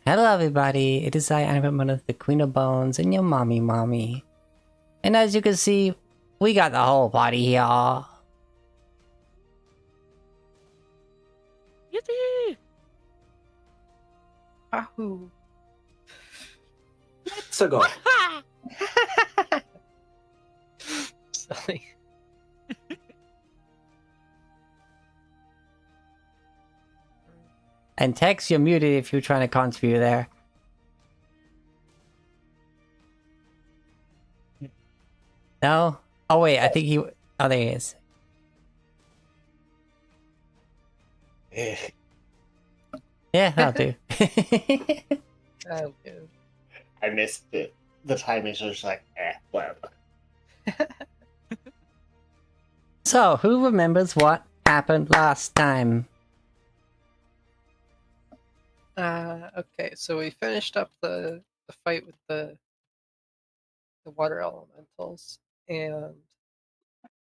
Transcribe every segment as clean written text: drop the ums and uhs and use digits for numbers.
Hello everybody, it is I'm one of the Queen of Bones and your mommy. And as you can see, we got the whole party here. Yippee! Ahoo. Let's go. Silly. And Tex, you're muted if you're trying to contribute there. No? Oh wait, I think he... Oh, there he is. Yeah, that'll do. That'll do. I missed it. The timing is just like, whatever. So, who remembers what happened last time? Okay, so we finished up the fight with the water elementals, and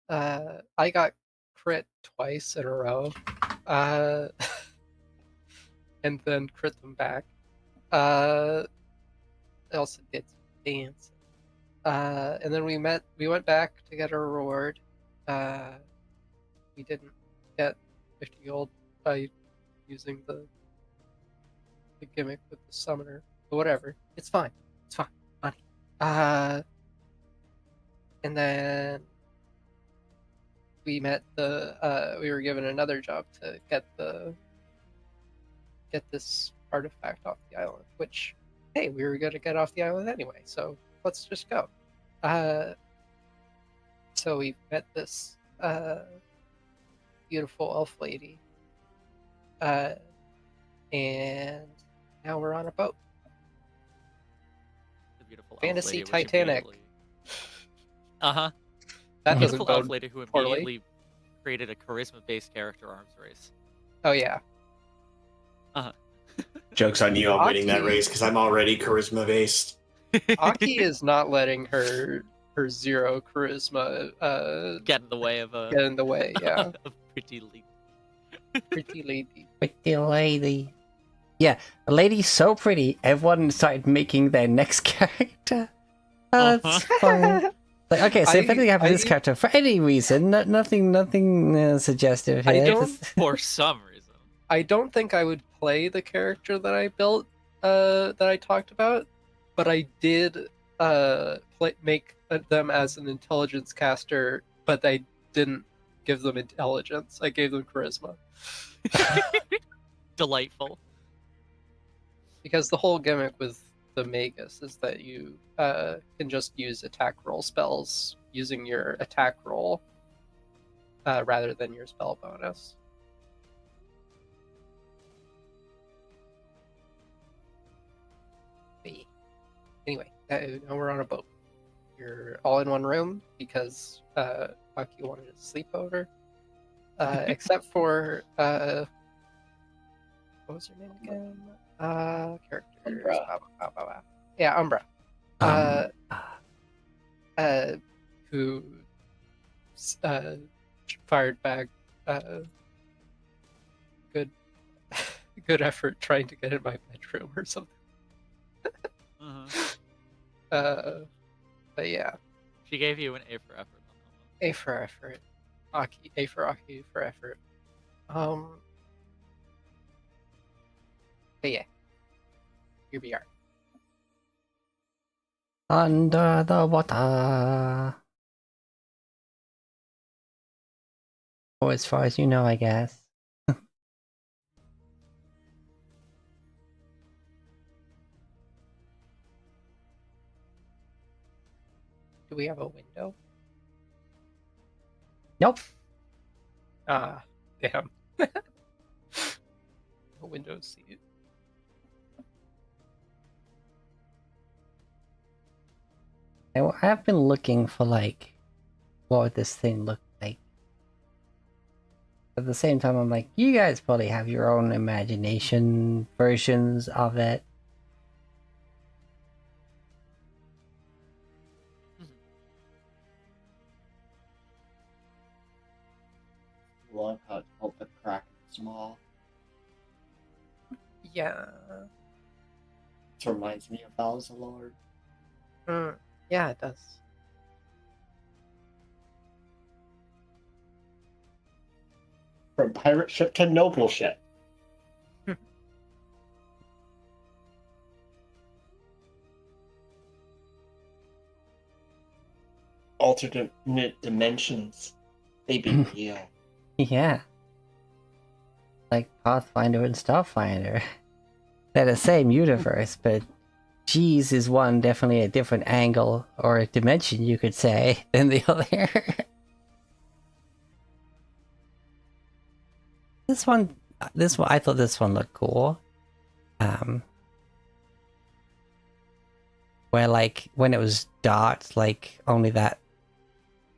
I got crit twice in a row, and then crit them back. I also did some dance, and then we went back to get our reward. We didn't get 50 gold by using the gimmick with the summoner, but whatever. It's fine. It's fine. Money. And then we met we were given another job to get this artifact off the island, which, hey, we were gonna get off the island anyway, so let's just go. So we met this beautiful elf lady, and now we're on a boat. The beautiful Fantasy elf lady, Titanic. Uh-huh. That doesn't Beautiful elf bode lady who poorly. immediately created a charisma-based character arms race. Oh yeah. Joke's on you, I'm winning that Aki. race because I'm already charisma based. Aki is not letting her zero charisma Get in the way of a get in the way. Yeah, a pretty lady. pretty lady. Pretty lady. Yeah, a lady so pretty, everyone started making their next character. Oh, that's funny. Like, okay, so if anything happened to this character for any reason, nothing suggestive here. I don't- For some reason. I don't think I would play the character that I built, that I talked about, but I did make them as an intelligence caster, but I didn't give them intelligence. I gave them charisma. Delightful. Because the whole gimmick with the Magus is that you can just use attack roll spells using your attack roll rather than your spell bonus. But yeah. Anyway, now we're on a boat. You're all in one room because Aki wanted to sleep over. Except for what was her name again? Characters. Umbra. Yeah, Umbra. Who fired back good effort trying to get in my bedroom or something. Uh-huh. But yeah, She gave you an A for effort on that one. A for effort. Aki, A for Aki for effort. But yeah, here we are. Under the water. Or as far as you know, I guess. Do we have a window? Nope. Damn. A window seat. I've been looking for, like, what would this thing look like? At the same time, I'm like, you guys probably have your own imagination versions of it. Love how it's called the Kraken small. Yeah. It reminds me of Val's Lord. Yeah, it does. From pirate ship to noble ship. Alternate dimensions. They be real. Yeah. Like Pathfinder and Starfinder. They're the same universe, but G's is one definitely a different angle or a dimension, you could say, than the other. This one, I thought this one looked cool. Where like when it was dark, like only that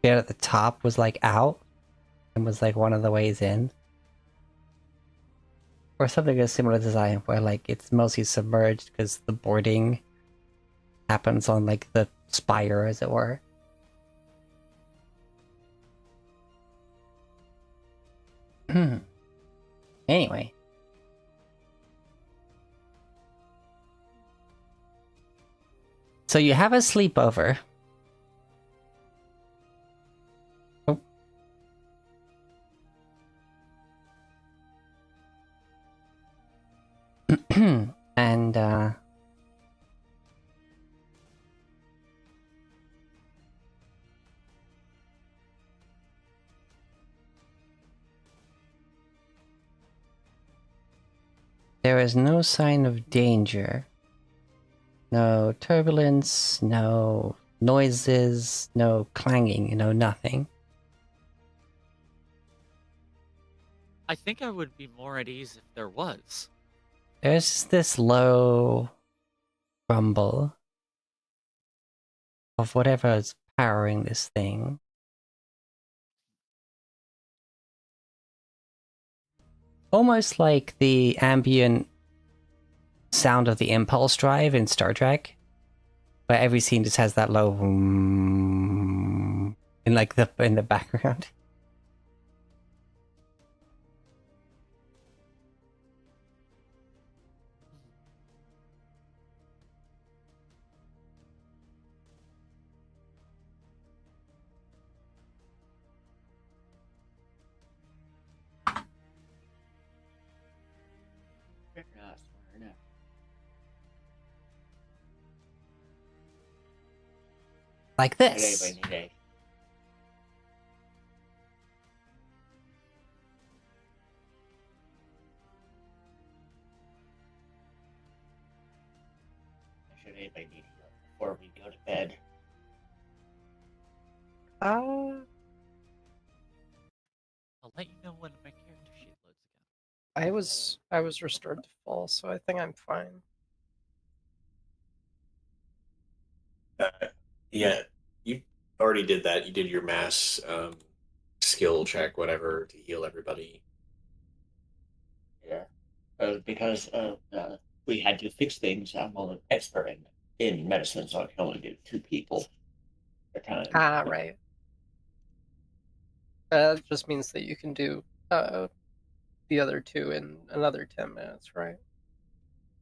bit at the top was like out and was like one of the ways in. Or something a similar design where like it's mostly submerged because the boarding happens on like the spire, as it were. Anyway. So you have a sleepover. Oh. And there is no sign of danger. No turbulence, no noises, no clanging, no nothing. I think I would be more at ease if there was. There's this low rumble of whatever is powering this thing. Almost like the ambient sound of the impulse drive in Star Trek, where every scene just has that low in like in the background. Fair enough. Like this. Anybody need a should anybody need heal before we go to bed? I'll let you know when my character sheet loads again. I was restored to full, so I think I'm fine. Yeah, you already did that. You did your mass skill check, whatever, to heal everybody. Yeah. Because we had to fix things. I'm only an expert in medicine, so I can only do 2 people at a time. Ah, right. That just means that you can do the other 2 in another 10 minutes, right?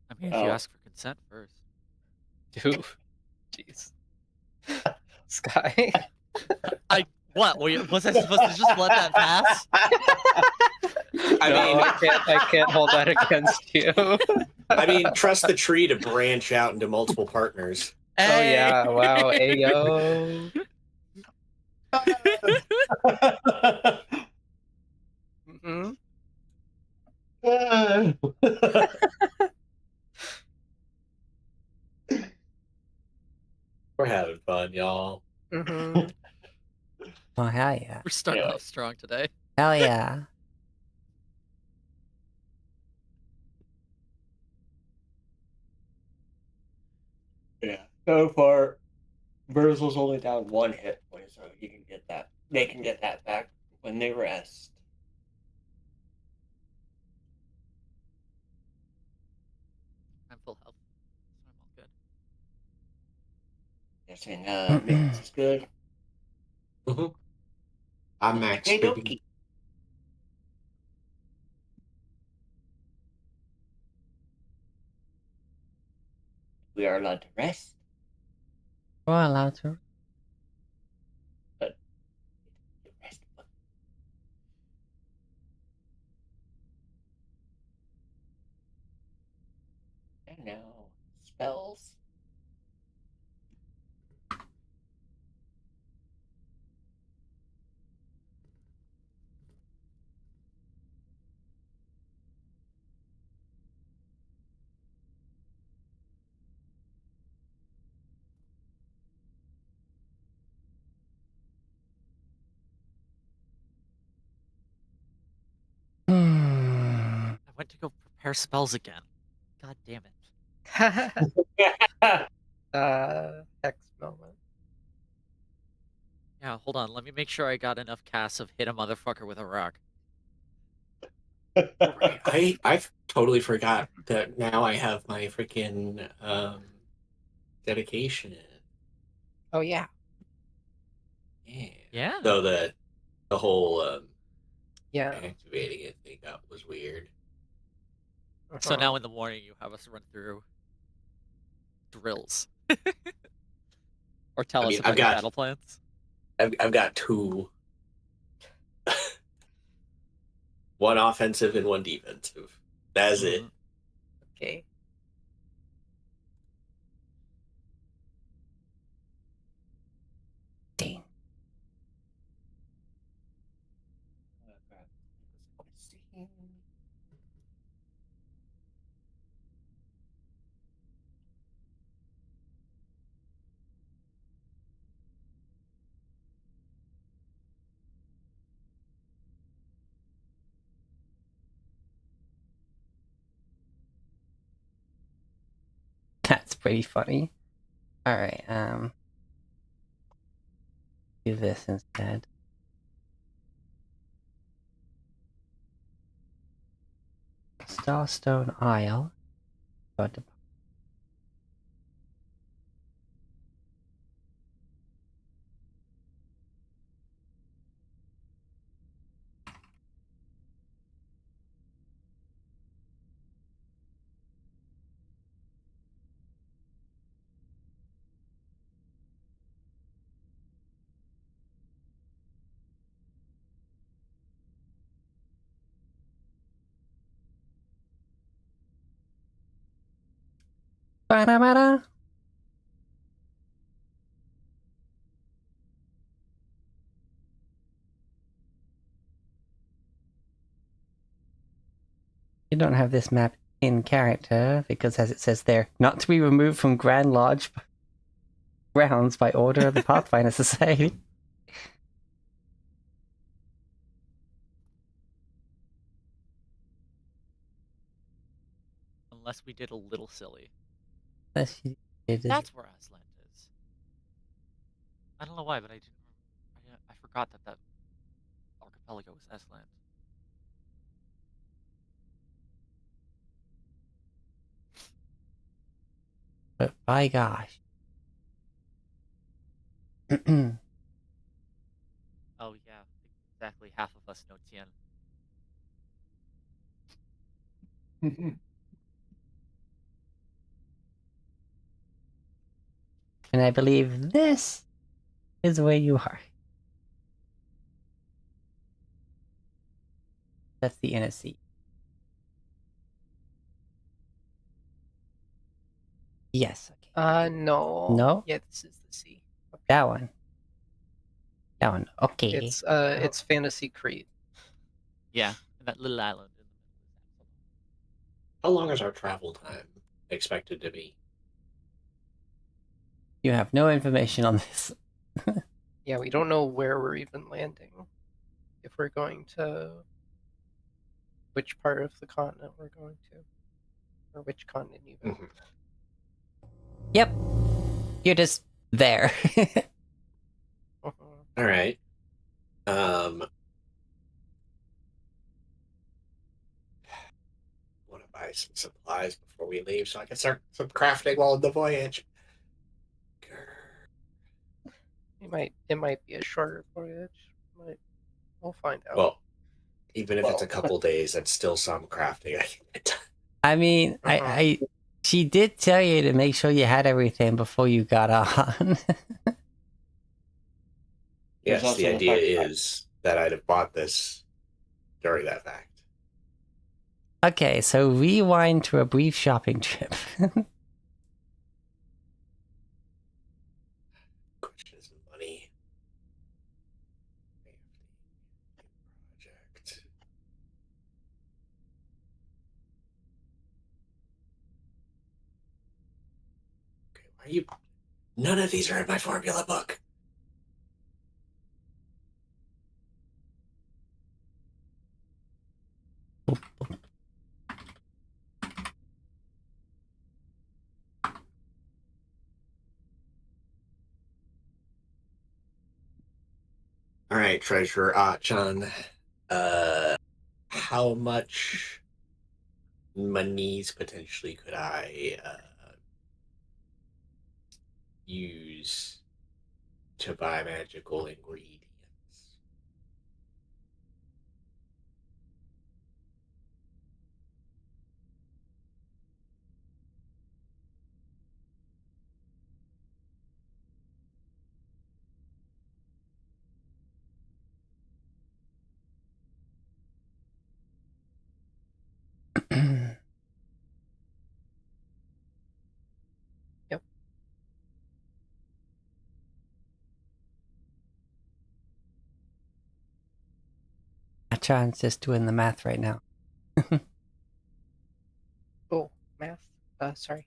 I mean, if you ask for consent first. Dude, jeez. Sky. What? Was I supposed to just let that pass? I can't hold that against you. I mean, trust the tree to branch out into multiple partners. Oh yeah, wow, ayo. Mm-hmm. We're having fun, y'all. Mm-hmm. Oh, hell yeah. We're starting Yeah. off strong today. Hell yeah. Yeah. So far, Virgil's only down 1 hit point, so you can get that. They can get that back when they rest. I'm full health, so I'm all good. Guessing maintenance is good. Mm-hmm. I'm max. Hey, baby. Doki. we are allowed to rest, We're allowed to. but rest. And now spells. I went to go prepare spells again. God damn it. Hex moment. Yeah, hold on. Let me make sure I got enough casts of hit a motherfucker with a rock. Right. I totally forgot that now I have my freaking dedication in. Oh yeah. Yeah. Yeah. So the whole Yeah. activating it thing that was weird. So Uh-huh. now in the morning you have us run through drills. Or tell I us mean, about your battle plans. I've got two. One offensive and one defensive. That's it. Okay. Dang. That's pretty funny. Alright, do this instead. Starstone Isle. Got to Ba-da-ba-da. You don't have this map in character because, as it says there, not to be removed from Grand Lodge grounds by order of the Pathfinder Society. Unless we did a little silly. Unless you did it. That's where Aslan is. I don't know why, but I didn't. I forgot that archipelago was Aslan. But by gosh. Oh yeah, exactly. Half of us know Tien. And I believe this is where you are. That's the inner sea. Yes. Okay. No. No? Yeah, this is the sea. That one. That one. Okay. It's Fantasy Crete. Yeah, that little island. How long is our travel time expected to be? You have no information on this. Yeah, we don't know where we're even landing. If we're going to which part of the continent we're going to. Or which continent even. Mhm. Yep. You're just there. Uh-huh. All right. Want to buy some supplies before we leave so I can start some crafting while on the voyage. It might be a shorter voyage. We'll find out. Well, even if it's a couple days, that's still some crafting I can get done. I mean, Uh-huh. I She did tell you to make sure you had everything before you got on. Yes, also the the idea fact that- is that I'd have bought this during that fact. Okay, so rewind to a brief shopping trip. Question is money. Project. Okay, why are you? None of these are in my formula book. All right, Treasurer Achan. How much monies potentially could I use to buy magical ingredients? Achan's just doing the math right now. Oh, math. Sorry.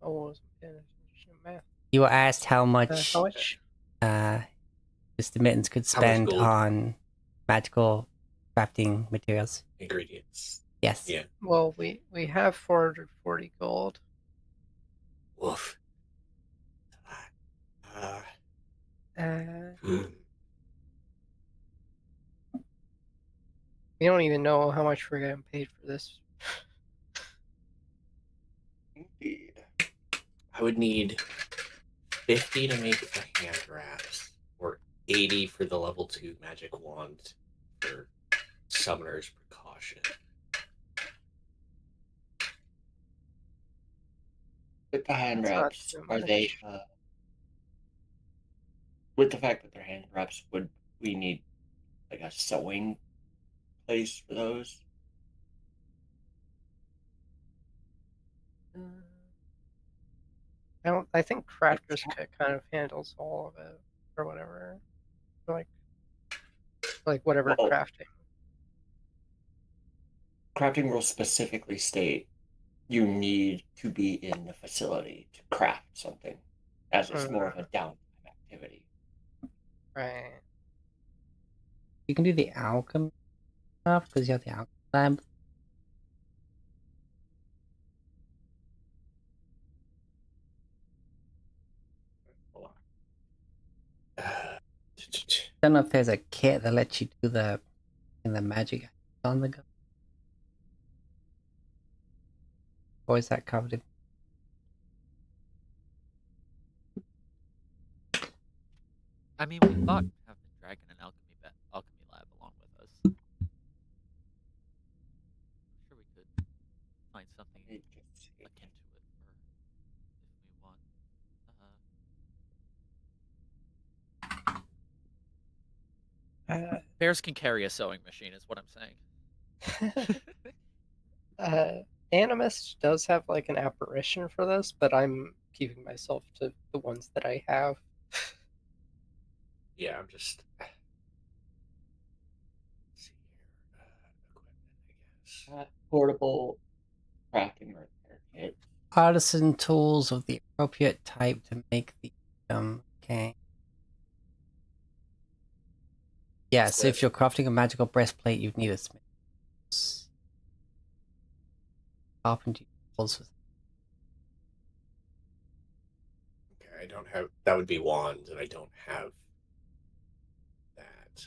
Oh, wasn't paying attention to math. You were asked how much How much? Mr. Mittens could How much spend gold? on magical crafting materials. Ingredients. Yes. Yeah. Well, we have 440 gold. Woof. Uh, Hmm. we don't even know how much we're getting paid for this. Indeed. I would need 50 to make the hand wraps, or 80 for the level 2 magic wand for summoner's precaution. With the hand That's not wraps, too are they much. with the fact that they're hand wraps, would we need like a sewing place for those? I think Crafter's Kit kind of handles all of it, or whatever. Like whatever Well, crafting. crafting rules specifically state you need to be in the facility to craft something, as it's more of a downtime activity. Right. You can do the alchemy stuff because you have the alchemy lab. Don't know if there's a kit that lets you do the magic on the go. Or is that covered in? I mean, we thought have the dragon and alchemy lab along with us. I'm sure we could find something akin to it for if we want. Bears can carry a sewing machine, is what I'm saying. Animist does have like an apparition for this, but I'm keeping myself to the ones that I have. Yeah, I'm just. See here. Equipment, I guess. Portable crafting repair kit. Artisan tools of the appropriate type to make the okay. Yeah, so if you're crafting a magical breastplate, you'd need a smith. Carpentry tools. Okay, I don't have. That would be wands, and I don't have that.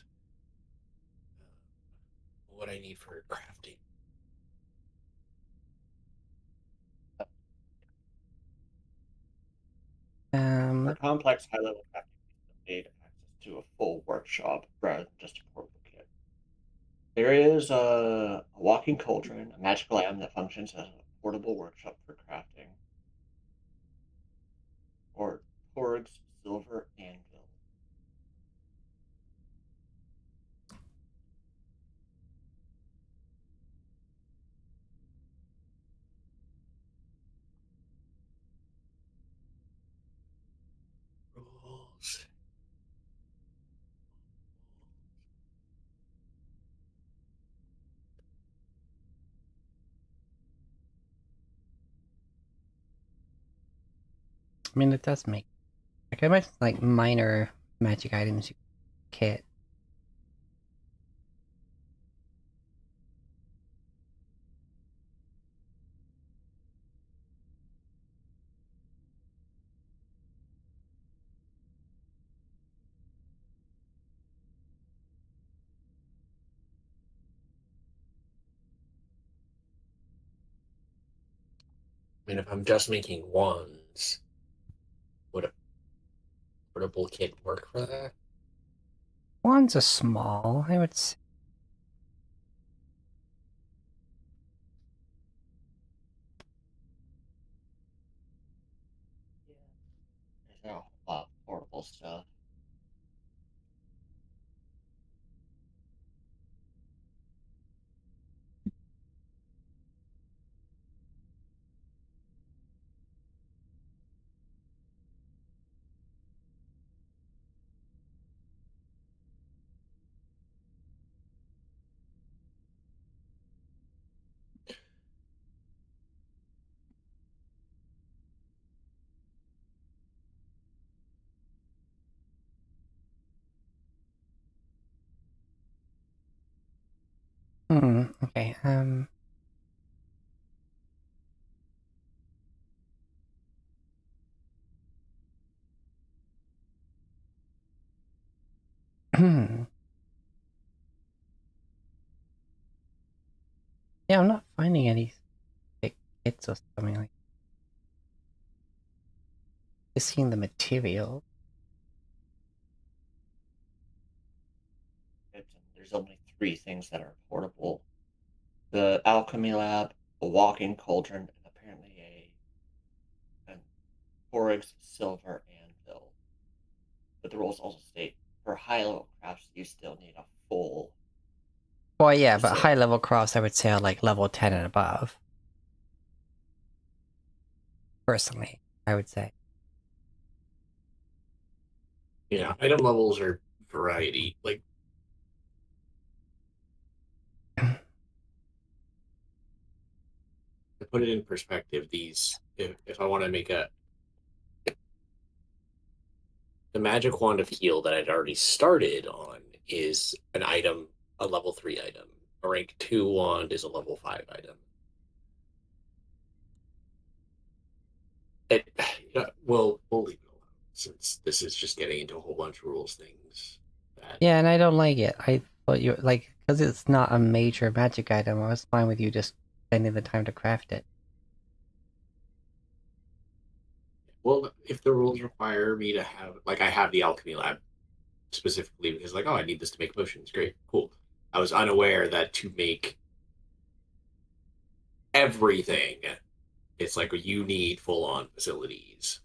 What I need for crafting. A complex high-level crafting system need access to a full workshop rather than just a portable kit. There is a walking cauldron, a magical lamp that functions as a portable workshop for crafting. or Torg's silver anvil. Rules. I mean, it does make like I imagine like minor magic items you kit. I mean, if I'm just making wands, would a portable kit work for that? Wands are small, I would say. There's not a whole lot of portable stuff. Okay, yeah, I'm not finding any like kits or something like just seeing the material. There's only 3 things that are portable: the alchemy lab, a walking cauldron, and apparently an Torg's silver anvil. But the rules also state for high level crafts you still need a full. Well, yeah, but So- high level crafts I would say are like level 10 and above. Personally, I would say. Yeah, item levels are variety. Like, to put it in perspective, if I want to make the magic wand of heal that I'd already started on is an item, a level 3 item. A rank 2 wand is a level 5 item. It, we'll leave it alone since this is just getting into a whole bunch of rules things. Yeah, and I don't like it. I thought you like because it's not a major magic item. I was fine with you just spending the time to craft it. Well, if the rules require me to have, like, I have the alchemy lab specifically because, like, oh, I need this to make potions. Great, cool. I was unaware that to make everything, it's like you need full on facilities.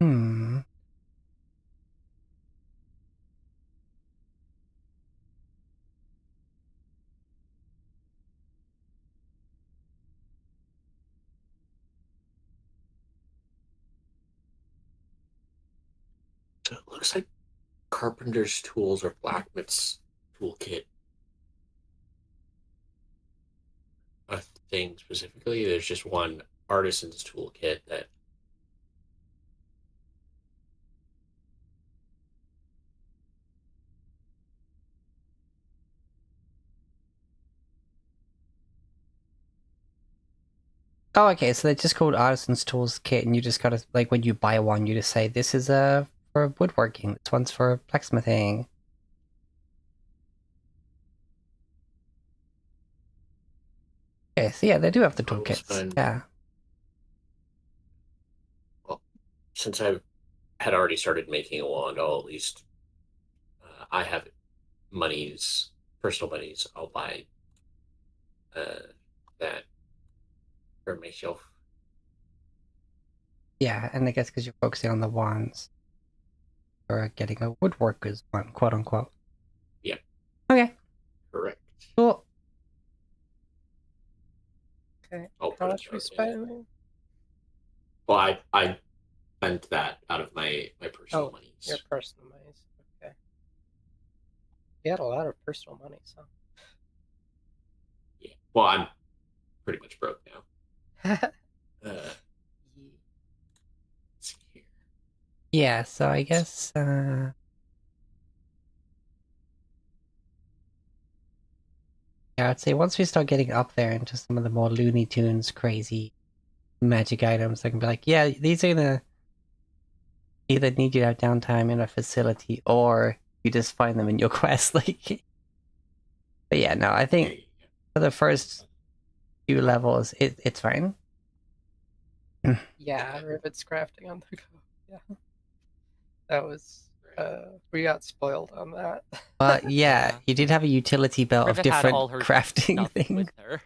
Hmm. So it looks like carpenter's tools or blacksmith's toolkit a thing specifically. There's just one artisan's toolkit that. Oh, okay. So they're just called Artisan's Tools Kit, and you just gotta like when you buy one, you just say this is for woodworking. This one's for blacksmithing. Okay, so yeah, they do have the toolkits. Yeah. Well, since I had already started making a wand, I'll at least I have personal monies, I'll buy that for myself. Yeah, and I guess because you're focusing on the wands. Or getting a woodworker's one, quote unquote. Yeah. Okay, Correct. cool. Okay. I'll How put much it we in. spending? Well, I spent that out of my personal monies. Your personal monies. Okay. You had a lot of personal money, so. Yeah. Well, I'm pretty much broke now. Let's see here. Yeah, so I guess yeah, I'd say once we start getting up there into some of the more Looney Tunes crazy magic items, I can be like, yeah, these are gonna either need you to have downtime in a facility or you just find them in your quest. Like, but yeah, no, I think for the first few levels, it's fine. Yeah, rivets crafting on the go. Yeah. That was we got spoiled on that. But yeah, Yeah. you did have a utility belt Rivet of had different all her crafting stuff things. with her.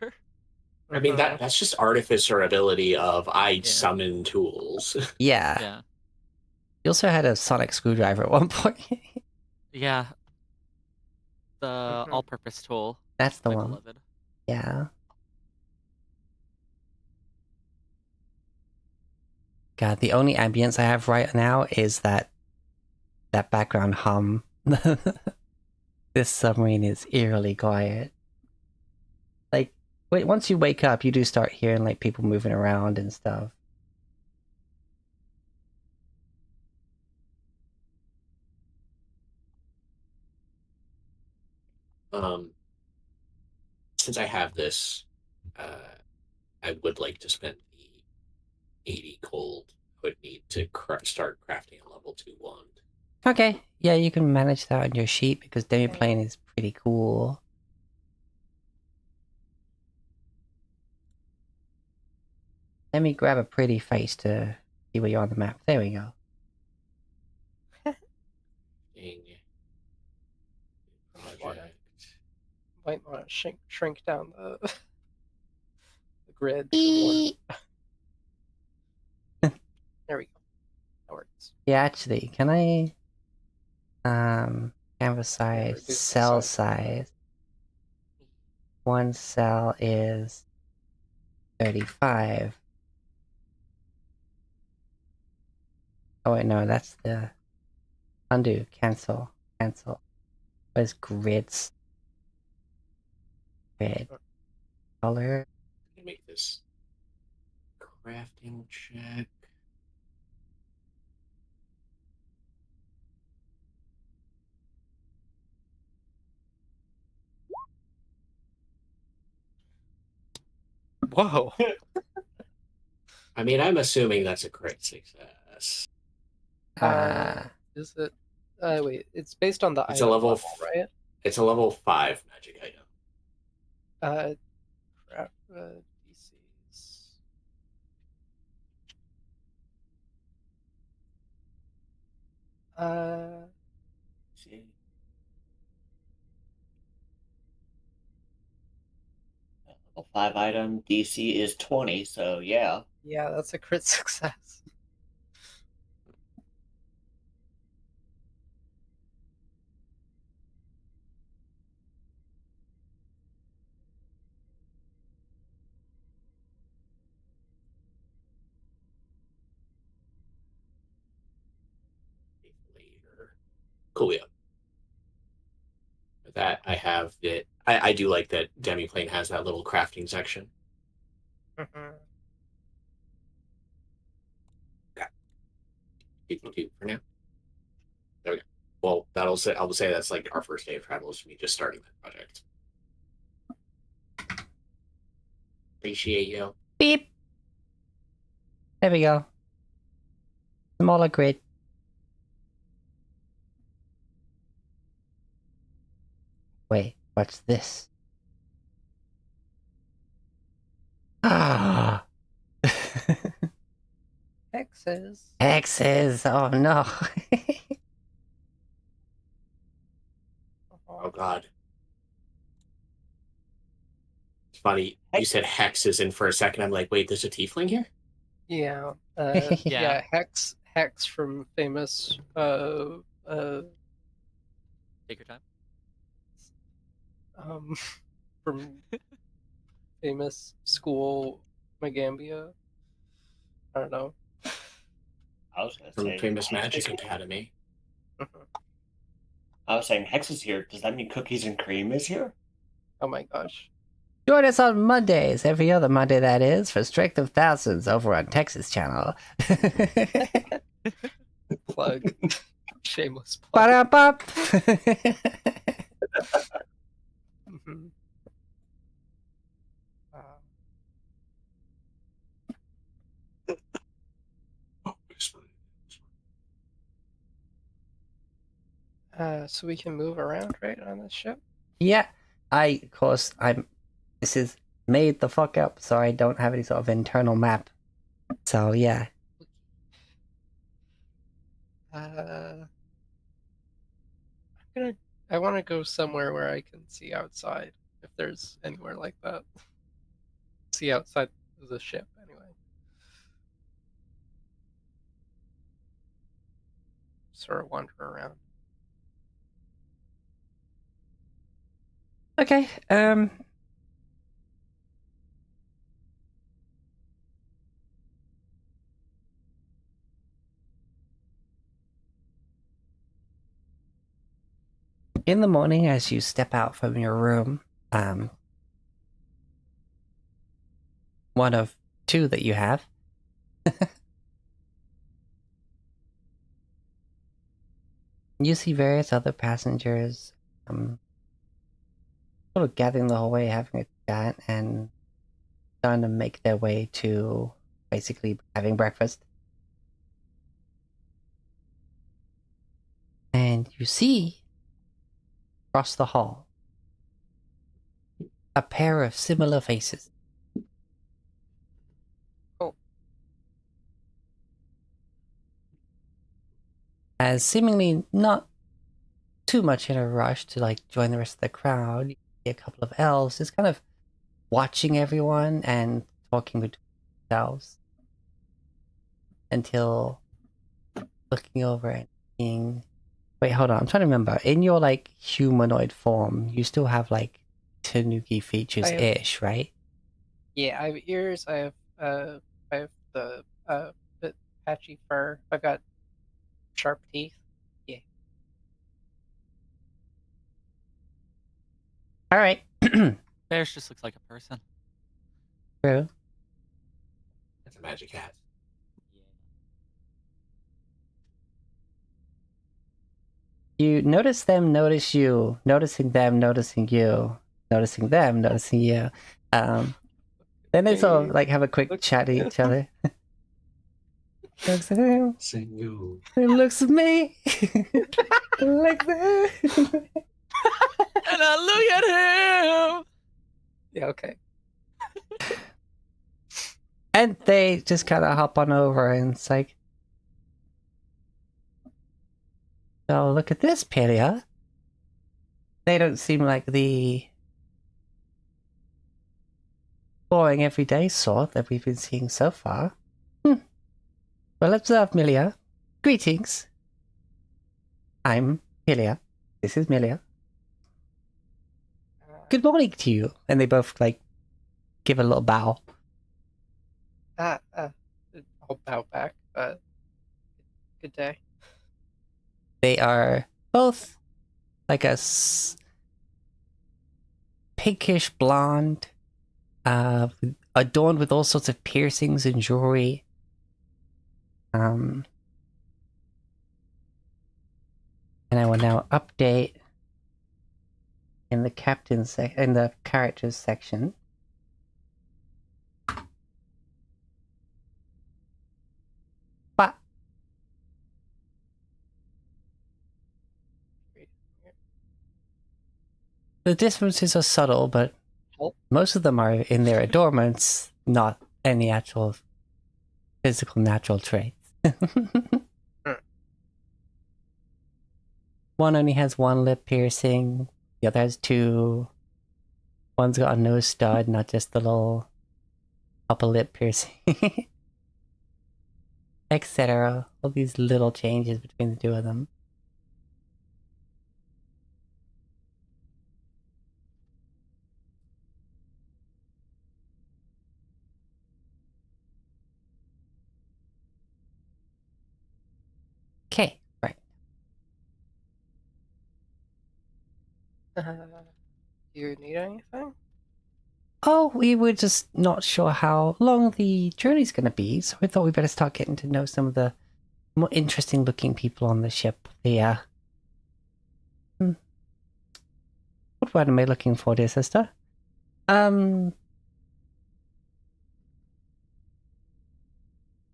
I mean, Mhm. that's just artificer ability of I Yeah. summon tools. Yeah. Yeah. You also had a sonic screwdriver at one point. Yeah. The Mhm. all-purpose tool. That's the My one. beloved. Yeah. God, the only ambience I have right now is that background hum. This submarine is eerily quiet. Like, once you wake up, you do start hearing like people moving around and stuff. Since I have this, I would like to spend the 80 gold I would need to start crafting a level 2 wand. Okay, yeah, you can manage that on your sheet because demiplane is pretty cool. Let me grab a pretty face to see where you're on the map. There we go. Project. Might want to shrink down the grid. There we go. That works. Yeah, actually, can I canvas size, reduce the cell size. size. One cell is 35. Oh wait, no, that's the undo, cancel. Where's grids? Grid. Color. Let me make this crafting check. Whoa. I mean, I'm assuming that's a crit success. Is it? Wait. It's based on the It's a item level, right? It's a level 5 magic item. Crap. DCs. See. Level 5 item, DC is 20, so yeah. Yeah, that's a crit success. Later. Cool, yeah. With that, I have it. I do like that Demiplane has that little crafting section. Mhm. Do for now. There we go. Well, that'll say I will say that's like our first day of travel is me just starting that project. Appreciate you. Beep. There we go. Smaller grid. Wait, what's this? Ah. X's. X's. Oh no. God. It's funny. You said hexes, and for a second I'm like, wait, there's a tiefling here? Yeah. Yeah. Yeah. Hex from famous. Take your time. From famous school Megambia. I don't know. I was gonna From say famous Hex magic is here. academy. I was saying Hex is here. Does that mean Cookies and Cream is here? Oh my gosh. Join us on Mondays, every other Monday that is, for Strength of Thousands over on Texas Channel. Plug. Shameless plug. Ba-da-bop. Mhm. So we can move around, right, on this ship? Yeah, of course, this is made the fuck up, so I don't have any sort of internal map. So, yeah. I want to go somewhere where I can see outside, if there's anywhere like that. See outside of the ship, anyway. Sort of wander around. Okay, in the morning, as you step out from your room, one of two that you have, you see various other passengers, sort of gathering the whole way, having a chat, and starting to make their way to basically having breakfast. And you see, across the hall, a pair of similar faces. Oh. As seemingly not too much in a rush to like join the rest of the crowd, you see a couple of elves just kind of watching everyone and talking between themselves until looking over and seeing. Wait, hold on. I'm trying to remember. In your like humanoid form, you still have like Tanuki features ish, right? Yeah, I have ears. I have the bit patchy fur. I've got sharp teeth. Yeah. All right. Bears just looks like a person. True. That's a magic hat. You notice them notice you, noticing them noticing you, noticing them noticing you. Then they sort of like have a quick chat to each other. Looks at him. Sing you. It looks at me. Like that. And I look at him. Yeah. Okay. And they just kind of hop on over and it's like, oh, look at this, Pelia. They don't seem like the boring everyday sort that we've been seeing so far. Well observed, Milia. Greetings. I'm Milia. This is Milia. Good morning to you. And they both like give a little bow. I'll bow back. Good day. They are both like a pinkish blonde, adorned with all sorts of piercings and jewelry. And I will now update in the in the characters section. But the differences are subtle, but most of them are in their adornments, not any actual physical natural traits. One only has one lip piercing, The other has 2. One's got a nose stud, not just the little upper lip piercing. Etc. All these little changes between the 2 of them. Okay, right. Do you need anything? Oh, we were just not sure how long the journey's going to be, so we thought we better start getting to know some of the more interesting looking people on the ship. What word am I looking for, dear sister?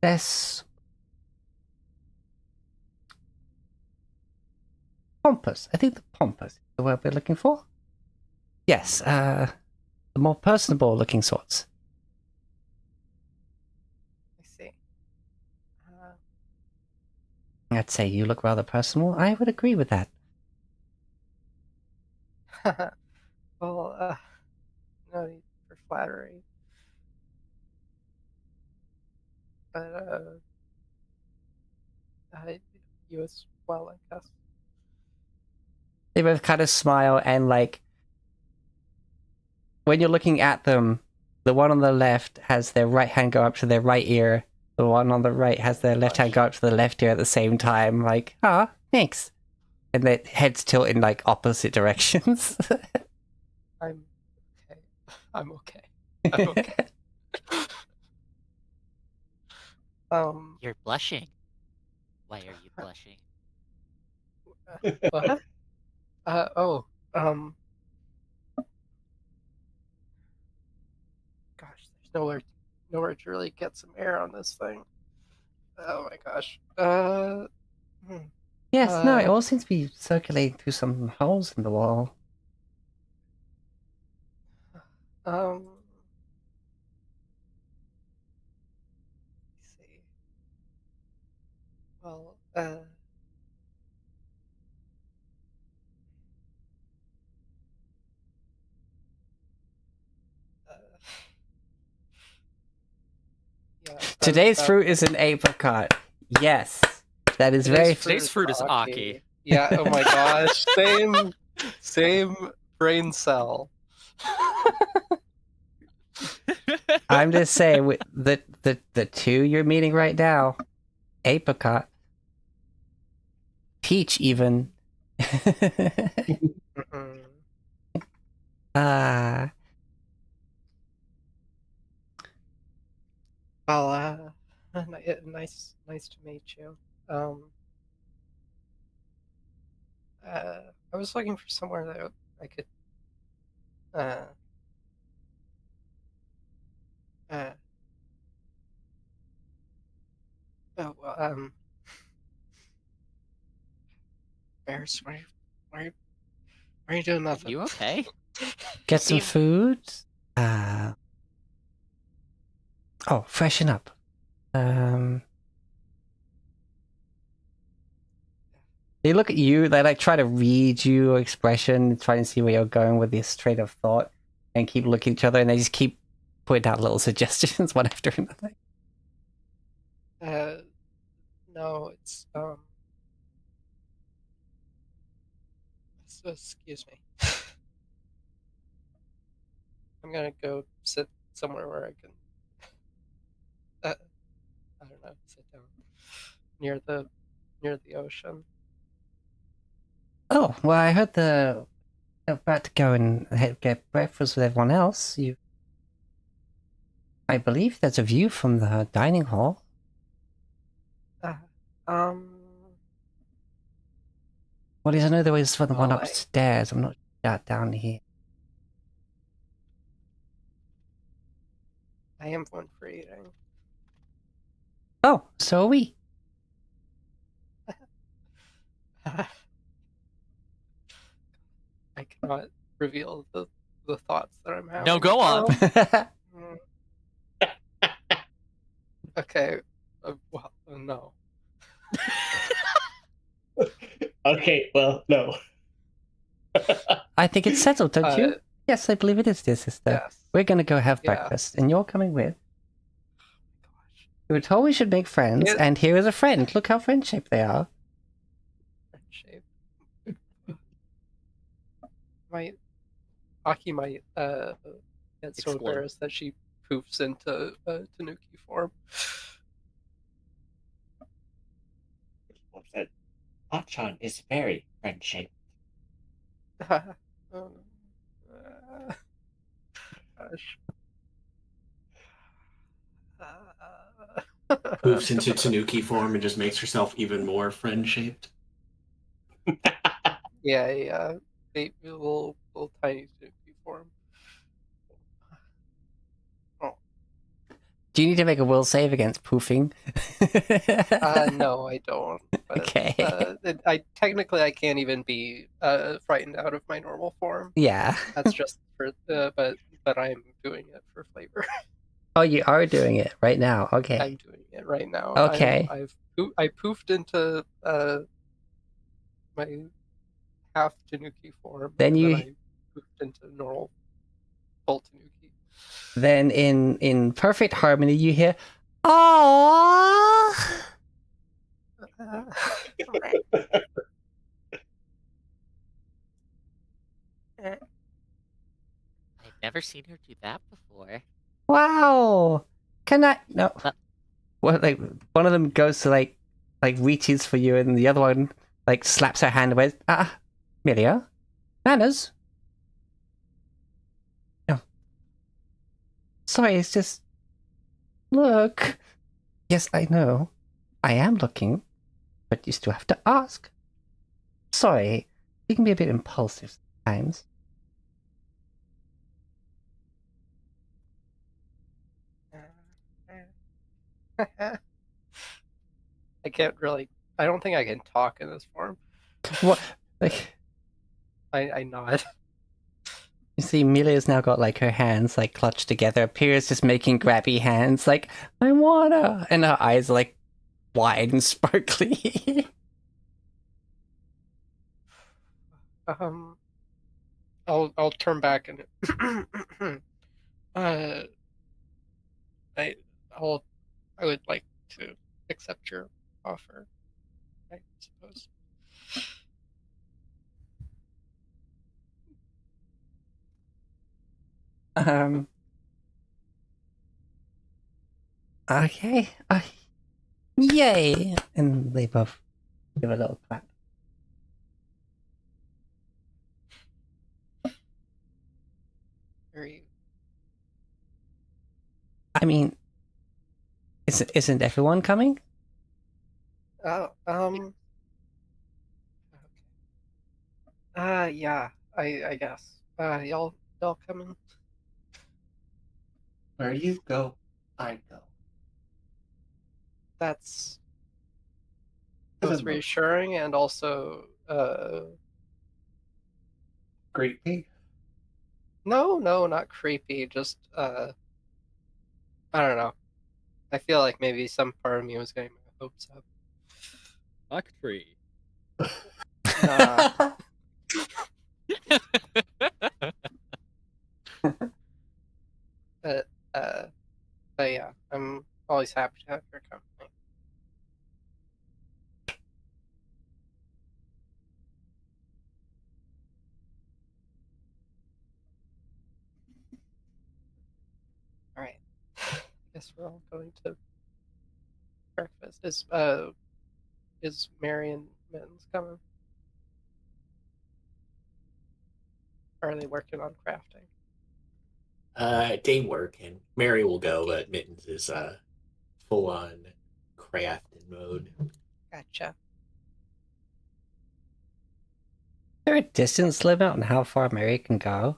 Less pompous. I think the pompous is the word we're looking for. Yes, the more personable looking sorts. I see. I'd say you look rather personal. I would agree with that. Well, no need for flattery. But, you as well, I guess. They both kind of smile and, like, when you're looking at them, the one on the left has their right hand go up to their right ear. The one on the right has their left hand go up to the left ear at the same time. Like, thanks. And their heads tilt in, like, opposite directions. I'm okay. I'm okay. I'm okay. You're blushing. Why are you blushing? What? Gosh, there's nowhere to really get some air on this thing. Oh my gosh. Yes, no, it all seems to be circulating through some holes in the wall. Let's see. Well, yeah, Today's fruit is an apricot. Yes, that is very. Today's fruit is Aki. Yeah. Oh my gosh. Same brain cell. I'm just saying, with the 2 you're meeting right now, apricot, peach, even. Well, nice to meet you. I was looking for somewhere that I could, Bears, why are you doing nothing? You okay? Get some food. Freshen up. They look at you, they like try to read your expression, try to see where you're going with this train of thought, and keep looking at each other, and they just keep putting out little suggestions one after another. No, it's excuse me. I'm gonna go sit somewhere where I can, I don't know, sit down near the ocean. Oh, well, I heard they're about to go and get breakfast with everyone else. I believe there's a view from the dining hall. Well, I know there was the one upstairs. I'm not down here. I am one for eating. Oh, so are we. I cannot reveal the thoughts that I'm having. No, go on. Okay. Well, no. Okay, well, no. I think it's settled, don't you? Yes, I believe it is, dear sister. Yes. We're gonna go have Yeah. breakfast, and you're coming with. We were told we should make friends, Yeah. and here is a friend. Look how friend-shaped they are. Shape. Aki might get so Explode. embarrassed that she poofs into Tanuki form. Said, Achan is very friend-shaped. Oh, gosh. Moves into Tanuki form and just makes herself even more friend-shaped. Yeah, a little tiny Tanuki form. Do you need to make a will save against poofing? No, I don't. But, Okay. I technically I can't even be frightened out of my normal form. Yeah. That's just for but I'm doing it for flavor. Oh, you are doing it right now. Okay. I'm doing it right now. Okay. I poofed into my half Tanuki form. Then and you- I poofed into normal full Tanuki. Then in perfect harmony you hear, "Aww." I've never seen her do that before. Wow. Can I no. What? Well, like one of them goes to like reaches for you and the other one like slaps her hand away. Milia? Manners? No. Sorry, it's just look. Yes, I know. I am looking, but you still have to ask. Sorry, you can be a bit impulsive sometimes. I can't really. I don't think I can talk in this form. What? Like, I nod. you see, Milia's now got like her hands like clutched together. Pyrrha's just making grabby hands, like I wanna, and her eyes are like wide and sparkly. I'll turn back and I would like to accept your offer, I suppose. Okay. Yay! And they both give a little clap. Very. I mean, isn't everyone coming? Yeah. I guess. Y'all coming? Where you go, I go. That's both reassuring and also Creepy. no, not creepy. Just I don't know. I feel like maybe some part of me was getting my hopes up. Fuck tree. Nah. But yeah, I'm always happy to have your company. All right. I guess we're all going to breakfast. Is Mary and Mittens coming? Or are they working on crafting? They work, and Mary will go, but Mittens is full on crafting mode. Gotcha. Is there a distance limit on how far Mary can go?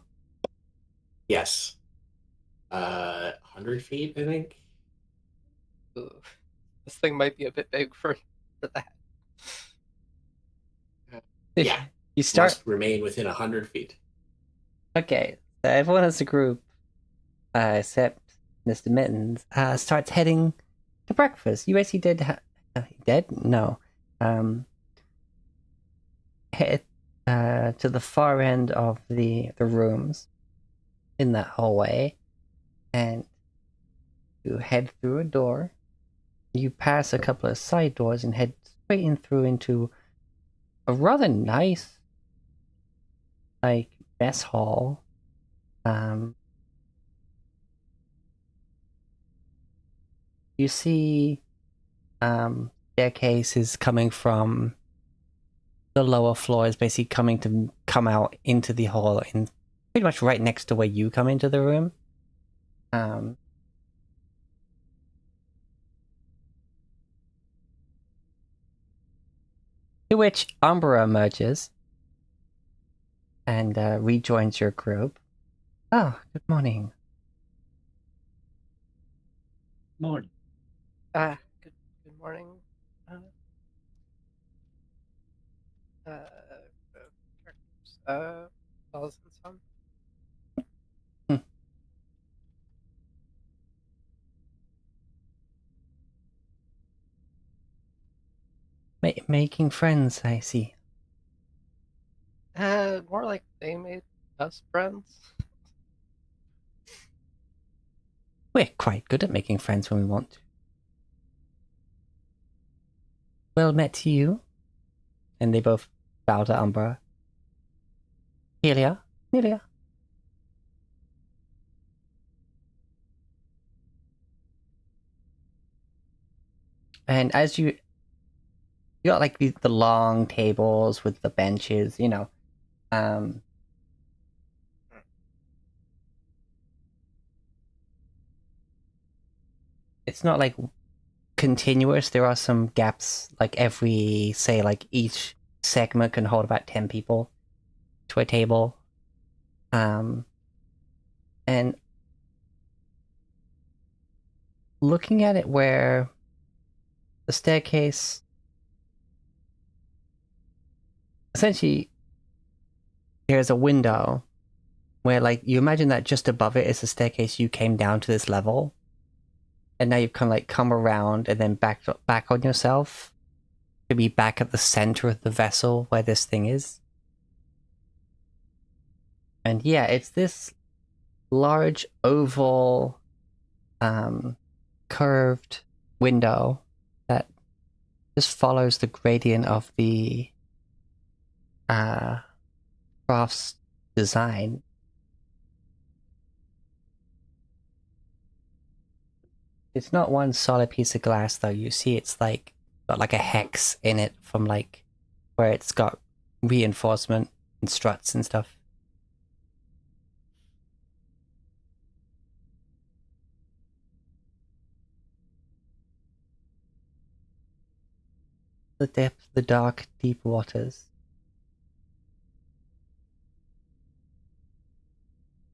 Yes. 100 feet, I think. Ooh. This thing might be a bit big for that. Yeah. You start. Must remain within 100 feet. Okay, so everyone as a group, except Mr. Mittens, starts heading to breakfast. You actually did. Dead? No. to the far end of the rooms in that hallway, and you head through a door. You pass a couple of side doors and head straight in through into a rather nice, like, mess hall. You see staircases coming from the lower floors, basically come out into the hall, and pretty much right next to where you come into the room. To which Umbra emerges and rejoins your group. Oh, good morning. Morning. Good morning. Fellas and son. Making friends, I see. More like they made us friends. We're quite good at making friends when we want to. Well met to you. And they both bow to Umbra. Helia. And as you got like the long tables with the benches, you know. It's not like continuous. There are some gaps, like every, say, like each segment can hold about 10 people to a table. And looking at it where the staircase, essentially, there's a window where, like, you imagine that just above it is the staircase you came down to this level. And now you've kind of like come around and then back on yourself to be back at the center of the vessel where this thing is. And yeah, it's this large oval curved window that just follows the gradient of the craft's design. It's not one solid piece of glass, though. You see it's like got like a hex in it from like where it's got reinforcement and struts and stuff. The depth, the dark, deep waters.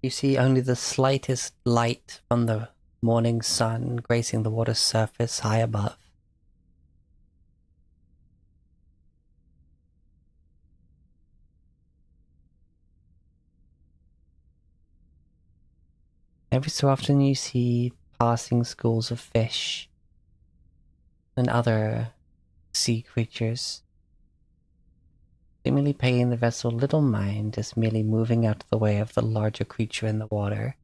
You see only the slightest light from the morning sun gracing the water's surface high above. Every so often you see passing schools of fish and other sea creatures, seemingly paying the vessel little mind, just merely moving out of the way of the larger creature in the water.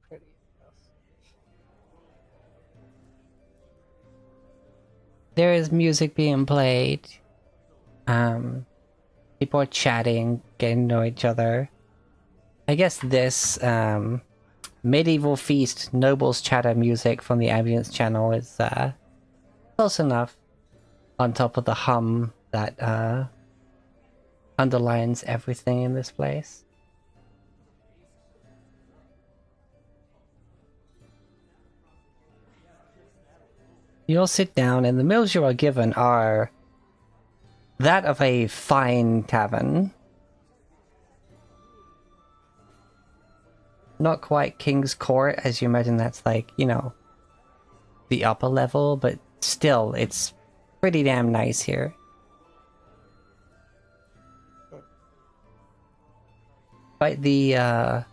Pretty. There is music being played. People are chatting, getting to know each other. I guess this medieval feast nobles chatter music from the ambience channel is close enough on top of the hum that underlines everything in this place. You'll sit down, and the meals you are given are that of a fine tavern. Not quite King's Court, as you imagine that's like, you know, the upper level, but still, it's pretty damn nice here. Despite the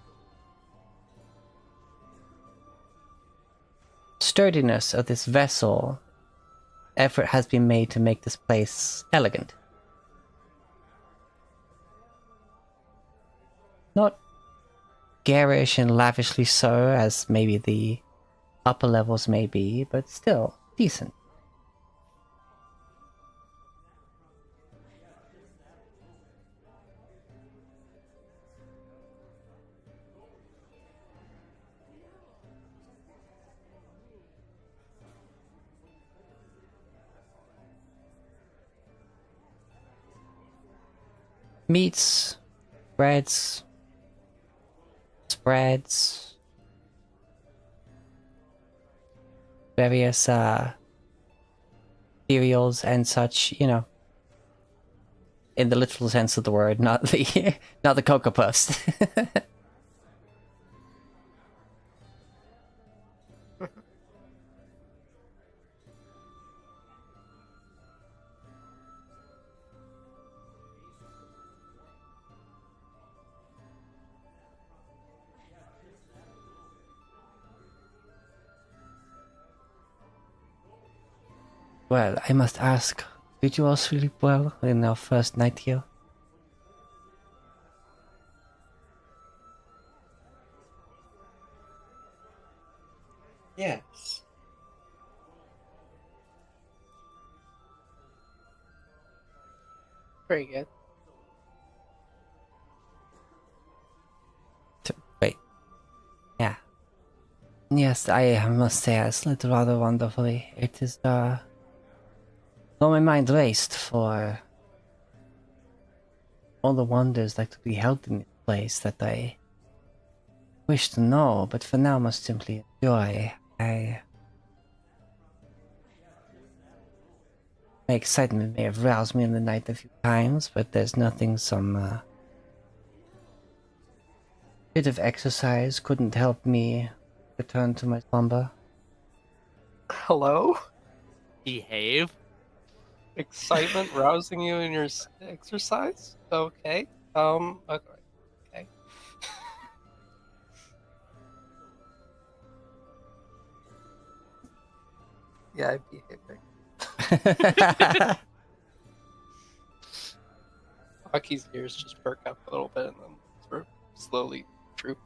sturdiness of this vessel, effort has been made to make this place elegant. Not garish and lavishly so as maybe the upper levels may be, but still decent. Meats, breads, spreads, various cereals and such, you know, in the literal sense of the word, not the not the Cocoa Puffs. Well, I must ask, did you all sleep well in our first night here? Yes. Very good. Wait. Yeah. Yes, I must say I slept rather wonderfully. It is, though my mind raced for all the wonders that could be held in this place that I wish to know, but for now must simply enjoy. My excitement may have roused me in the night a few times, but there's nothing some bit of exercise couldn't help me return to my slumber. Hello? Behave. Excitement rousing you in your exercise? Okay. Okay. Yeah, I behaving. Aki's ears just perk up a little bit and then sort of slowly droop.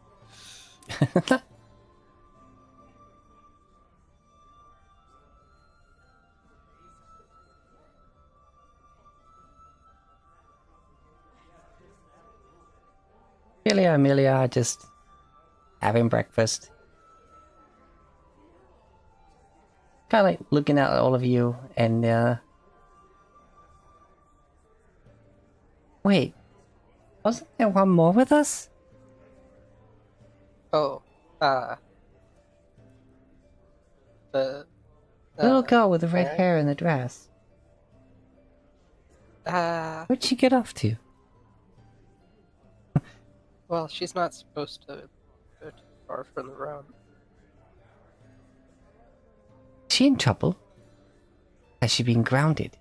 Amelia, just having breakfast. Kind of like looking at all of you and, wait, wasn't there one more with us? Oh, the Little girl with the red alright. hair and the dress. Where'd she get off to? Well, she's not supposed to go too far from the road. Is she in trouble? Has she been grounded?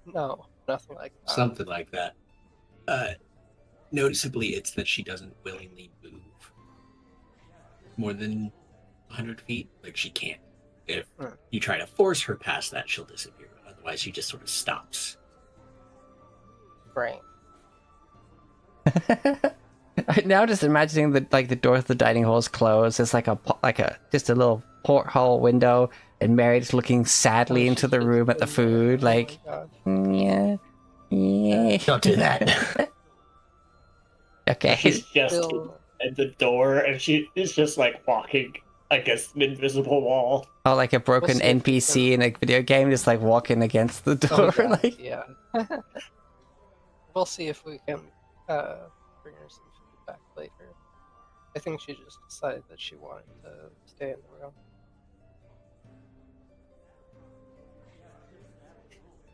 No, nothing like that. Something like that. Noticeably, it's that she doesn't willingly move more than 100 feet. Like, she can't. If you try to force her past that, she'll disappear. Otherwise, she just sort of stops. Right. I'm now just imagining that like the door to the dining hall is closed. It's like a just a little porthole window, and Mary's looking sadly into the room at the food, like, yeah. Don't do that. Okay. She's just Still, at the door, and she is just like walking against an invisible wall. Oh, like a broken We'll see if we NPC in a video game, just like walking against the door. Like, yeah. We'll see if we can bring her some feedback later. I think she just decided that she wanted to stay in the room.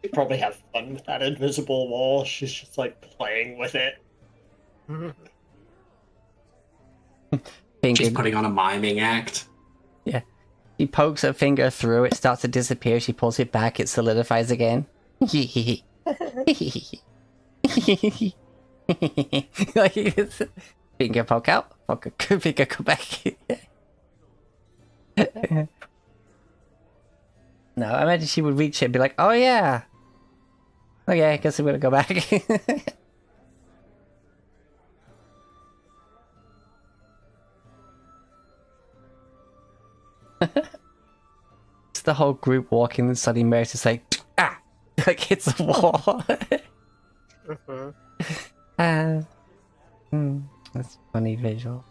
You probably have fun with that invisible wall. She's just like playing with it. Finger. She's putting on a miming act. Yeah. She pokes her finger through, it starts to disappear, she pulls it back, it solidifies again. Like, it's finger poke out, finger go back. No, I imagine she would reach it and be like, oh yeah. Okay, I guess I'm gonna go back. It's the whole group walking and suddenly Mary's just like, ah! Like hits the wall. That's a funny visual.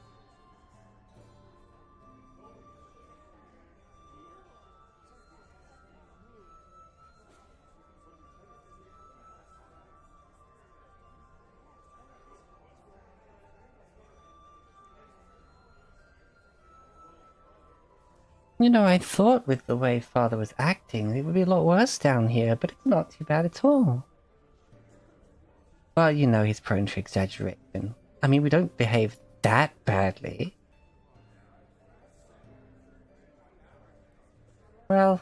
You know, I thought with the way Father was acting, it would be a lot worse down here, but it's not too bad at all. Well, you know, he's prone to exaggeration. I mean, we don't behave that badly. Well,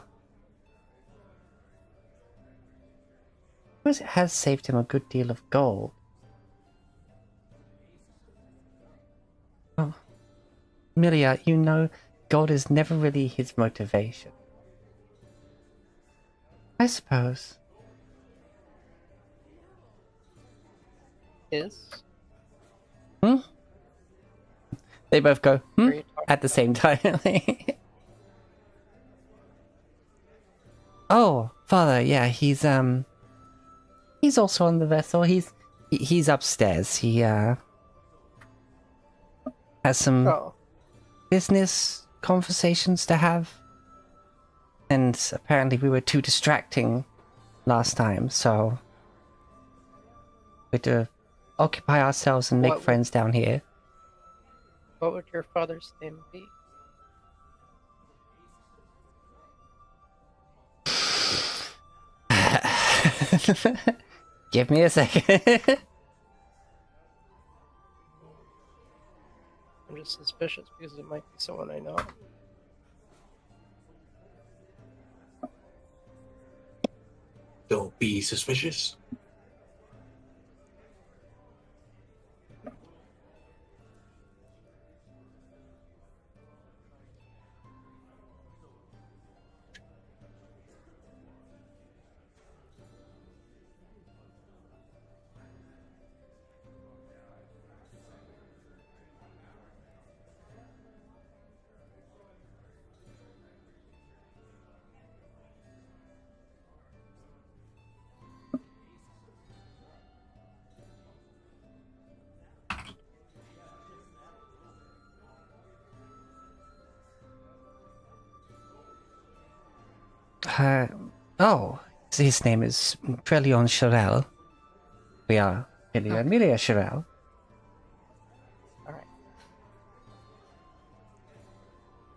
I suppose it has saved him a good deal of gold. Oh, Milia, you know, gold is never really his motivation. I suppose. Is? Hmm? They both go, What hmm? are you talking At the same time. Oh, Father, yeah, he's also on the vessel. He's upstairs. He has some Oh, business conversations to have. And apparently we were too distracting last time, so we had to occupy ourselves and make What would- friends down here. what would your father's name be? Give me a second. I'm just suspicious because it might be someone I know. Don't be suspicious. Oh, his name is Trelion Chirel. We are Milia and Milia Chirel. Alright.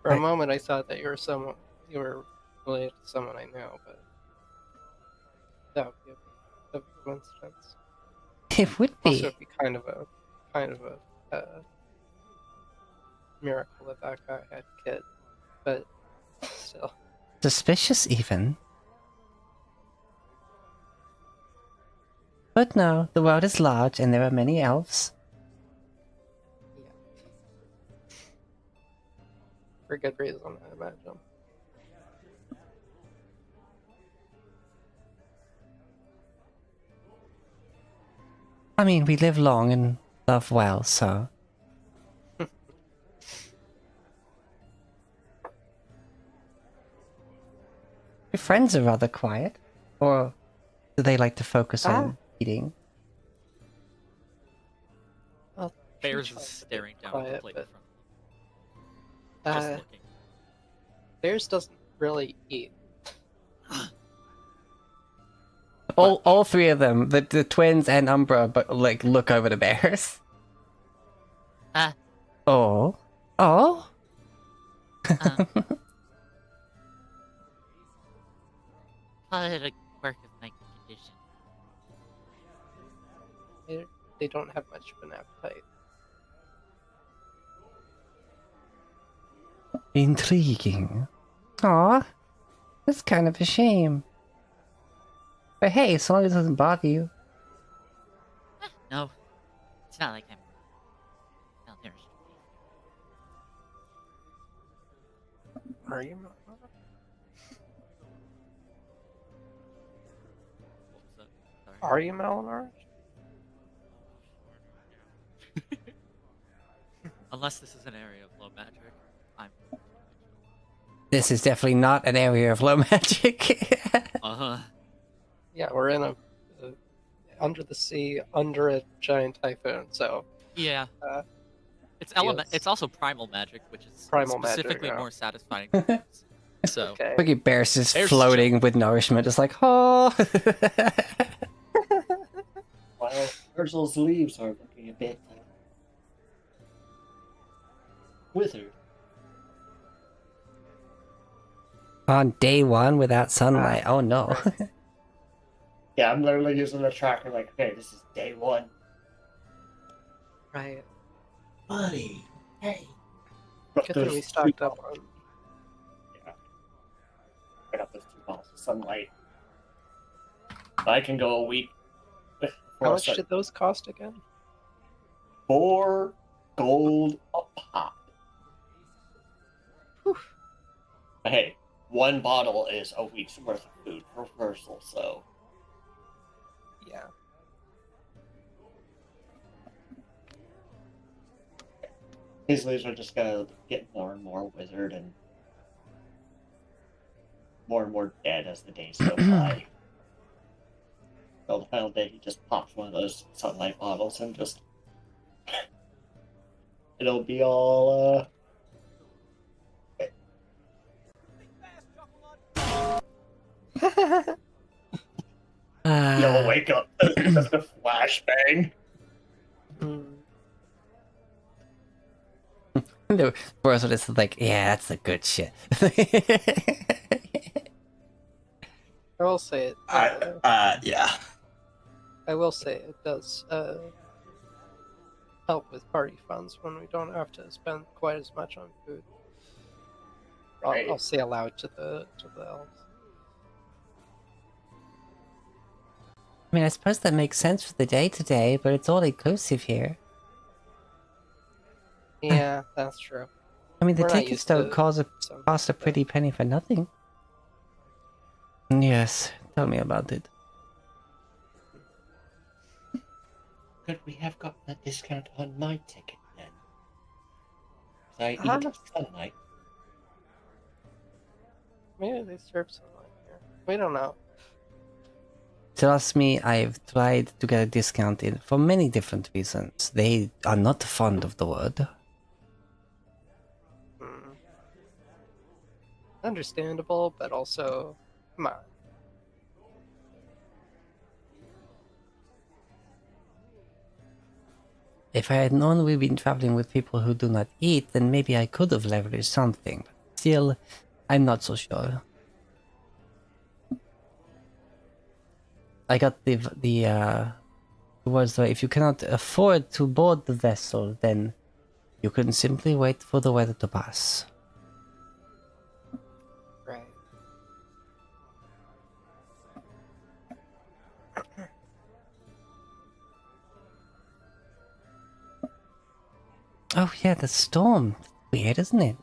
For a moment I thought that you were related to someone I know, but that would be a coincidence. It would be. Also, it'd be kind of a miracle that that guy had a kid, but still. Suspicious, even. But no, the world is large and there are many elves. Yeah. For good reason, I imagine. I mean, we live long and love well, so. Your friends are rather quiet. Or do they like to focus on eating? Well, Bears she's is staring down quiet, at the plate in but- front of him. Just looking. Bears doesn't really eat. All three of them, the twins and Umbra, but like look over the bears. Ah. Oh. Oh. Call it a quirk of my condition. They don't have much of an appetite. Intriguing. Aw, that's kind of a shame. But hey, as long as it doesn't bother you. No, it's not like I'm malnourished. Are you? What was that? Sorry. Are you malnourished? Unless this is an area of low magic, I'm. This is definitely not an area of low magic. Uh-huh. Yeah, we're in a under the sea, under a giant typhoon. So Yeah. Uh, It's element. yes. It's also primal magic, which is Primal magic, specifically yeah. more satisfying. Than humans. So okay. Look at Bear's just Bear's floating with nourishment, just like, oh. Well, Urzel's leaves are looking a bit withered. On day one without sunlight. Oh no. Yeah, I'm literally using the tracker like, okay, this is day one. Right. Buddy, hey. But Good thing we there's stocked two up bottles. on. Yeah. I got those 2 bottles of sunlight. I can go a week How before much did those cost again? 4 gold a pop. Whew. But hey, 1 bottle is a week's worth of food for reversal, so Yeah. these leaves are just gonna get more and more withered and more dead as the days go by. So the final day, he just pops one of those sunlight bottles and just it'll be all you'll wake up just a flashbang. Hmm. The Bear's is like, yeah, that's the good shit. I will say it. Yeah. I will say it does help with party funds when we don't have to spend quite as much on food. Right. I'll say aloud to the elves. I mean, I suppose that makes sense for the day-to-day, but it's all inclusive here. Yeah, that's true. I mean, the We're not tickets used don't to cost some- a pretty penny for nothing. Yes, tell me about it. Could we have gotten a discount on my ticket then? 'Cause I Huh? eat sunlight. Maybe they serve sunlight here. We don't know. Trust me, I've tried to get a discount in for many different reasons. They are not fond of the word. Hmm. Understandable, but also, come on. If I had known we've been traveling with people who do not eat, then maybe I could have leveraged something. But still, I'm not so sure. I got the words that if you cannot afford to board the vessel, then you can simply wait for the weather to pass. Right. Oh yeah, the storm. Weird, isn't it?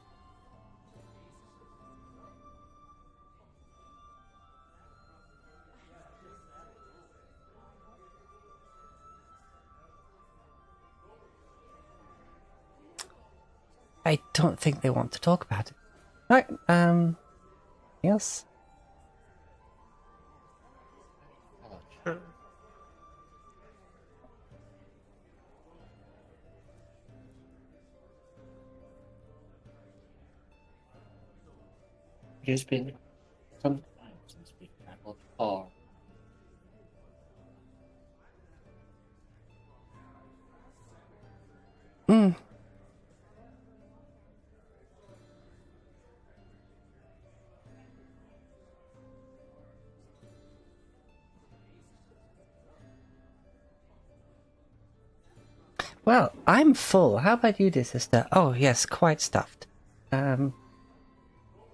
I don't think they want to talk about it. Right, yes. Hmm. It has been some time since we traveled far. Hmm. Well, I'm full. How about you, dear sister? Oh, yes, quite stuffed.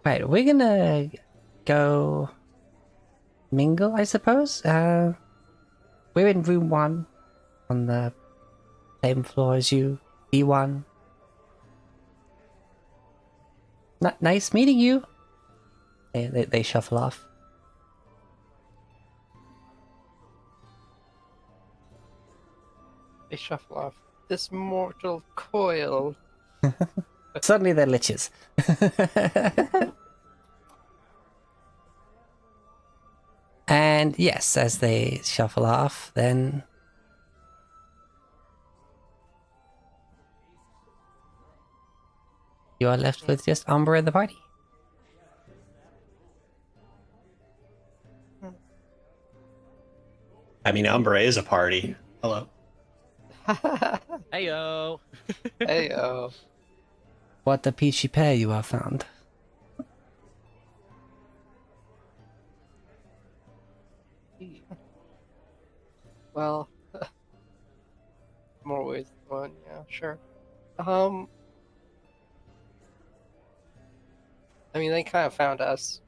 Right, we're gonna go mingle, I suppose. We're in room 1 on the same floor as you, B1. Nice meeting you. They shuffle off. They shuffle off. This mortal coil. Suddenly they're liches. And yes, as they shuffle off, then you are left with just Umber and the party. I mean, Umbra is a party. Hello. Heyo. Heyo. What a peachy pair you have found. Well, more ways than one. Yeah, sure. I mean, they kind of found us.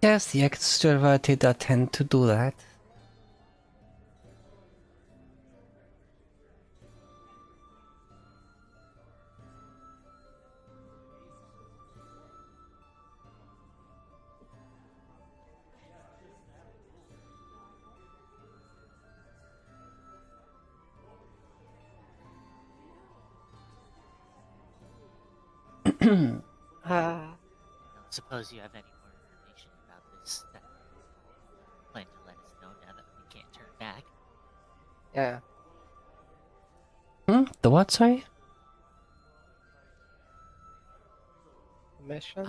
Yes, the extroverted tend to do that. Suppose you have any more information about this that you plan to let us know now that we can't turn back. Yeah. The what, sorry? Mission?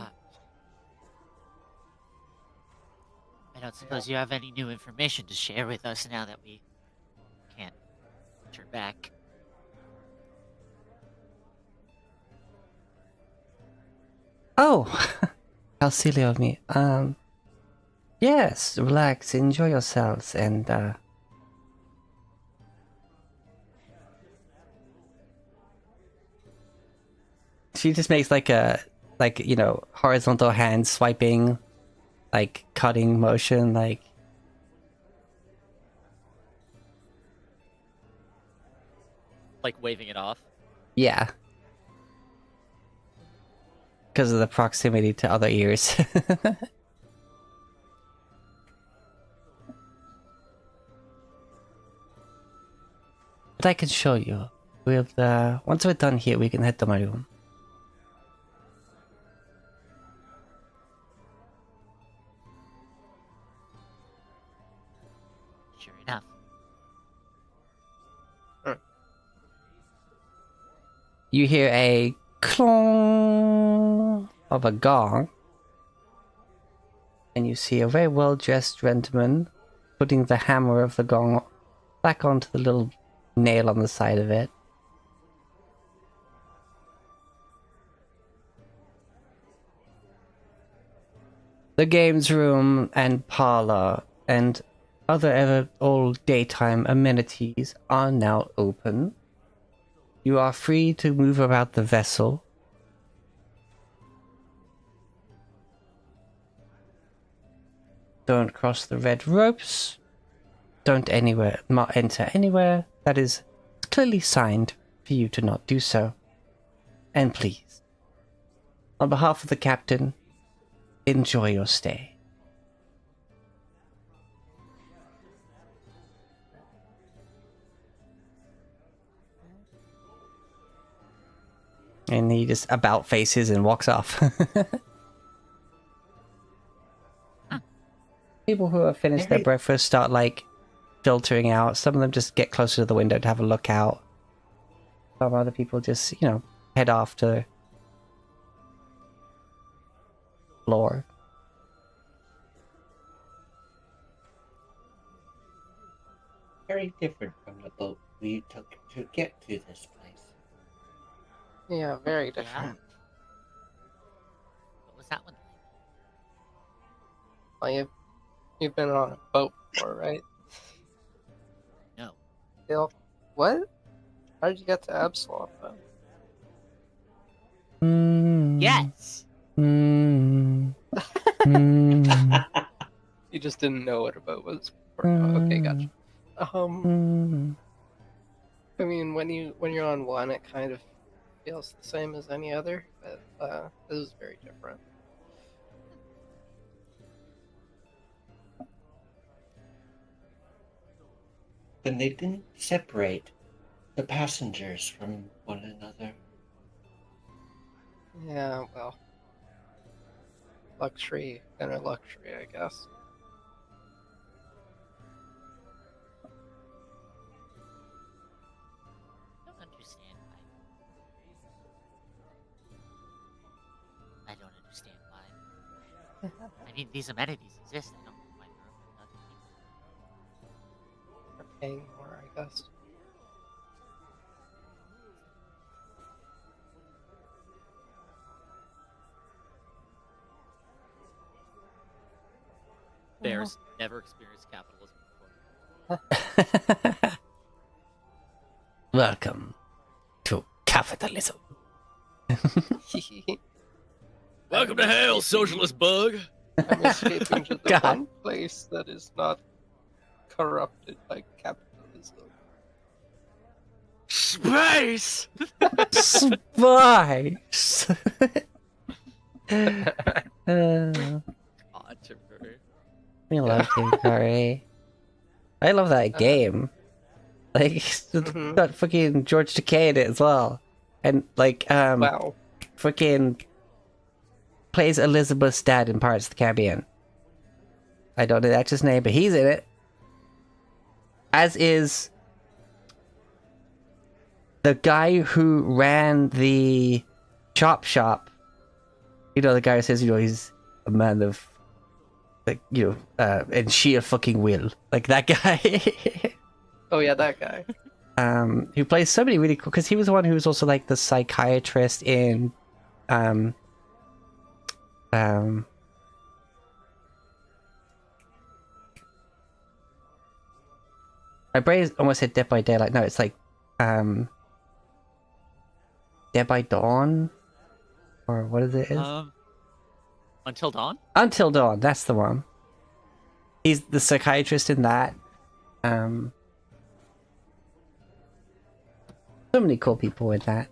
I don't suppose you have any new information to share with us now that we can't turn back. Oh! How silly of me. Yes, relax, enjoy yourselves, and, she just makes like a, you know, horizontal hand swiping, like, cutting motion, like... Like waving it off? Yeah. Because of the proximity to other ears. But I can show you. We'll, once we're done here, we can head to my room. Sure enough. You hear a clong of a gong, and you see a very well-dressed gentleman putting the hammer of the gong back onto the little nail on the side of it. The games room and parlor and other old daytime amenities are now open. You are free to move about the vessel. Don't cross the red ropes. Don't enter anywhere that is clearly signed for you to not do so. And please, on behalf of the captain, enjoy your stay. And he just about faces and walks off. People who have finished their breakfast start, like, filtering out. Some of them just get closer to the window to have a look out. Some other people just, you know, head off to floor. Very different from the boat we took to get to this place. Yeah, very different. Yeah. What was that one like? Well, you've been on a boat before, right? No. Bill, what? How did you get to Absalom, though? Yes. You just didn't know what a boat was. Okay, gotcha. I mean, when you're on one, it kind of feels the same as any other, but this is very different. Then they didn't separate the passengers from one another. Yeah, well, luxury, inner luxury, I guess. I don't understand why. I don't understand why. I mean, these amenities exist. I don't know why they're open to other people. They're paying more, I guess. Bears never experienced capitalism before. Welcome to capitalism. Welcome to hell, socialist bug. I'm escaping to the God. one place that is not corrupted by capitalism. Space. Spice. Controversy. We love Team Curry. I love that game. Like, it's Mhm. got fucking George Takei in it as well. And, like, Wow. fucking plays Elizabeth's dad in Pirates of the Caribbean. I don't know the actor's name, but he's in it. As is the guy who ran the chop shop. You know, the guy who says, you know, he's a man of, like, you know, and sheer fucking will. Like, that guy. Oh yeah, that guy. Who plays so many really cool, because he was the one who was also, like, the psychiatrist in, my brain almost said Dead by Daylight. No, it's like, Dead by Dawn? Or what is it? Until Dawn? Until Dawn, that's the one. He's the psychiatrist in that. So many cool people in that.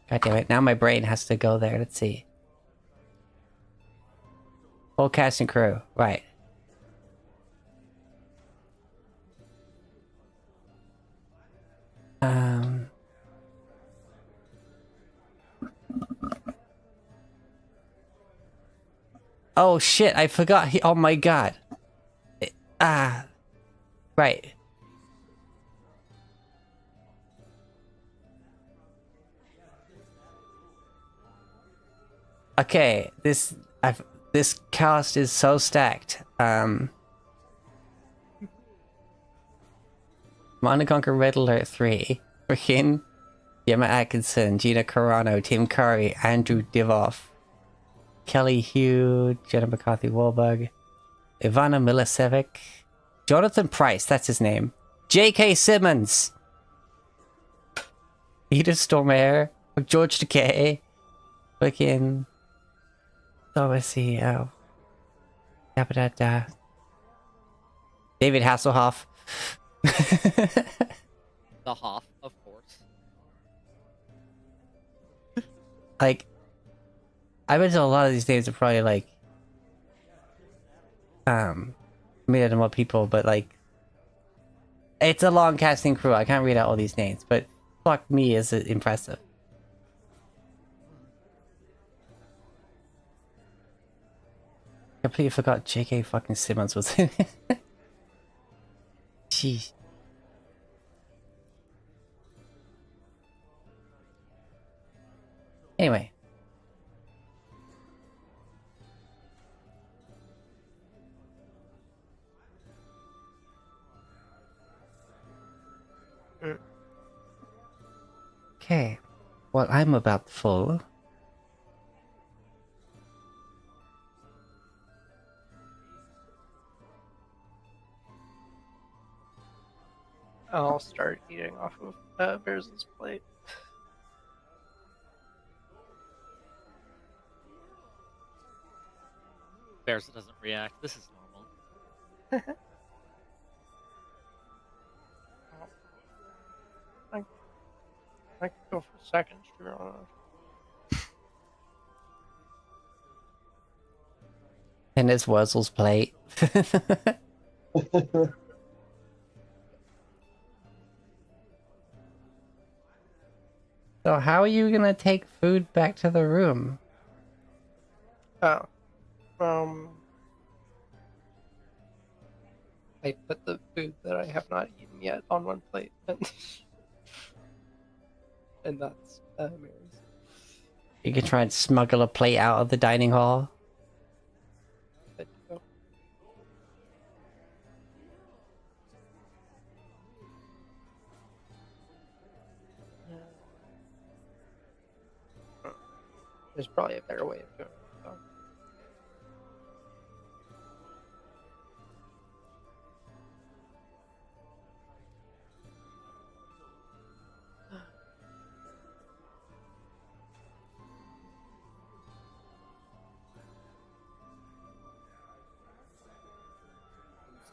God damn it, now my brain has to go there. Let's see. Full cast and crew, right. Oh shit, I forgot oh my god. Right. Okay, this cast is so stacked. Command & Conquer Red Alert 3. Freaking Gemma Atkinson, Gina Carano, Tim Curry, Andrew Divoff, Kelly Hugh, Jenna McCarthy Wahlberg, Ivana Milicevic, Jonathan Price, that's his name, J.K. Simmons, Edith Stormare, George Takei, fucking... Oh, let's see. Oh. David Hasselhoff. The Hoff, of course. Like, I bet a lot of these names are probably like, made out of more people, but like, it's a long casting crew. I can't read out all these names, but fuck me, is it impressive. Completely forgot J.K. fucking Simmons was in it. Jeez. Anyway. Okay. Well, I'm about full. I'll start eating off of Bears' plate. Bears doesn't react. This is normal. I could go for seconds, to be honest. And it's Wurzel's plate. So how are you gonna take food back to the room? Oh. I put the food that I have not eaten yet on one plate, and that's Mary's. You can try and smuggle a plate out of the dining hall. There you go. There's probably a better way of doing it, though.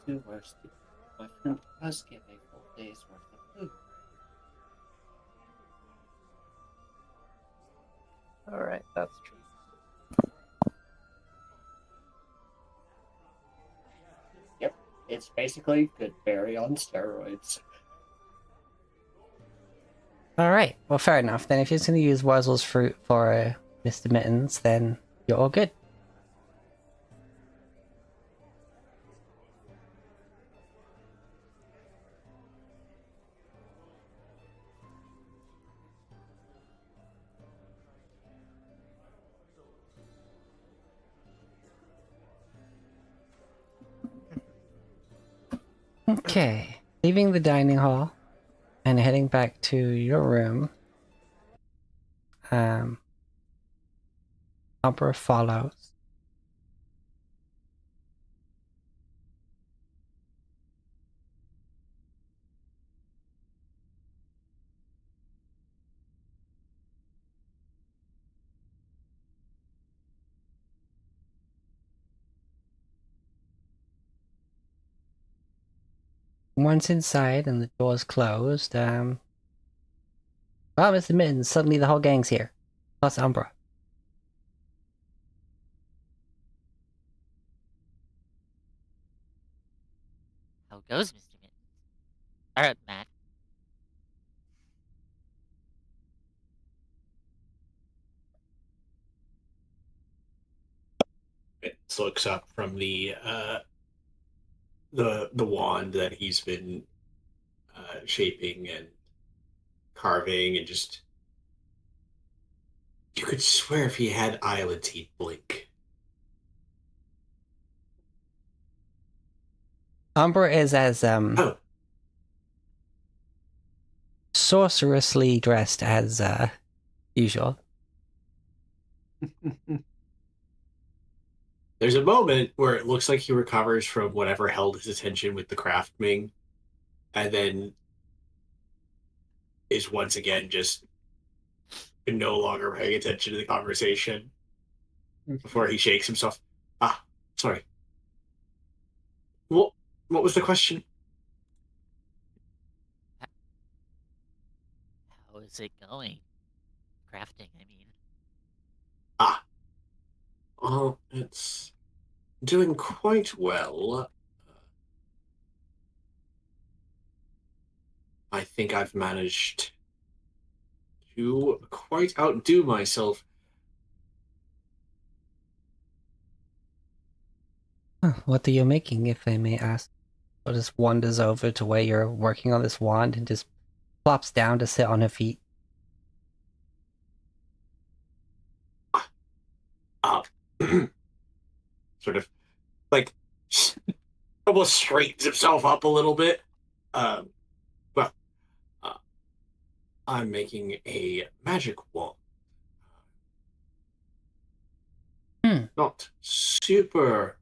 Too worse. My friend does give a full day's worth of food. Alright, that's true. Yep, it's basically good berry on steroids. Alright, well fair enough. Then if you're just gonna use Wurzel's fruit for Mr. Mittens, then you're all good. Okay, leaving the dining hall and heading back to your room. Umbra follows. Once inside and the door's closed, well, Mr. Mittens, suddenly the whole gang's here. Plus Umbra. How goes, Mr. Mittens? Alright, Matt. It looks up from the wand that he's been shaping and carving, and just, you could swear if he had eyelids he'd blink. Umbra is as Oh, sorcerously dressed as usual. there's a moment where it looks like he recovers from whatever held his attention with the craftming, and then is once again just no longer paying attention to the conversation before he shakes himself. Ah, sorry. What was the question? How is it going? Crafting, I mean. Ah, well, it's doing quite well. I think I've managed to quite outdo myself. What are you making, if I may ask? So just wanders over to where you're working on this wand and just plops down to sit on her feet. Sort of like almost straightens himself up a little bit. Well, I'm making a magic wand. Not super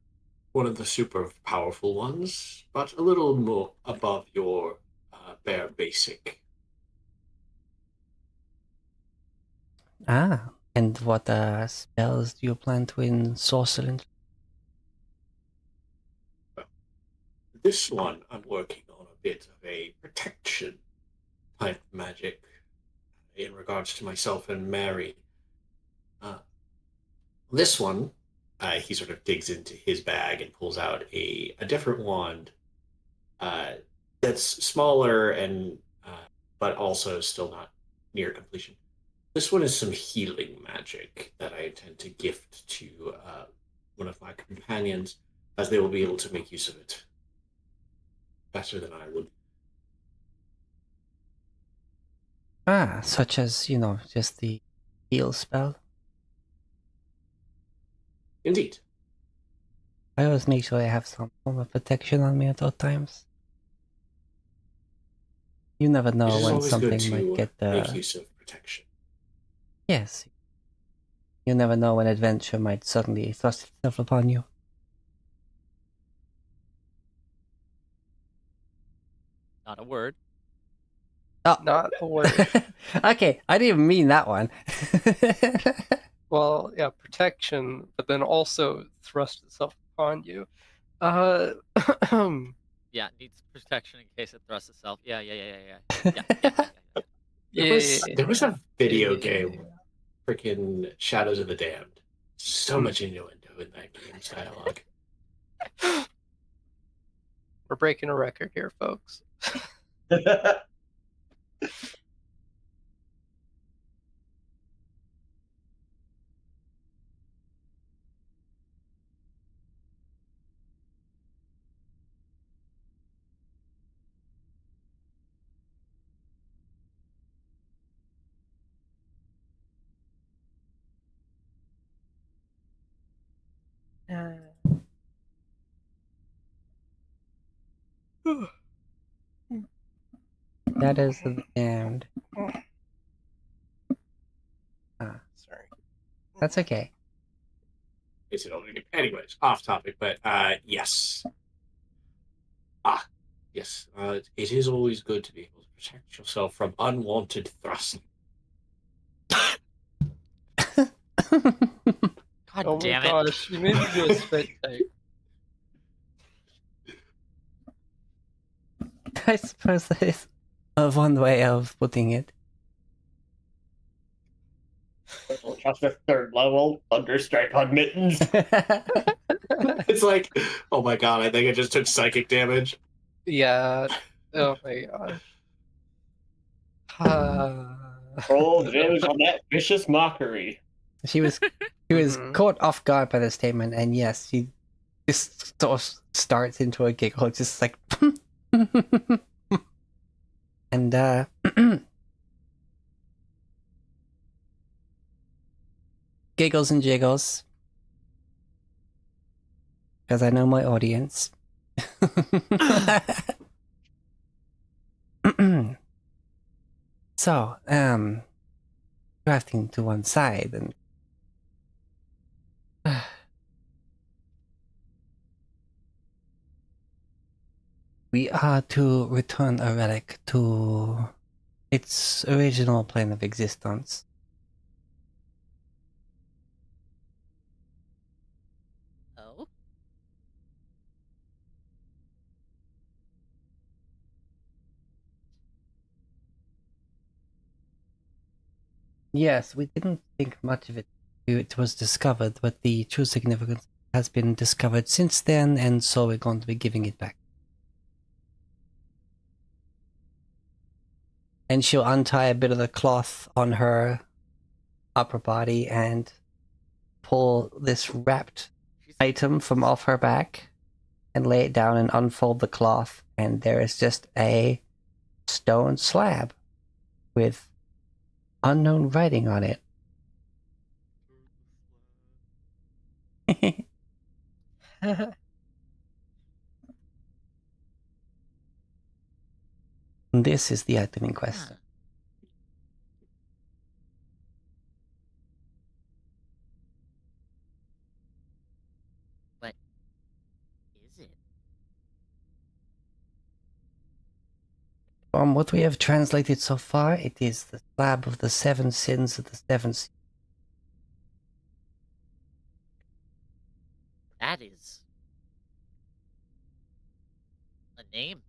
one of the super powerful ones, but a little more above your bare basic. Ah, and what spells do you plan to ensorcel into? This one, I'm working on a bit of a protection type magic in regards to myself and Mary. This one, he sort of digs into his bag and pulls out a different wand uh, that's smaller and but also still not near completion. This one is some healing magic that I intend to gift to one of my companions, as they will be able to make use of it better than I would. Ah, such as, just the heal spell. Indeed. I always make sure I have some form of protection on me at all times. You never It know is when always good something might to get make use of protection. Yes. You never know when adventure might suddenly thrust itself upon you. Not a word. Oh. Not a word. Okay, I didn't even mean that one. Well, yeah, protection, but then also thrust itself upon you. Yeah, needs protection in case it thrusts itself. Yeah. There was a video Yeah. game, freaking Shadows of the Damned. So much innuendo in that game's dialogue. We're breaking a record here, folks. Shadows of the Damned. Ah, Sorry. that's okay. Is it only? Anyways, off topic, but yes. Yes. It is always good to be able to protect yourself from unwanted thrusting. God Oh damn my it. gosh, you made me do a spit take. I suppose that is one way of putting it. Just a third level Thunderstrike on Mittens. It's like, oh my god, I think I just took psychic damage. Yeah. Oh my gosh. Roll damage on that vicious mockery. She was Mhm. caught off guard by the statement, and yes, she just sort of starts into a giggle, just like and giggles and jiggles. Because I know my audience. So, drafting to one side and we are to return a relic to its original plane of existence. Oh? Yes, we didn't think much of it. It was discovered, but the true significance has been discovered since then, and so we're going to be giving it back. And she'll untie a bit of the cloth on her upper body and pull this wrapped item from off her back and lay it down and unfold the cloth, and there is just a stone slab with unknown writing on it. This is the item in question. What is it? From what we have translated so far, it is the slab of the 7 sins of the 7 seas. That is a name.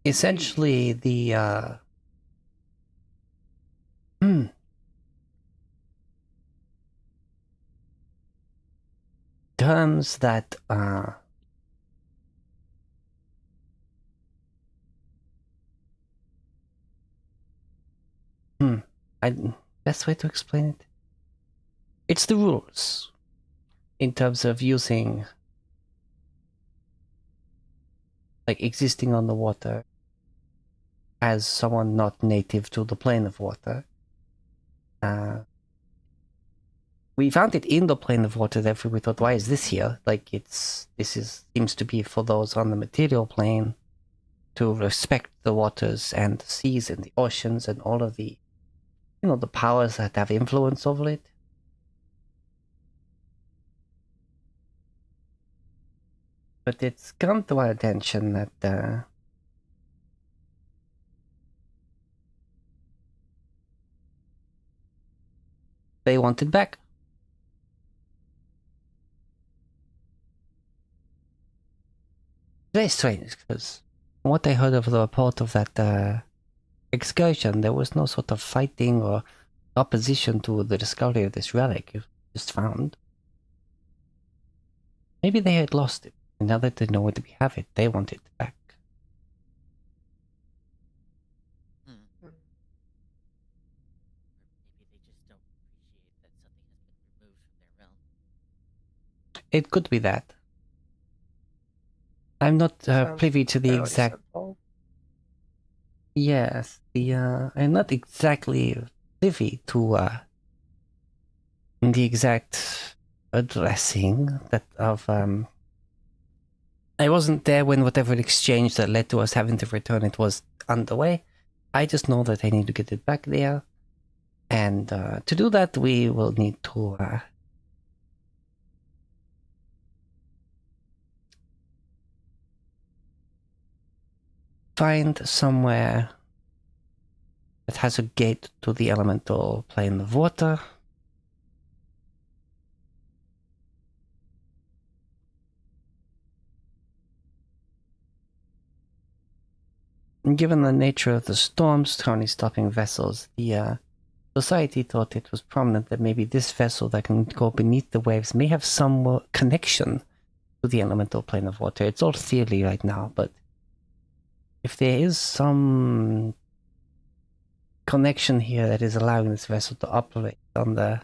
Essentially, the terms that best way to explain it. It's the rules in terms of using, like, existing on the water as someone not native to the plane of water. We found it in the plane of water, therefore we thought, why is this here? Like, seems to be for those on the material plane to respect the waters and the seas and the oceans and all of the, the powers that have influence over it. But it's come to our attention that they want it back. Very strange, because from what I heard of the report of that excursion, there was no sort of fighting or opposition to the discovery of this relic you just found. Maybe they had lost it, and now that they know where we have it, they want it back. Or maybe they just don't appreciate that something has been removed from their realm. It could be that. I'm not privy to the exact. Simple. Yes, I'm not exactly privy to the exact addressing that of. I wasn't there when whatever exchange that led to us having to return it was underway. I just know that I need to get it back there, and to do that, we will need to. Find somewhere that has a gate to the elemental plane of water. And given the nature of the storms currently stopping vessels, the society thought it was prominent that maybe this vessel that can go beneath the waves may have some connection to the elemental plane of water. It's all theory right now, but if there is some connection here that is allowing this vessel to operate on the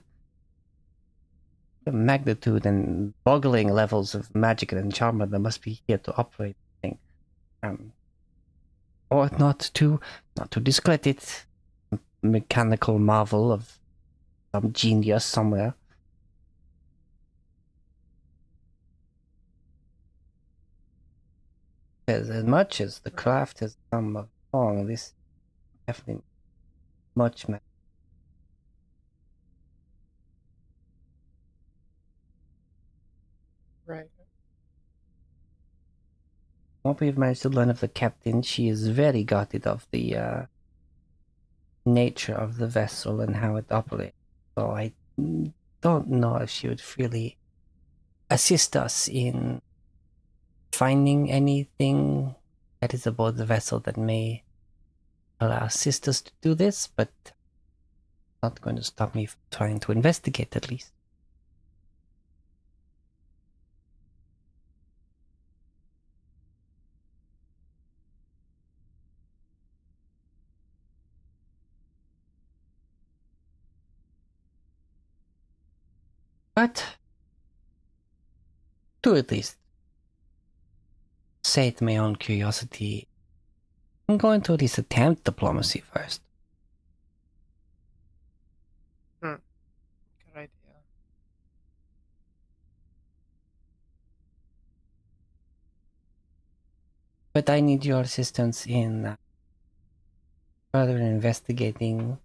magnitude and boggling levels of magic and enchantment that must be here to operate the thing. Or not to discredit mechanical marvel of some genius somewhere. As much as the craft has come along, this definitely much. Right. What we've managed to learn of the captain, she is very guarded of the nature of the vessel and how it operates. So I don't know if she would really assist us in finding anything that is aboard the vessel that may assist us to do this, but not going to stop me from trying to investigate at least. But to at least sate my own curiosity, I'm going to at least attempt diplomacy first. Good idea. But I need your assistance in further investigating.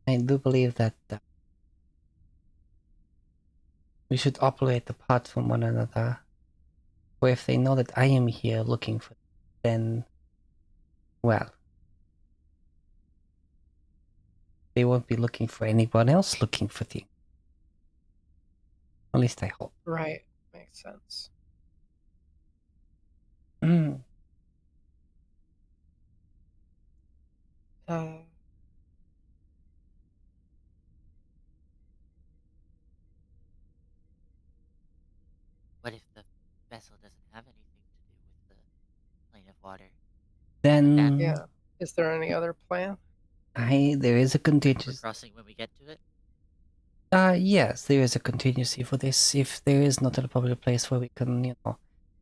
I do believe that We should operate apart from one another. For if they know that I am here looking for them, then, well, they won't be looking for anyone else looking for things. At least I hope. Right. Makes sense. Mm. What if the vessel doesn't have anything to do with the plane of water? Then, Yeah. Is there any other plan? there is a We're contingency. crossing when we get to it? Yes, there is a contingency for this. If there is not a public place where we can,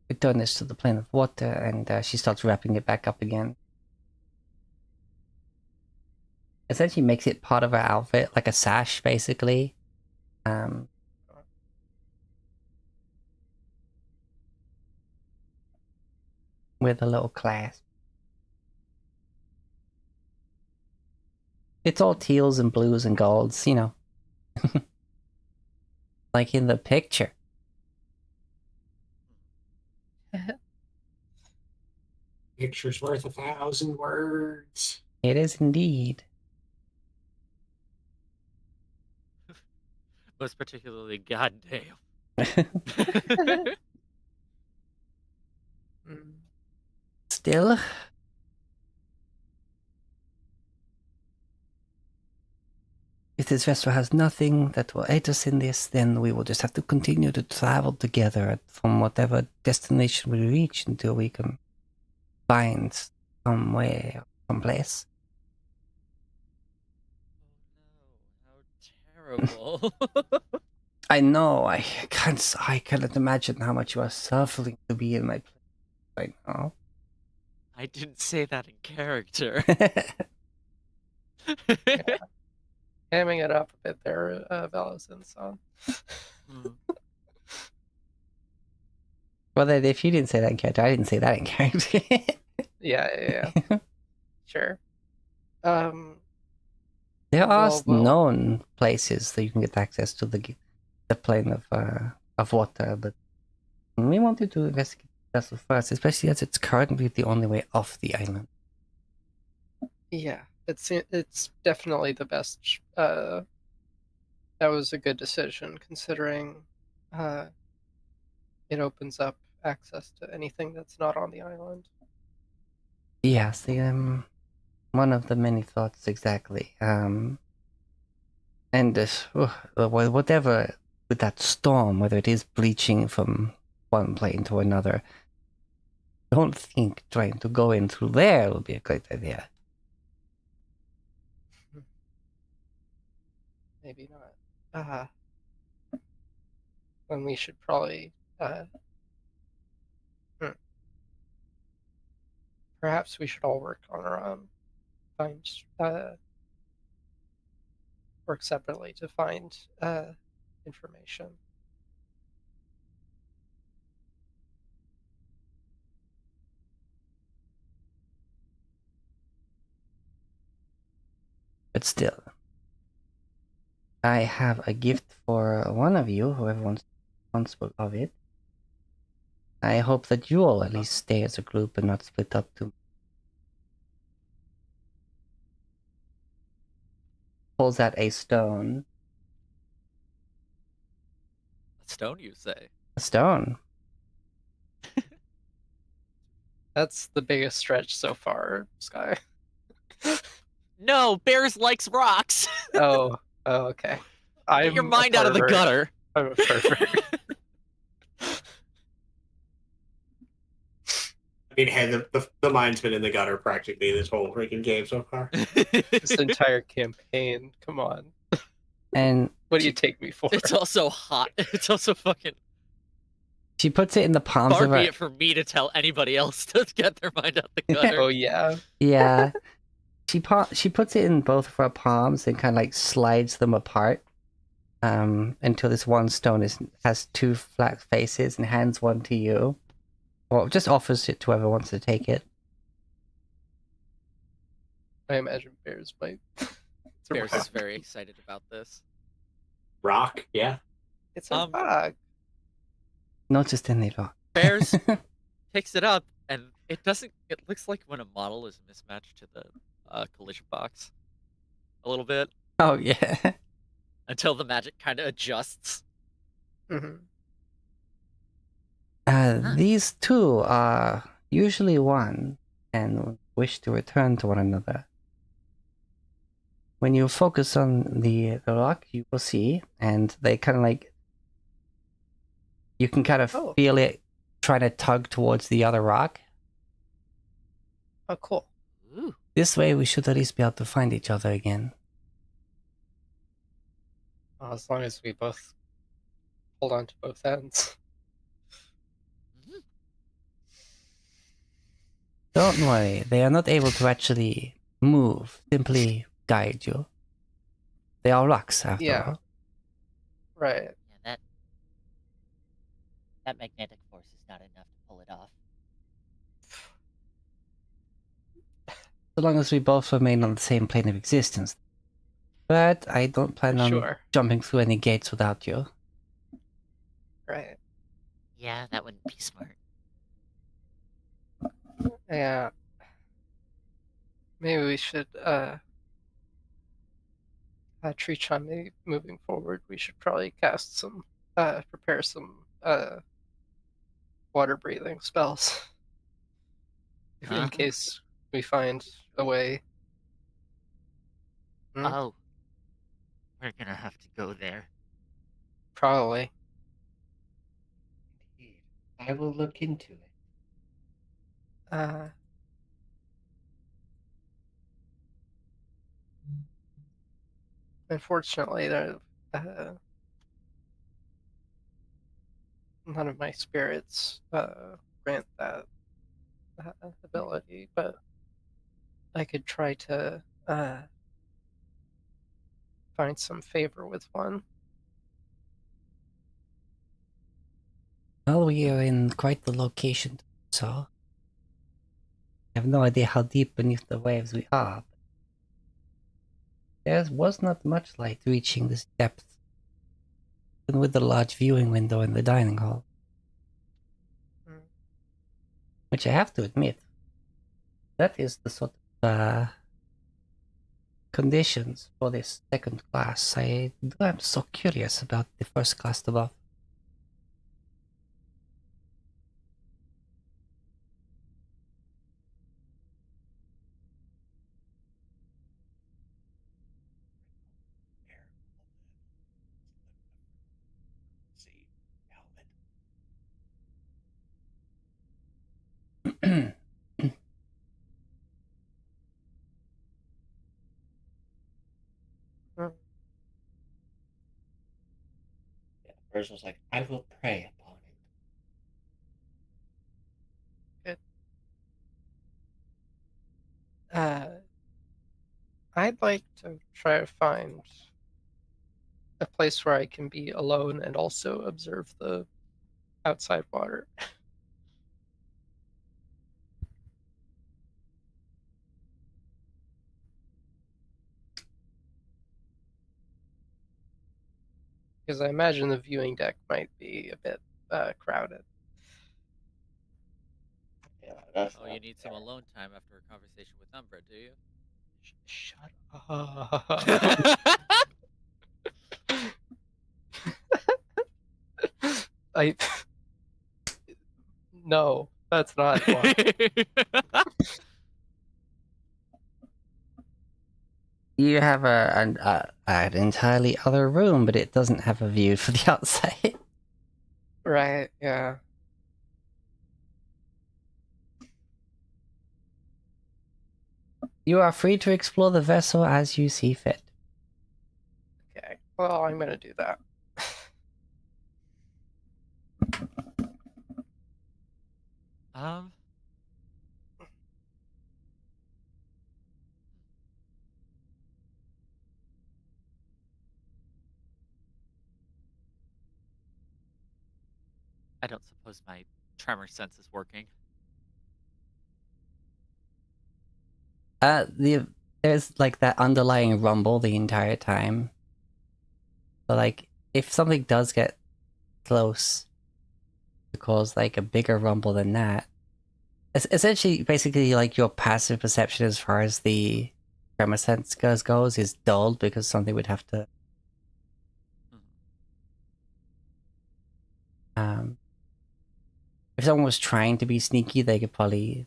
return this to the plane of water, and she starts wrapping it back up again. Essentially makes it part of her outfit, like a sash, basically. With a little clasp. It's all teals and blues and golds, like in the picture. Picture's worth 1,000 words. It is indeed. Most particularly, goddamn. Still, if this vessel has nothing that will aid us in this, then we will just have to continue to travel together from whatever destination we reach until we can find somewhere, someplace. Oh no, how terrible. I know, I cannot imagine how much you are suffering to be in my place right now. I didn't say that in character. Hamming it up a bit there, Valison. Well, then, if you didn't say that in character, I didn't say that in character. Yeah. Sure. There are well- known places that you can get access to the plane of water, but we wanted to investigate the vessel first, especially as it's currently the only way off the island. Yeah, it's definitely the best. That was a good decision considering it opens up access to anything that's not on the island. Yes, one of the many thoughts exactly. And whatever with that storm, whether it is breaching from one plane to another, I don't think trying to go in through there would be a great idea. Maybe not. Then we should probably perhaps we should all work on our own. Work separately to find information. But still, I have a gift for one of you, whoever wants responsible of it. I hope that you all at least stay as a group and not split up too much. Pulls out a stone. A stone, you say? A stone. That's the biggest stretch so far, Sky. No, Bears likes rocks. Oh, okay. Get your mind out of the gutter. I'm a pervert. I mean, hey, the mind's been in the gutter practically this whole freaking game so far. This entire campaign. Come on. And What do you take me for? It's also hot. It's also fucking she puts it in the palms far of be her. it for me to tell anybody else to get their mind out the gutter. Oh yeah. Yeah. She puts it in both of her palms and kind of like slides them apart. Until this one stone has two flat faces and hands one to you. Or just offers it to whoever wants to take it. I imagine Bears might. Bears is very excited about this. Rock, yeah. It's a bug. Not just any rock. Bears picks it up, and it doesn't. It looks like when a model is mismatched to the collision box, a little bit, Oh yeah. until the magic kind of adjusts. Mm-hmm. These two are usually one and wish to return to one another. When you focus on the rock, you will see, and they kind of like, you can kind of feel it trying to tug towards the other rock. Oh, cool. Ooh. This way, we should at least be able to find each other again. Well, as long as we both hold on to both ends. Don't worry, they are not able to actually move, simply guide you. They are rocks, after all. Right. Yeah, that magnetic force is not enough to pull it off. So long as we both remain on the same plane of existence. But I don't plan on jumping through any gates without you. Right. Yeah, that wouldn't be smart. Yeah. Maybe we should, Tree-chan, maybe moving forward, we should probably cast some, prepare some, water-breathing spells. In case we find a way. Oh. We're gonna have to go there. Probably. Indeed. I will look into it. Unfortunately, none of my spirits grant that ability, but I could try to find some favor with one. Well, we are in quite the location, so I have no idea how deep beneath the waves we are. There was not much light reaching this depth, even with the large viewing window in the dining hall. Which I have to admit, that is the sort of conditions for this second class. I'm so curious about the first class above. Birds was like, I will prey upon it. Good. I'd like to try to find a place where I can be alone and also observe the outside water. Because I imagine the viewing deck might be a bit crowded. Yeah, that's you need some alone time after a conversation with Umbra, do you? Shut up. No, that's not why. You have an entirely other room, but it doesn't have a view for the outside. Right, yeah. You are free to explore the vessel as you see fit. Okay, well, I'm gonna do that. I don't suppose my tremor sense is working. There's like that underlying rumble the entire time. But like, if something does get close to cause like a bigger rumble than that. It's essentially, basically, like your passive perception as far as the tremor sense goes is dulled because something would have to. If someone was trying to be sneaky, they could probably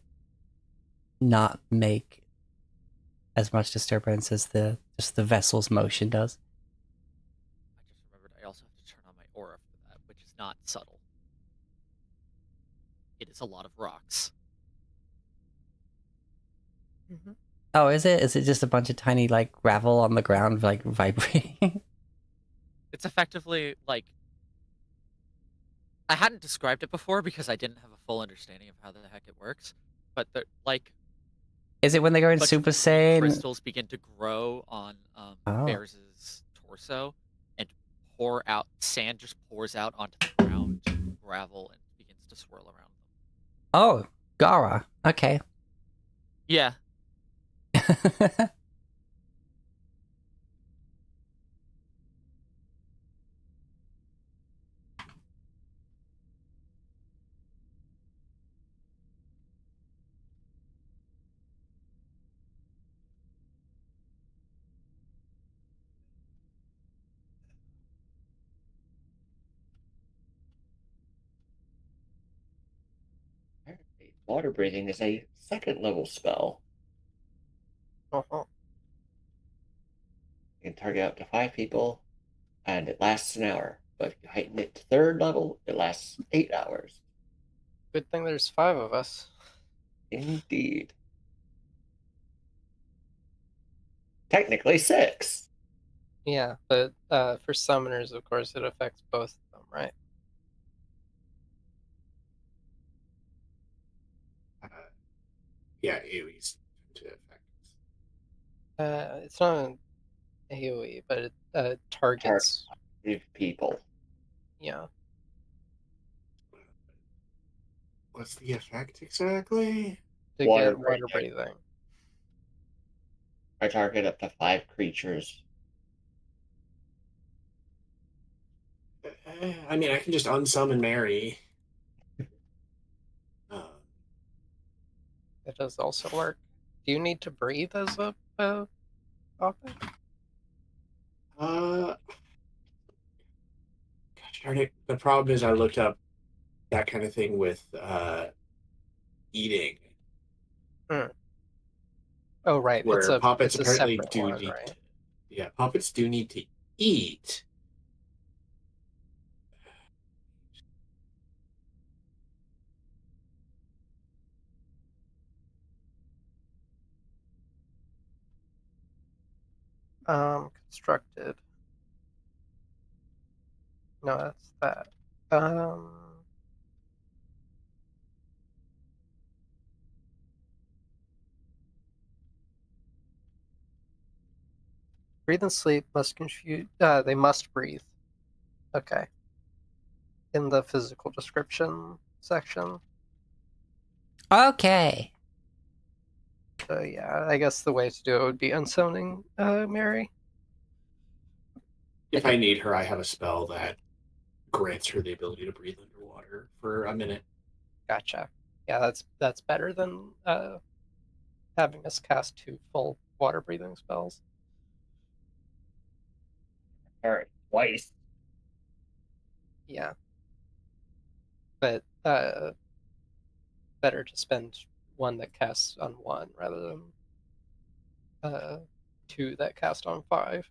not make as much disturbance as just the vessel's motion does. I just remembered I also have to turn on my aura for that, which is not subtle. It is a lot of rocks. Oh, is it? Is it just a bunch of tiny like gravel on the ground like vibrating? It's effectively like I hadn't described it before because I didn't have a full understanding of how the heck it works. But they're like Is it when they go in bunch Super of green Saiyan? crystals begin to grow on Oh. Bears' torso and pour out. Sand just pours out onto the ground, gravel, and begins to swirl around them. Oh, Gara. Okay. Yeah, Apparently, water breathing is a second level spell. Uh-huh. You can target up to 5 people, and it lasts an hour. But if you heighten it to third level, it lasts 8 hours. Good thing there's 5 of us. Indeed. Technically 6. Yeah, but for summoners, of course, it affects both of them, right? Yeah, AoEs to affect. It's not an AoE, but it targets. People. Yeah. What's the effect exactly? To Water get water breathing. breathing. I target up to 5 creatures. I mean, I can just unsummon Mary. It does also work. Do you need to breathe as a offense? Gosh darn it. The problem is I looked up that kind of thing with eating. Oh, right. Where puppets it's a apparently separate do one, need right? yeah, puppets do need to eat. Constructed. No, that's that. Breathe and sleep must confuse. They must breathe. Okay. In the physical description section. Okay. So yeah, I guess the way to do it would be unsummoning Mary. If I need her, I have a spell that grants her the ability to breathe underwater for a minute. Gotcha. Yeah, that's better than having us cast 2 full water breathing spells. Alright, twice. Yeah. But better to spend 1 that casts on 1 rather than 2 that cast on 5.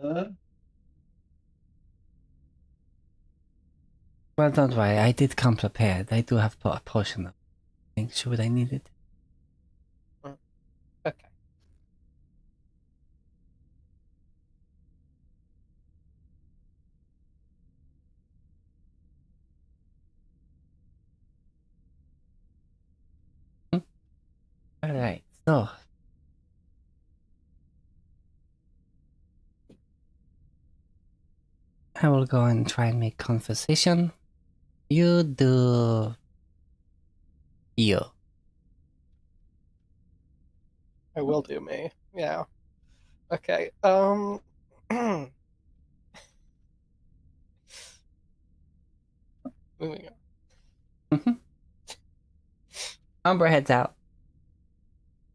Well, don't worry. I did come prepared. I do have a potion of things. Should I need it? Okay. All right. So I will go and try and make conversation. You do you. I will do me. Yeah. Okay. Moving Umbra heads out.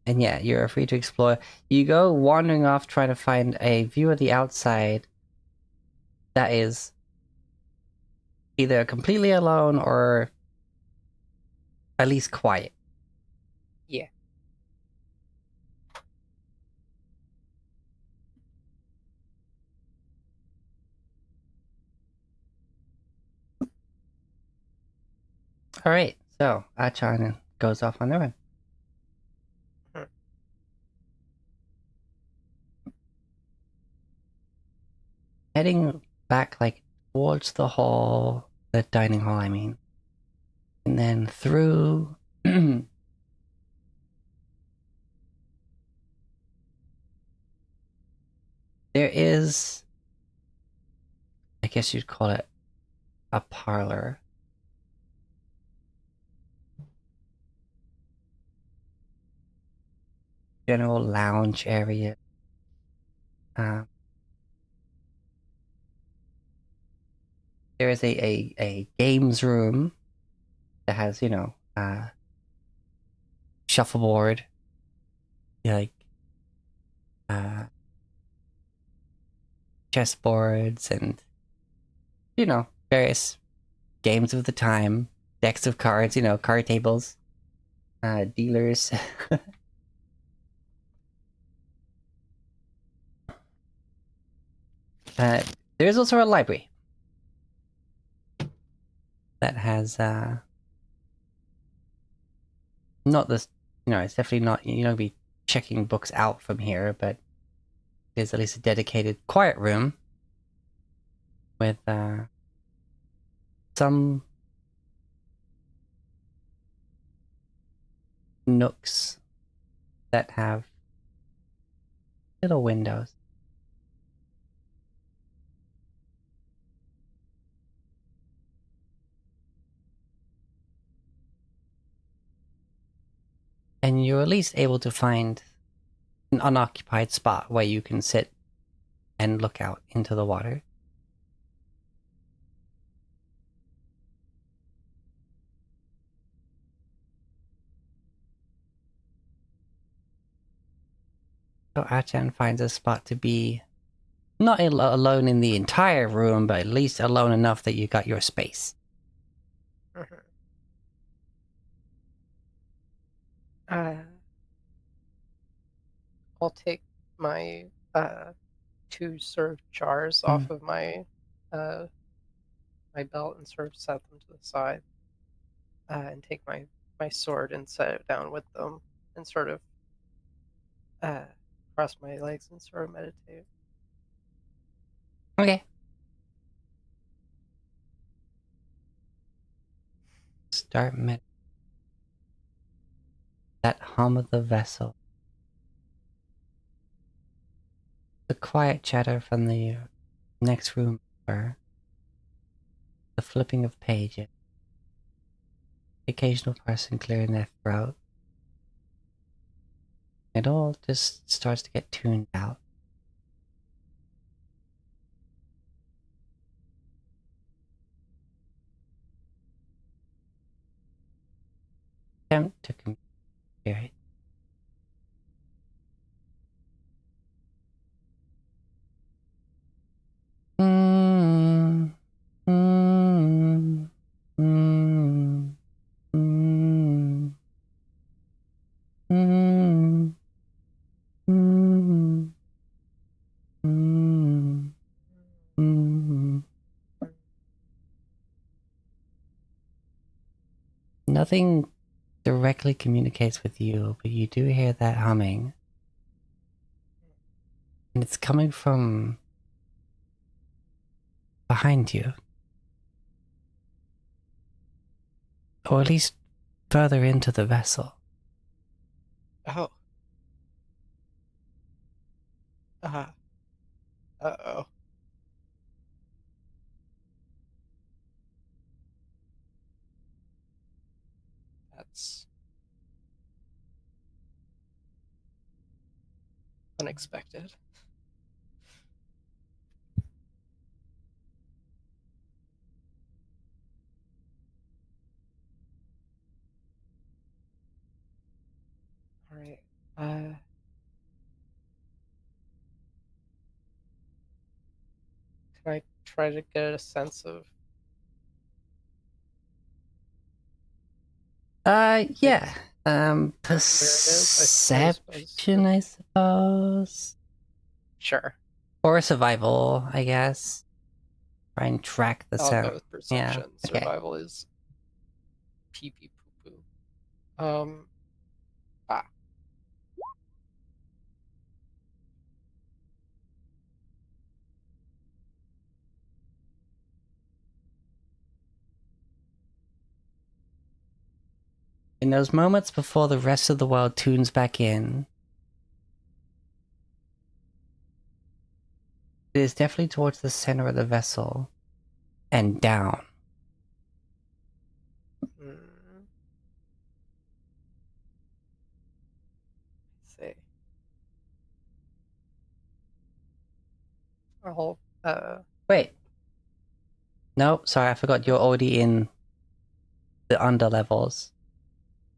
And yeah, you're free to explore. You go wandering off trying to find a view of the outside that is either completely alone or at least quiet. Yeah. Alright, so Achan goes off on their own. Heading back like towards the hall, the dining hall I mean. And then through there is, I guess you'd call it a parlor. General lounge area. There is a games room that has, you know, shuffleboard, like chessboards and, you know, various games of the time, decks of cards, you know, card tables, dealers. There's also a library that has not this, you know, it's definitely not, you don't be checking books out from here, but there's at least a dedicated quiet room with some nooks that have little windows. And you're at least able to find an unoccupied spot where you can sit and look out into the water. So Achan finds a spot to be not alone in the entire room, but at least alone enough that you got your space. I'll take my 2 served jars off of my my belt and sort of set them to the side, and take my sword and set it down with them, and sort of cross my legs and sort of meditate. Okay. Start med. That hum of the vessel. The quiet chatter from the next room over. The flipping of pages. The occasional person clearing their throat. It all just starts to get tuned out. Attempt to communicate. Nothing directly communicates with you, but you do hear that humming. And it's coming from behind you. Or at least further into the vessel. Oh. Uh-oh. That's unexpected. Can I try to get a sense of? Yeah. Perception, I suppose. Sure. Or survival, I guess. Try and track the I'll sound. go with perception. Yeah, okay. Survival is pee pee poo poo. Ah. In those moments before the rest of the world tunes back in, it is definitely towards the center of the vessel and down. See. I'll Wait. No, sorry, I forgot you're already in the under levels.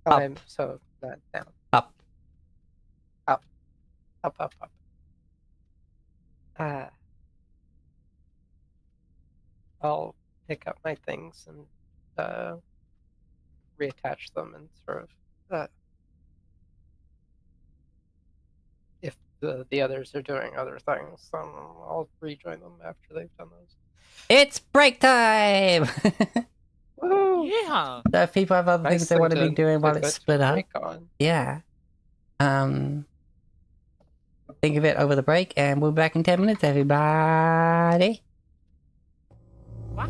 I'm so not down. Up. Up. I'll pick up my things and reattach them and sort of if the others are doing other things, then I'll rejoin them after they've done those. It's break time! Woo! Yeah. So if people have other Nice things they thing want to be to doing while put it's split up, break on. yeah. Think of it over the break, and we'll be back in 10 minutes, everybody. What?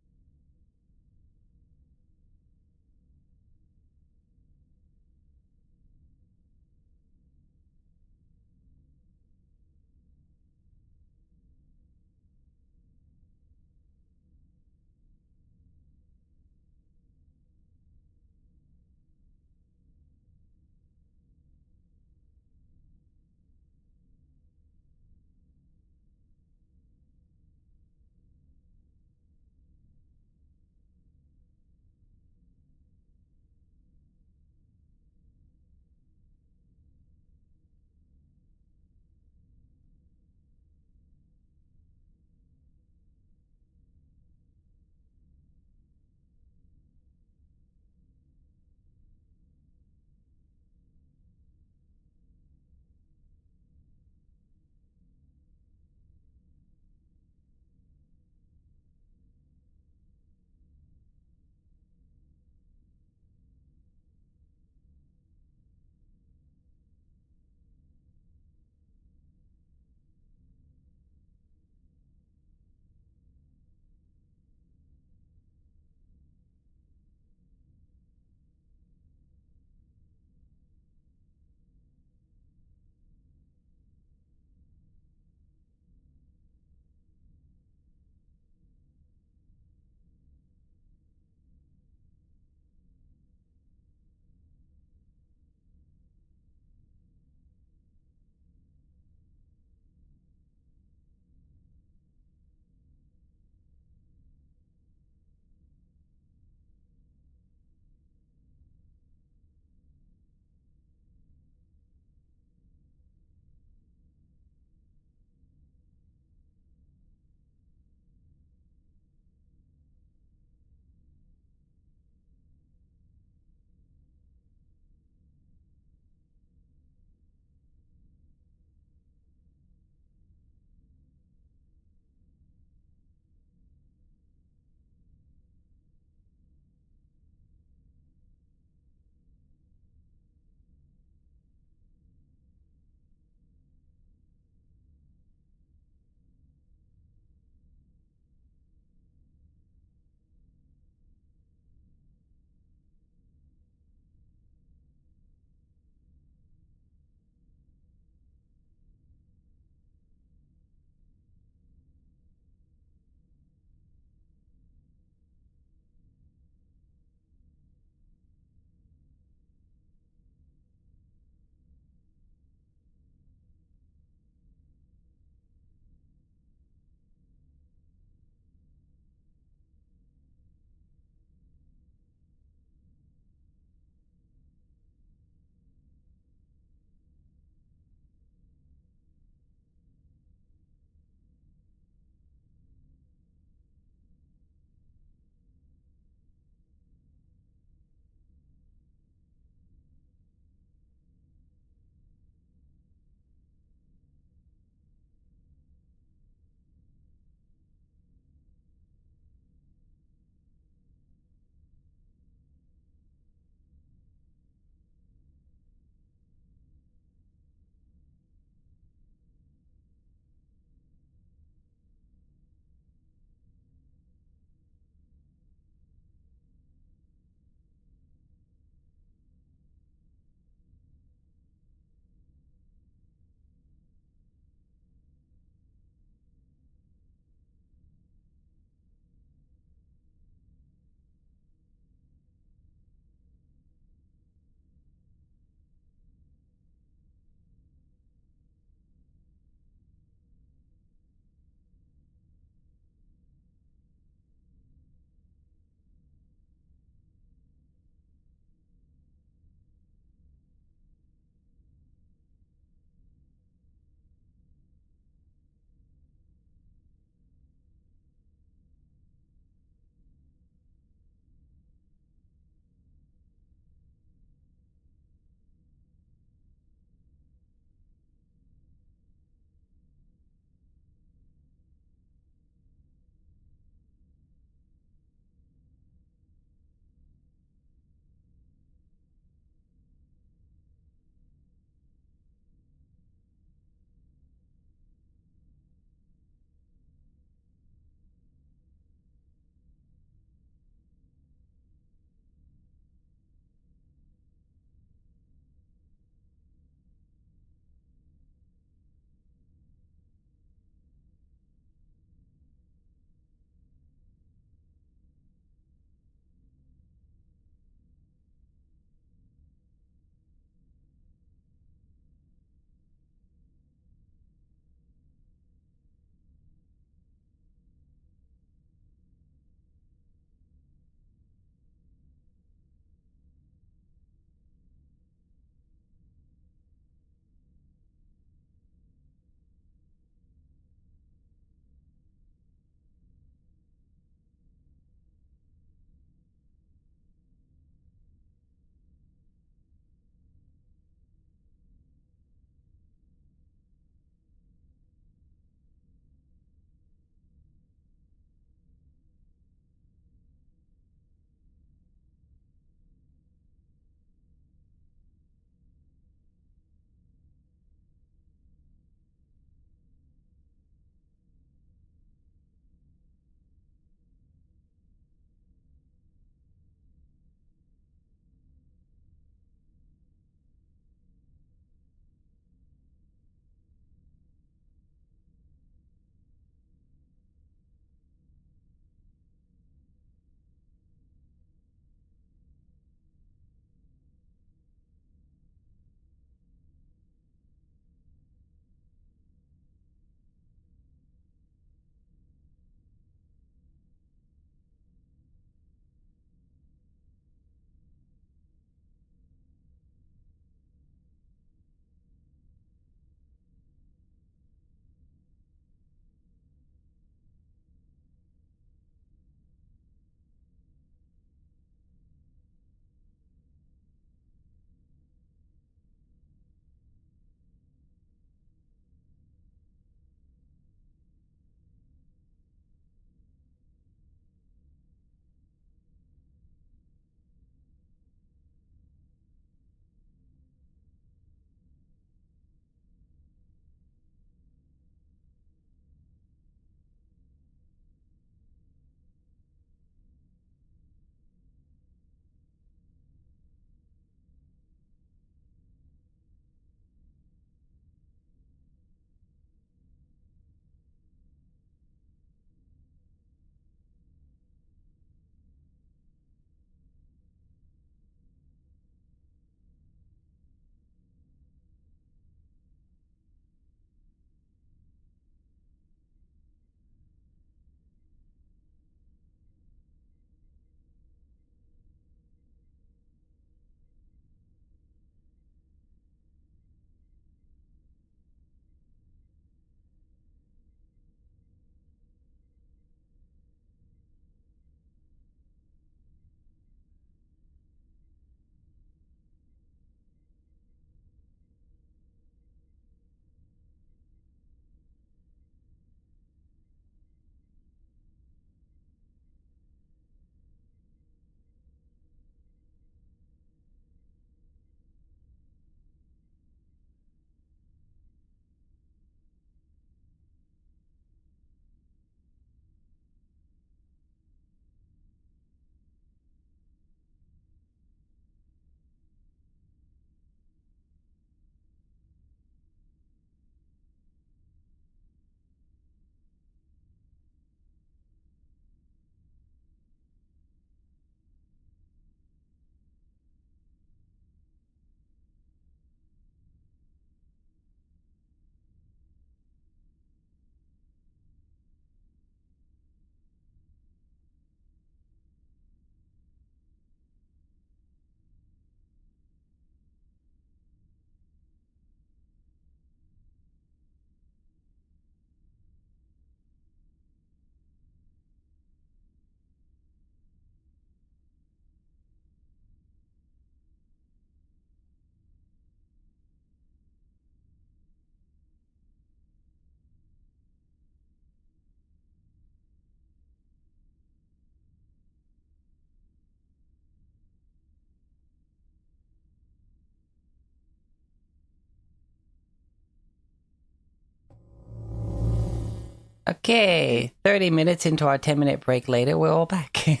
Okay, 30 minutes into our 10-minute break later, we're all back. I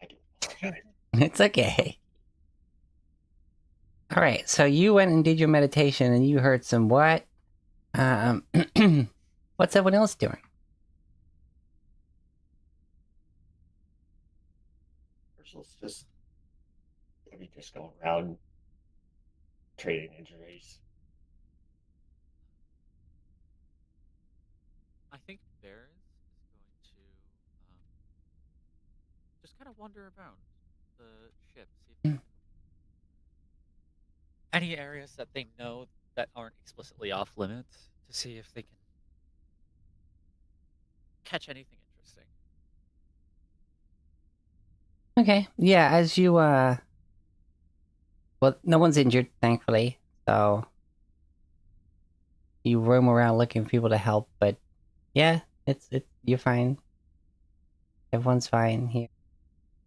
do apologize. It's okay. All right, so you went and did your meditation and you heard some what? What's everyone else doing? Ursul's just maybe just going around trading injuries. I think Barons is going to just kind of wander around the ship, see if any areas that they know that aren't explicitly off limits, to see if they can catch anything interesting. Okay, yeah, as you, well, no one's injured, thankfully, so you roam around looking for people to help, but yeah, you're fine. Everyone's fine here.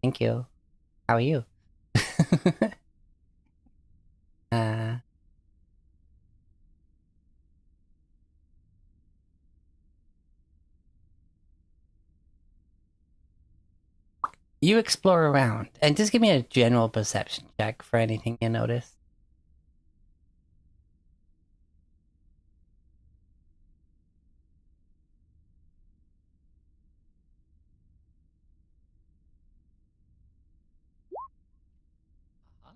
Thank you. How are you? uh... You explore around, and just give me a general perception check for anything you notice. Uh-huh.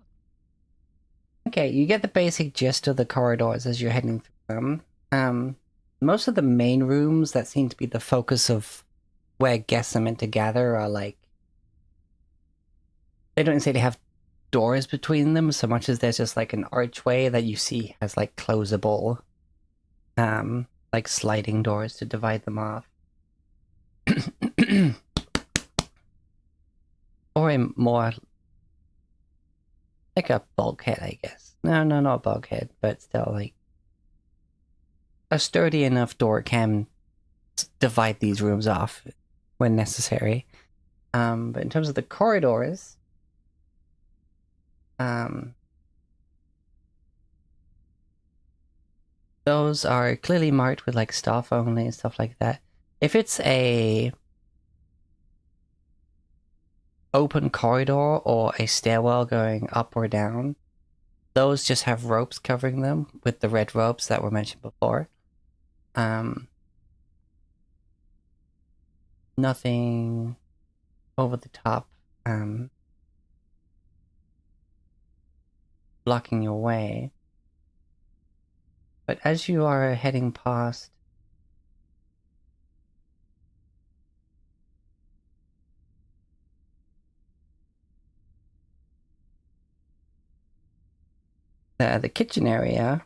Okay, you get the basic gist of the corridors as you're heading through them. Most of the main rooms that seem to be the focus of where guests are meant to gather are like... They don't necessarily have doors between them so much as there's just like an archway that you see has like closable, like sliding doors to divide them off. Or a more... like a bulkhead, I guess. No, not a bulkhead, but still like... a sturdy enough door can divide these rooms off when necessary. But in terms of the corridors, those are clearly marked with like staff only and stuff like that. If it's a open corridor or a stairwell going up or down, those just have ropes covering them with the red ropes that were mentioned before. Nothing over the top, blocking your way. But as you are heading past the kitchen area,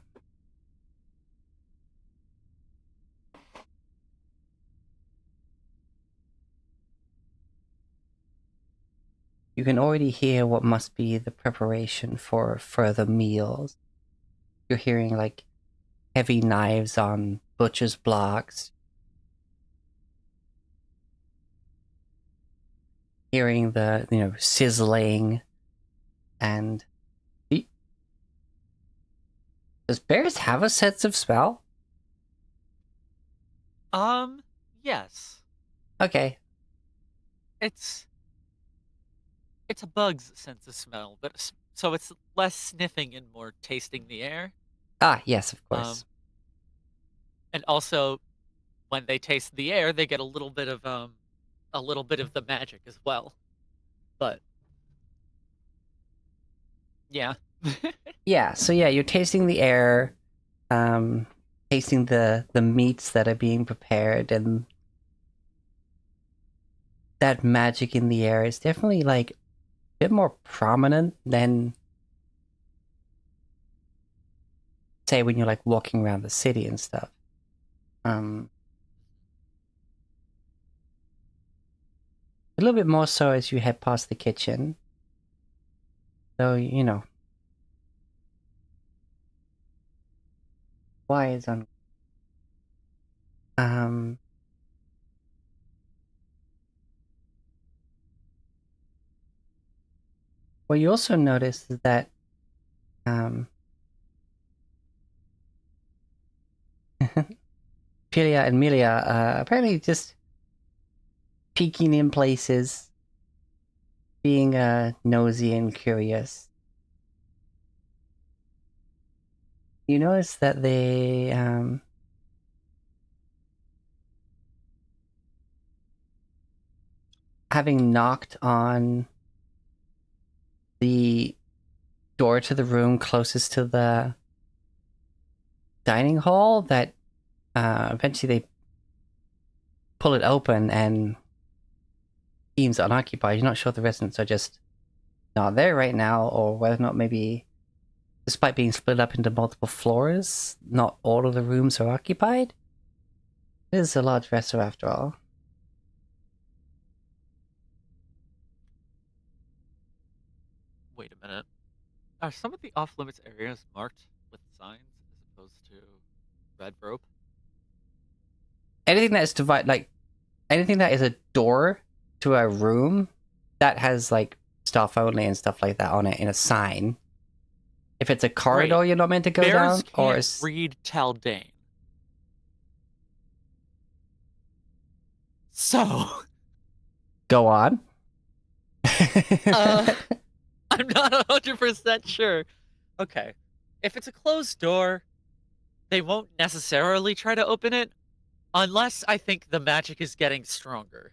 you can already hear what must be the preparation for further meals. You're hearing like heavy knives on butcher's blocks. Hearing the, sizzling. And... does bears have a sense of smell? Yes. Okay. It's a bug's sense of smell, but so it's less sniffing and more tasting the air. Ah, yes, of course. And also, when they taste the air, they get a little bit of the magic as well. But yeah. Yeah, so yeah, you're tasting the air, tasting the meats that are being prepared, and that magic in the air is definitely like a bit more prominent than, say, when you're like walking around the city and stuff. A little bit more so as you head past the kitchen. So, why is on... what you also notice is that Philia and Milia apparently just peeking in places, being nosy and curious. You notice that they having knocked on the door to the room closest to the dining hall, that eventually they pull it open and seems unoccupied. You're not sure if the residents are just not there right now, or whether or not maybe, despite being split up into multiple floors, not all of the rooms are occupied. It is a large restaurant after all. Wait a minute. Are some of the off-limits areas marked with signs as opposed to red rope? Anything that is anything that is a door to a room that has like staff only and stuff like that on it in a sign. If it's a corridor, Wait, you're not meant to go Bears down, or can't read Taldane. So, go on. I'm not 100% sure. Okay, if it's a closed door, they won't necessarily try to open it, unless I think the magic is getting stronger.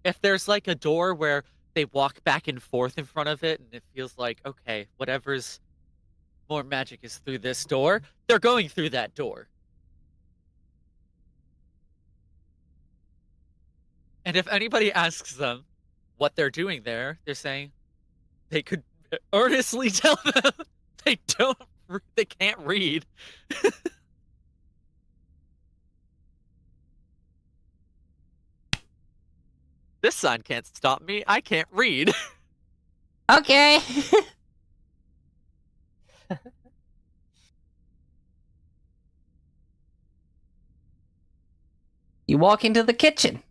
If there's like a door where they walk back and forth in front of it, and it feels like, okay, whatever's more magic is through this door, they're going through that door. And if anybody asks them what they're doing there, they're saying they could earnestly tell them they can't read. This sign can't stop me. I can't read. Okay. You walk into the kitchen.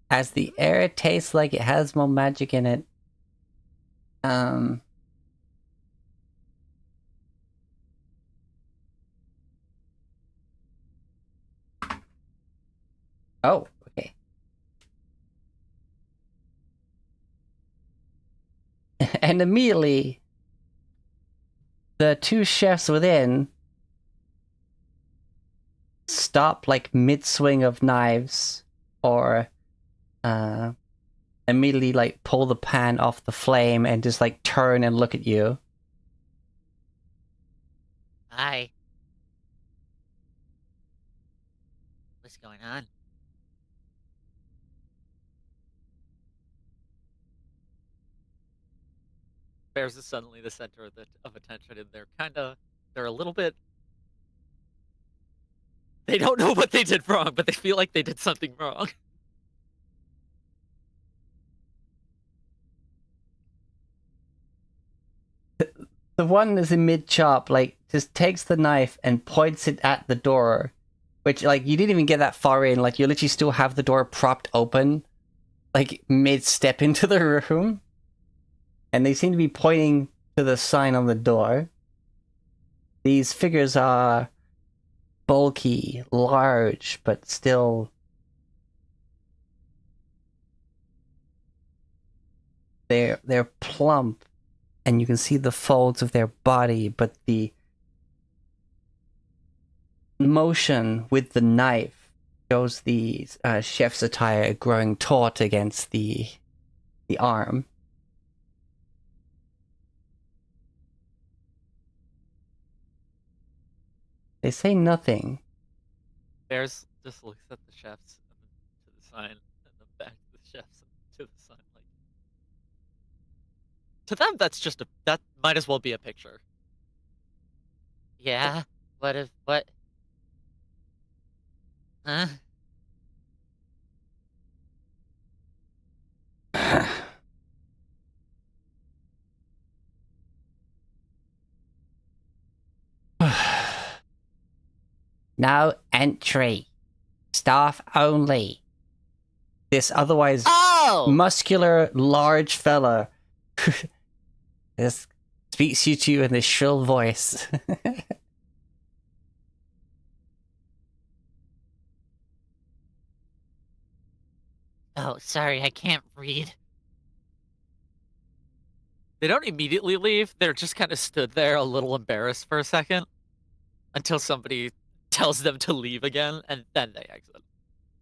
As the air tastes like it has more magic in it. Oh, okay. And immediately, the two chefs within stop like mid-swing of knives, or immediately like pull the pan off the flame and just like turn and look at you. Hi. What's going on? Bears is suddenly the center of attention, and they're a little bit. They don't know what they did wrong, but they feel like they did something wrong. The one is in mid-chop, like, just takes the knife and points it at the door, which, like, you didn't even get that far in. Like, you literally still have the door propped open, like, mid-step into the room. And they seem to be pointing to the sign on the door. These figures are bulky, large, but still... They're plump, and you can see the folds of their body, but the motion with the knife shows the chef's attire growing taut against the arm. They say nothing. Bears just looks at the chefs and then to the sign, and then back to the chefs and to the sign. Like, to them, that might as well be a picture. Yeah? What? Huh? No entry. Staff only. This otherwise Oh! muscular, large fella. This speaks to you in this shrill voice. Oh, sorry, I can't read. They don't immediately leave. They're just kind of stood there a little embarrassed for a second until somebody tells them to leave again, and then they exit.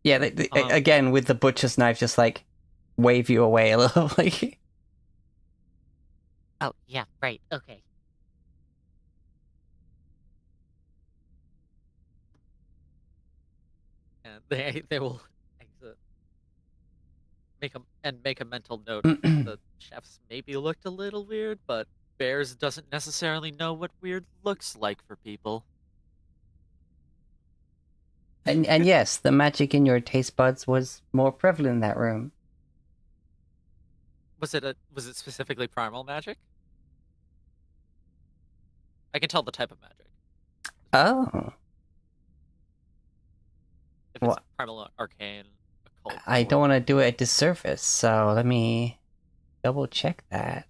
Yeah, again, with the butcher's knife, just like wave you away a little. Like, Oh, yeah, right, okay. And they will exit. Make a mental note. The chefs maybe looked a little weird, but Bears doesn't necessarily know what weird looks like for people. and yes, the magic in your taste buds was more prevalent in that room. Was it specifically primal magic? I can tell the type of magic. Oh, If it's well, primal, arcane, occult. I or- don't want to do it a disservice, so let me double check that.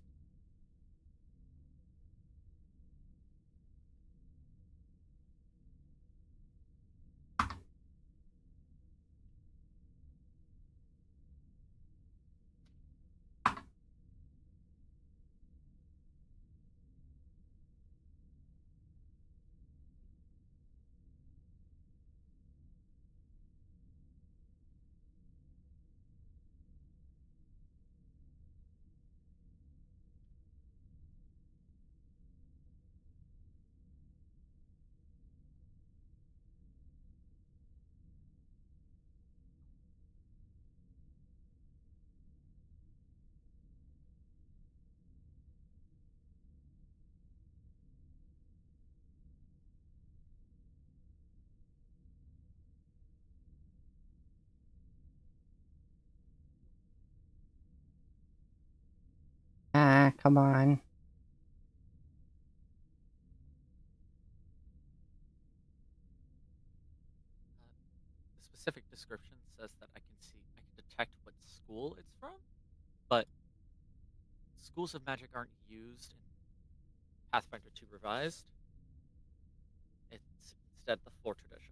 Ah, come on. The specific description says that I can detect what school it's from, but schools of magic aren't used in Pathfinder 2 Revised. It's instead the four traditions.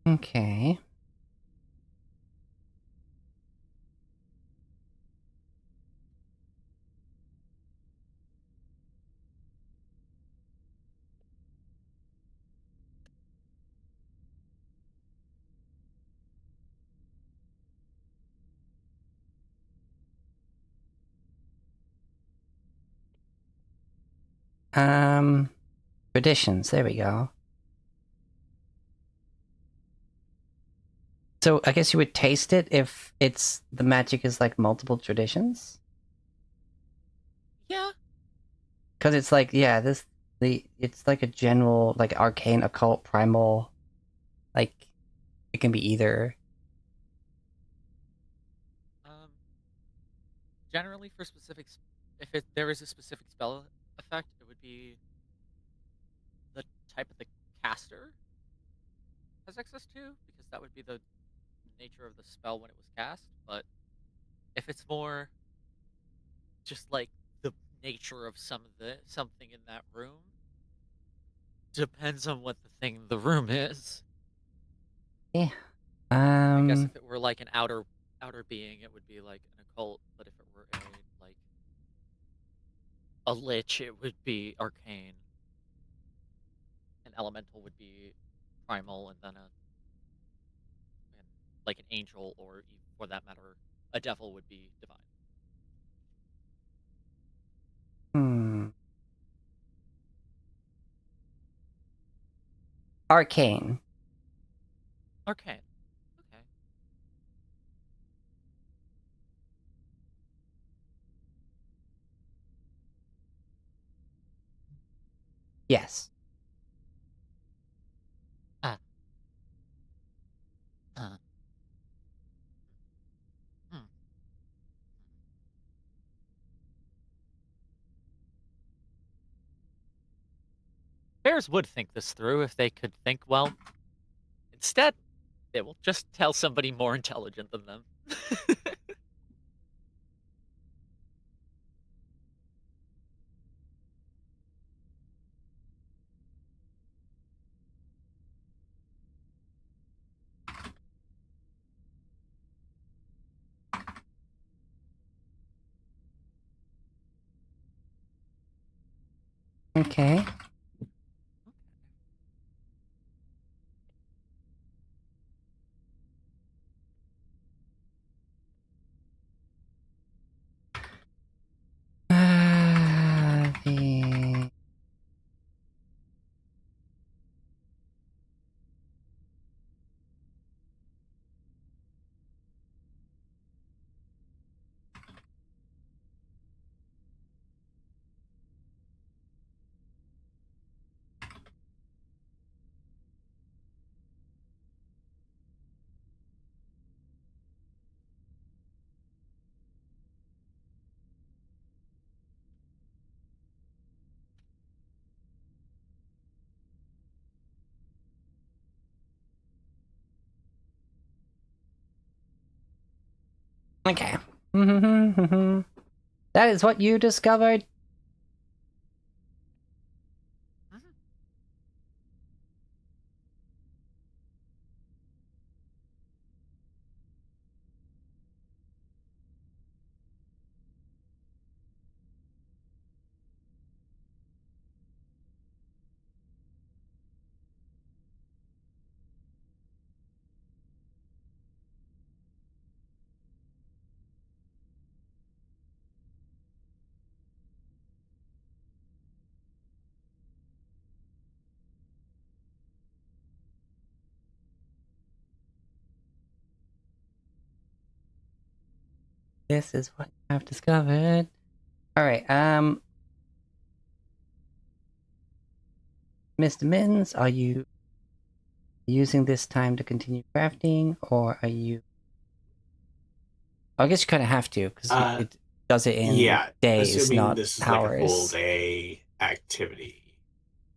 Okay. Traditions. There we go. So I guess you would taste it if the magic is like multiple traditions? Yeah. Because it's like, yeah, it's like a general, like arcane, occult, primal, like it can be either. Generally, for specifics, if there is a specific spell effect, it would be the type of the caster has access to, because that would be the nature of the spell when it was cast. But if it's more just like the nature of something in that room, depends on what the thing in the room is. Yeah. I guess if it were like an outer being, it would be like an occult. But if it were a lich, it would be arcane. An elemental would be primal, and then like an angel, or for that matter, a devil would be divine. Arcane. Arcane. Okay. Yes. Ah. Uh. Hmm. Bears would think this through if they could think well. Instead, they will just tell somebody more intelligent than them. Okay. The... Okay. That is what you discovered? This is what I've discovered. Alright, Mr. Mins, are you using this time to continue crafting, or are you... I guess you kind of have to, because it does it in days, assuming not this is hours. like a full day activity.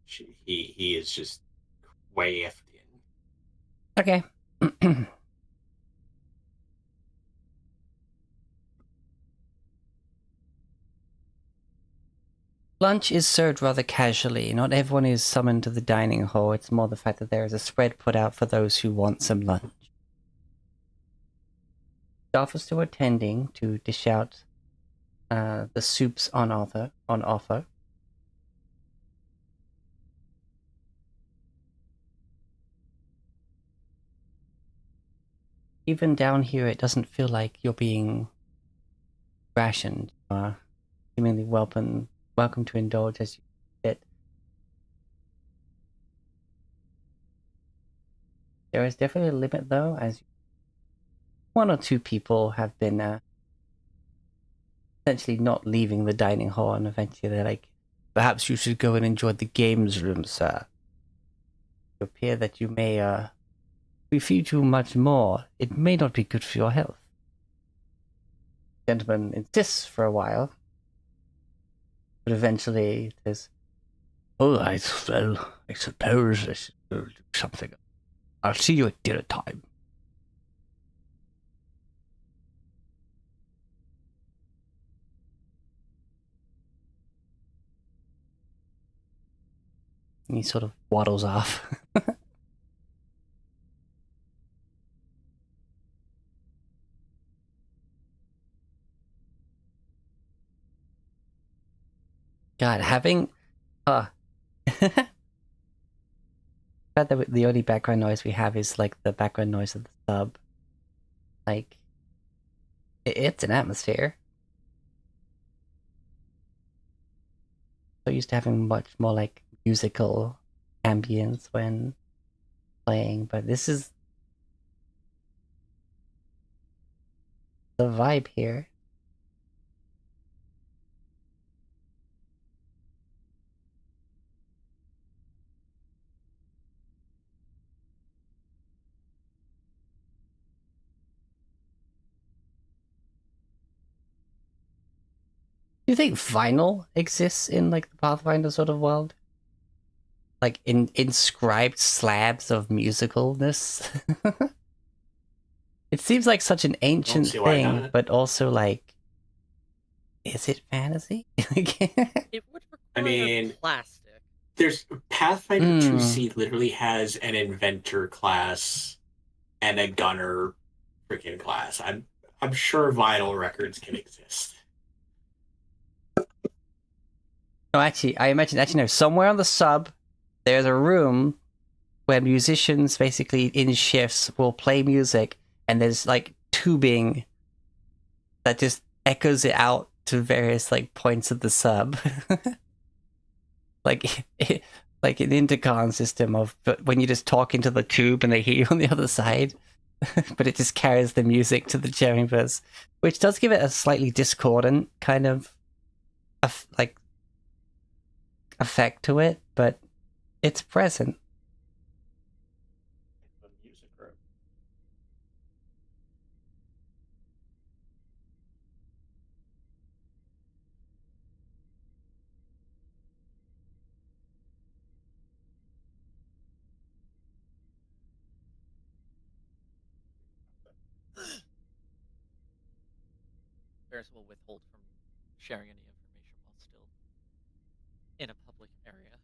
He is just way Okay. Lunch is served rather casually. Not everyone is summoned to the dining hall. It's more the fact that there is a spread put out for those who want some lunch. Staff are still attending to dish out the soups on offer. Even down here, it doesn't feel like you're being rationed. You are seemingly welcome to indulge as you fit. There is definitely a limit, though, as one or two people have been essentially not leaving the dining hall, and eventually they're like, perhaps you should go and enjoy the games room, sir. It appears that you may, if we feed you much more, it may not be good for your health. The gentleman insists for a while, but eventually says, all right, well, I suppose I should go do something. I'll see you at dinner time. And he sort of waddles off. God, having... the fact that the only background noise we have is, like, the background noise of the sub. Like, it's an atmosphere. So used to having much more, like, musical ambience when playing, but this is the vibe here. Do you think vinyl exists in like the Pathfinder sort of world? Like in inscribed slabs of musicalness? It seems like such an ancient see why thing, not. but also like, is it fantasy? It would require mean, plastic. There's Pathfinder Hmm. 2C literally has an inventor class and a gunner freaking class. I'm sure vinyl records can exist. No, actually, I imagine no. Somewhere on the sub, there's a room where musicians basically in shifts will play music, and there's like tubing that just echoes it out to various like points of the sub, like like an intercom system of when you just talk into the tube and they hear you on the other side, but it just carries the music to the chambers, which does give it a slightly discordant kind of like effect to it, but it's present. The music room. Bears will withhold from sharing any information while still in a public area.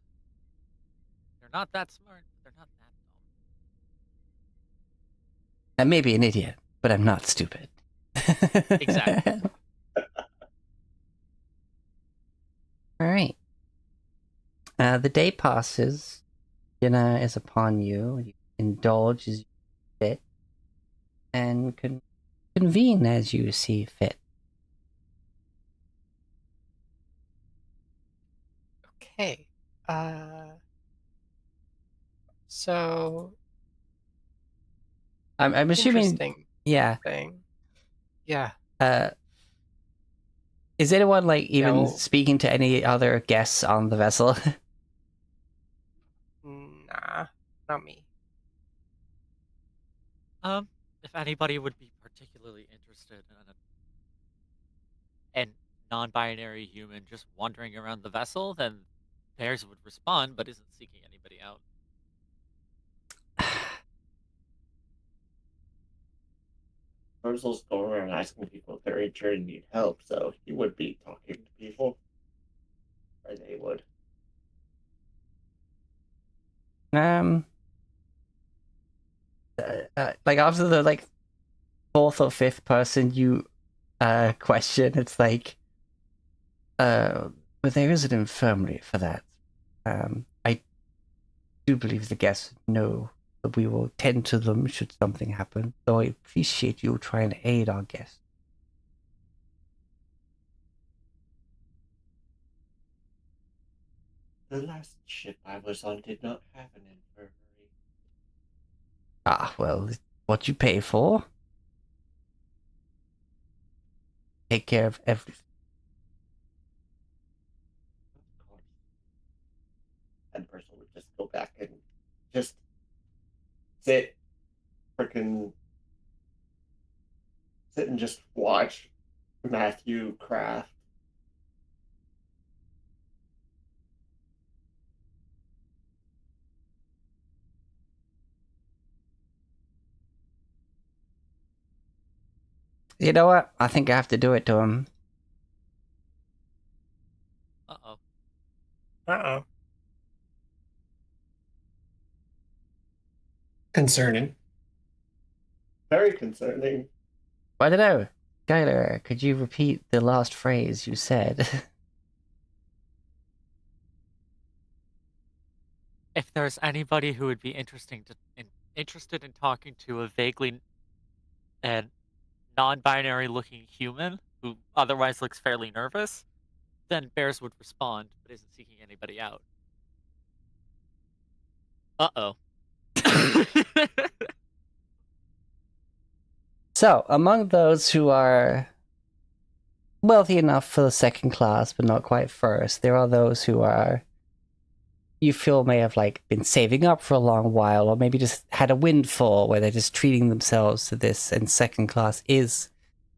They're not that smart, but they're not that dumb. I may be an idiot, but I'm not stupid. Exactly. All right. The day passes. Dinner is upon you. You indulge as you fit, and convene as you see fit. Okay. So I'm assuming. interesting Yeah. thing. Yeah. Is anyone like even well- speaking to any other guests on the vessel? Nah, not me. If anybody would be particularly interested in a non-binary human just wandering around the vessel, then Bears would respond, but isn't seeking anybody out. Urzel's going around asking people if they're injured and need help, so he would be talking to people. Or they would. Like after the like fourth or fifth person you question, it's like, but there is an infirmary for that. I do believe the guests know that we will tend to them should something happen, though I appreciate you trying to aid our guests. The last ship I was on did not have an infirmary. Ah, well, what you pay for. Take care of everything. Of course. And person would just go back and just sit and just watch Matthew craft. You know what? I think I have to do it to him. Uh-oh. Uh-oh. Concerning. Very concerning. I don't know. Skylar, could you repeat the last phrase you said? If there's anybody who would be interested in talking to a vaguely and non-binary looking human who otherwise looks fairly nervous, then Bears would respond, but isn't seeking anybody out. Uh-oh. So, among those who are wealthy enough for the second class, but not quite first, there are those who are, you feel may have like been saving up for a long while, or maybe just had a windfall where they're just treating themselves to this, and second class is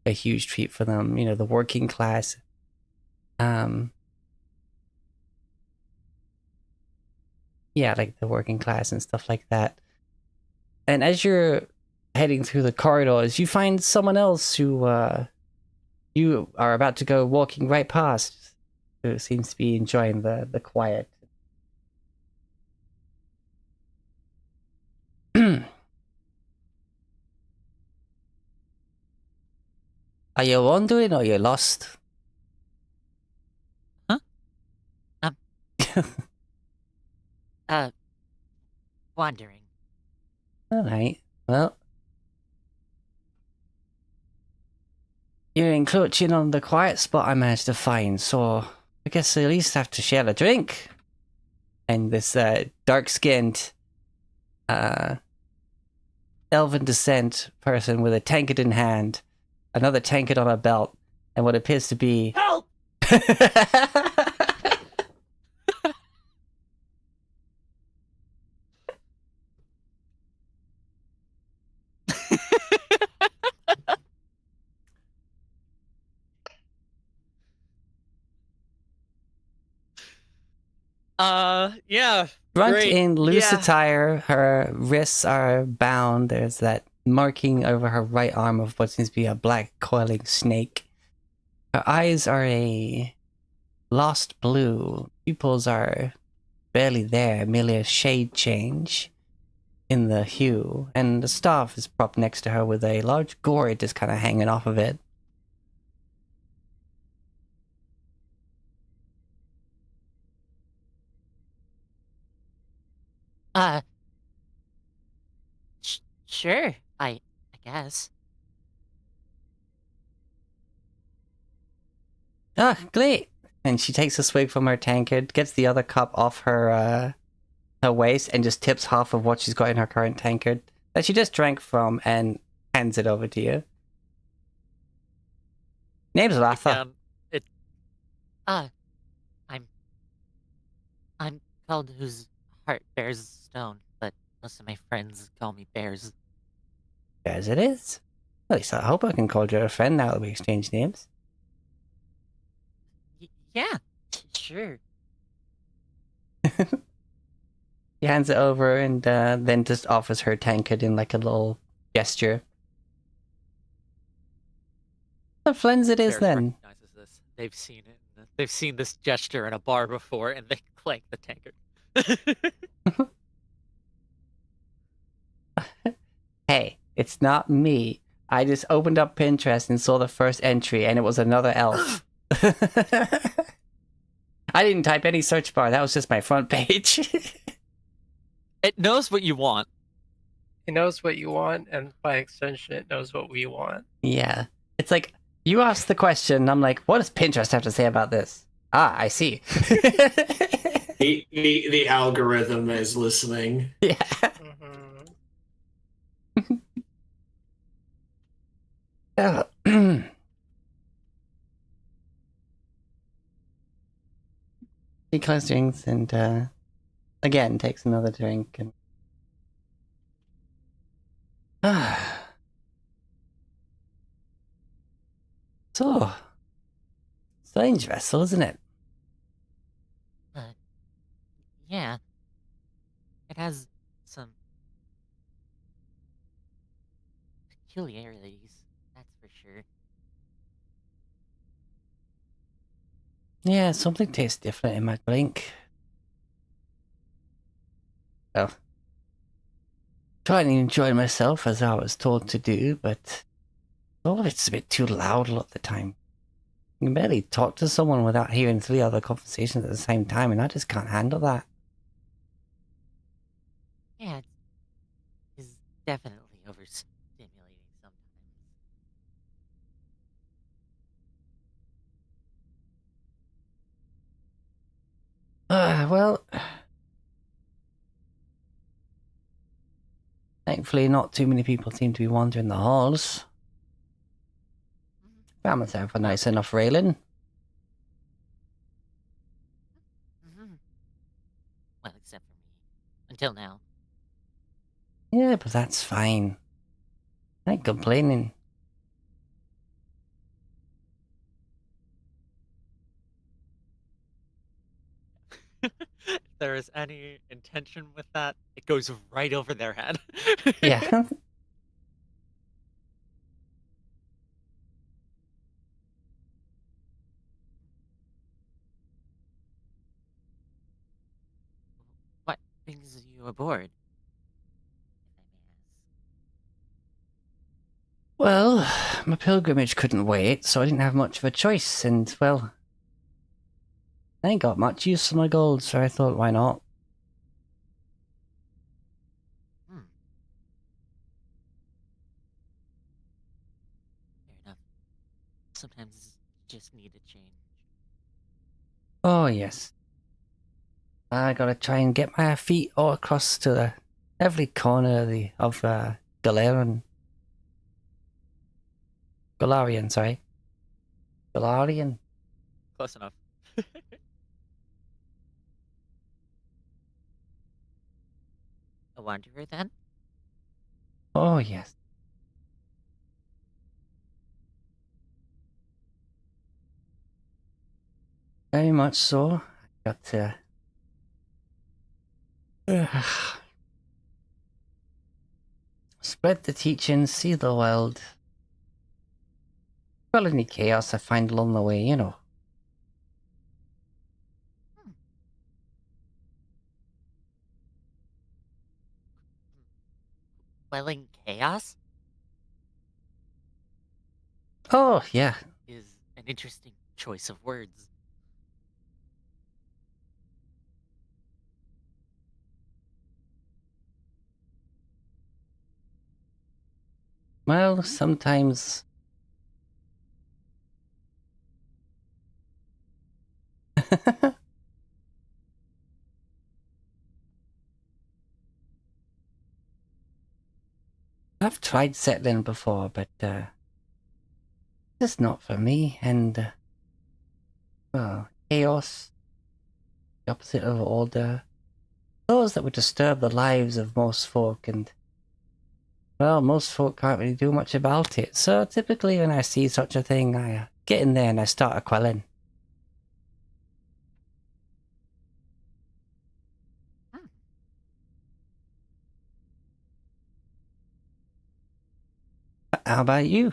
a huge treat for them. You know, the working class Yeah, like the working class and stuff like that. And as you're heading through the corridors, you find someone else who you are about to go walking right past, who seems to be enjoying the quiet. Are you wandering or you lost? Huh? Wandering. Alright, well. You're encroaching on the quiet spot I managed to find, so I guess I at least have to share a drink. And this dark-skinned, elven descent person with a tankard in hand, another tankard on a belt, and what appears to be... Help! Yeah. Drunk Great. in loose Yeah. attire, her wrists are bound. There's that marking over her right arm of what seems to be a black coiling snake. Her eyes are a lost blue. Pupils are barely there, merely a shade change in the hue. And the staff is propped next to her with a large gourd just kind of hanging off of it. Sure. I guess. Ah, great! And she takes a swig from her tankard, gets the other cup off her waist, and just tips half of what she's got in her current tankard that she just drank from, and hands it over to you. Name's Latha. It. I'm called whose heart bears stone, but most of my friends call me Bears. As it is. At least I hope I can call you a friend now that we exchange names. Yeah, sure. He hands it over and then just offers her tankard in like a little gesture. What friends it is Bears then? recognizes this. They've seen it. They've seen this gesture in a bar before, and they clank the tankard. Hey, it's not me. I just opened up Pinterest and saw the first entry, and it was another elf. I didn't type any search bar. That was just my front page. It knows what you want. It knows what you want, and by extension, it knows what we want. Yeah. It's like, you asked the question, I'm like, what does Pinterest have to say about this? Ah, I see. The algorithm is listening. Yeah. Mm-hmm. He closes drinks and again takes another drink and so strange vessel, isn't it? Yeah. It has some peculiarities, that's for sure. Yeah, something tastes different in my drink. Well, trying to enjoy myself as I was told to do, but all of it's a bit too loud a lot of the time. You can barely talk to someone without hearing 3 other conversations at the same time, and I just can't handle that. Yeah, it's definitely overstimulating sometimes. Well, thankfully not too many people seem to be wandering the halls. Found myself a nice enough railing. Well, except for me. Until now. Yeah, but that's fine. I ain't complaining. there is any intention with that, it goes right over their head. Yeah. What brings you aboard? If I may ask. Well, my pilgrimage couldn't wait, so I didn't have much of a choice, and, well, I ain't got much use for my gold, so I thought, why not? Hmm. Fair enough. Sometimes you just need a change. Oh, yes. I gotta try and get my feet all across to every corner of Galarian. Galarian, sorry. Galarian. Close enough. A wanderer then? Oh, yes. Very much so. I got to... spread the teachings, see the world. Well, any chaos I find along the way, you know. Quelling chaos Oh, yeah. is an interesting choice of words. Well, sometimes... I've tried settling before, but it's not for me, and well, chaos, the opposite of order, those that would disturb the lives of most folk, and well, most folk can't really do much about it. So typically when I see such a thing, I get in there and I start a quelling. How about you?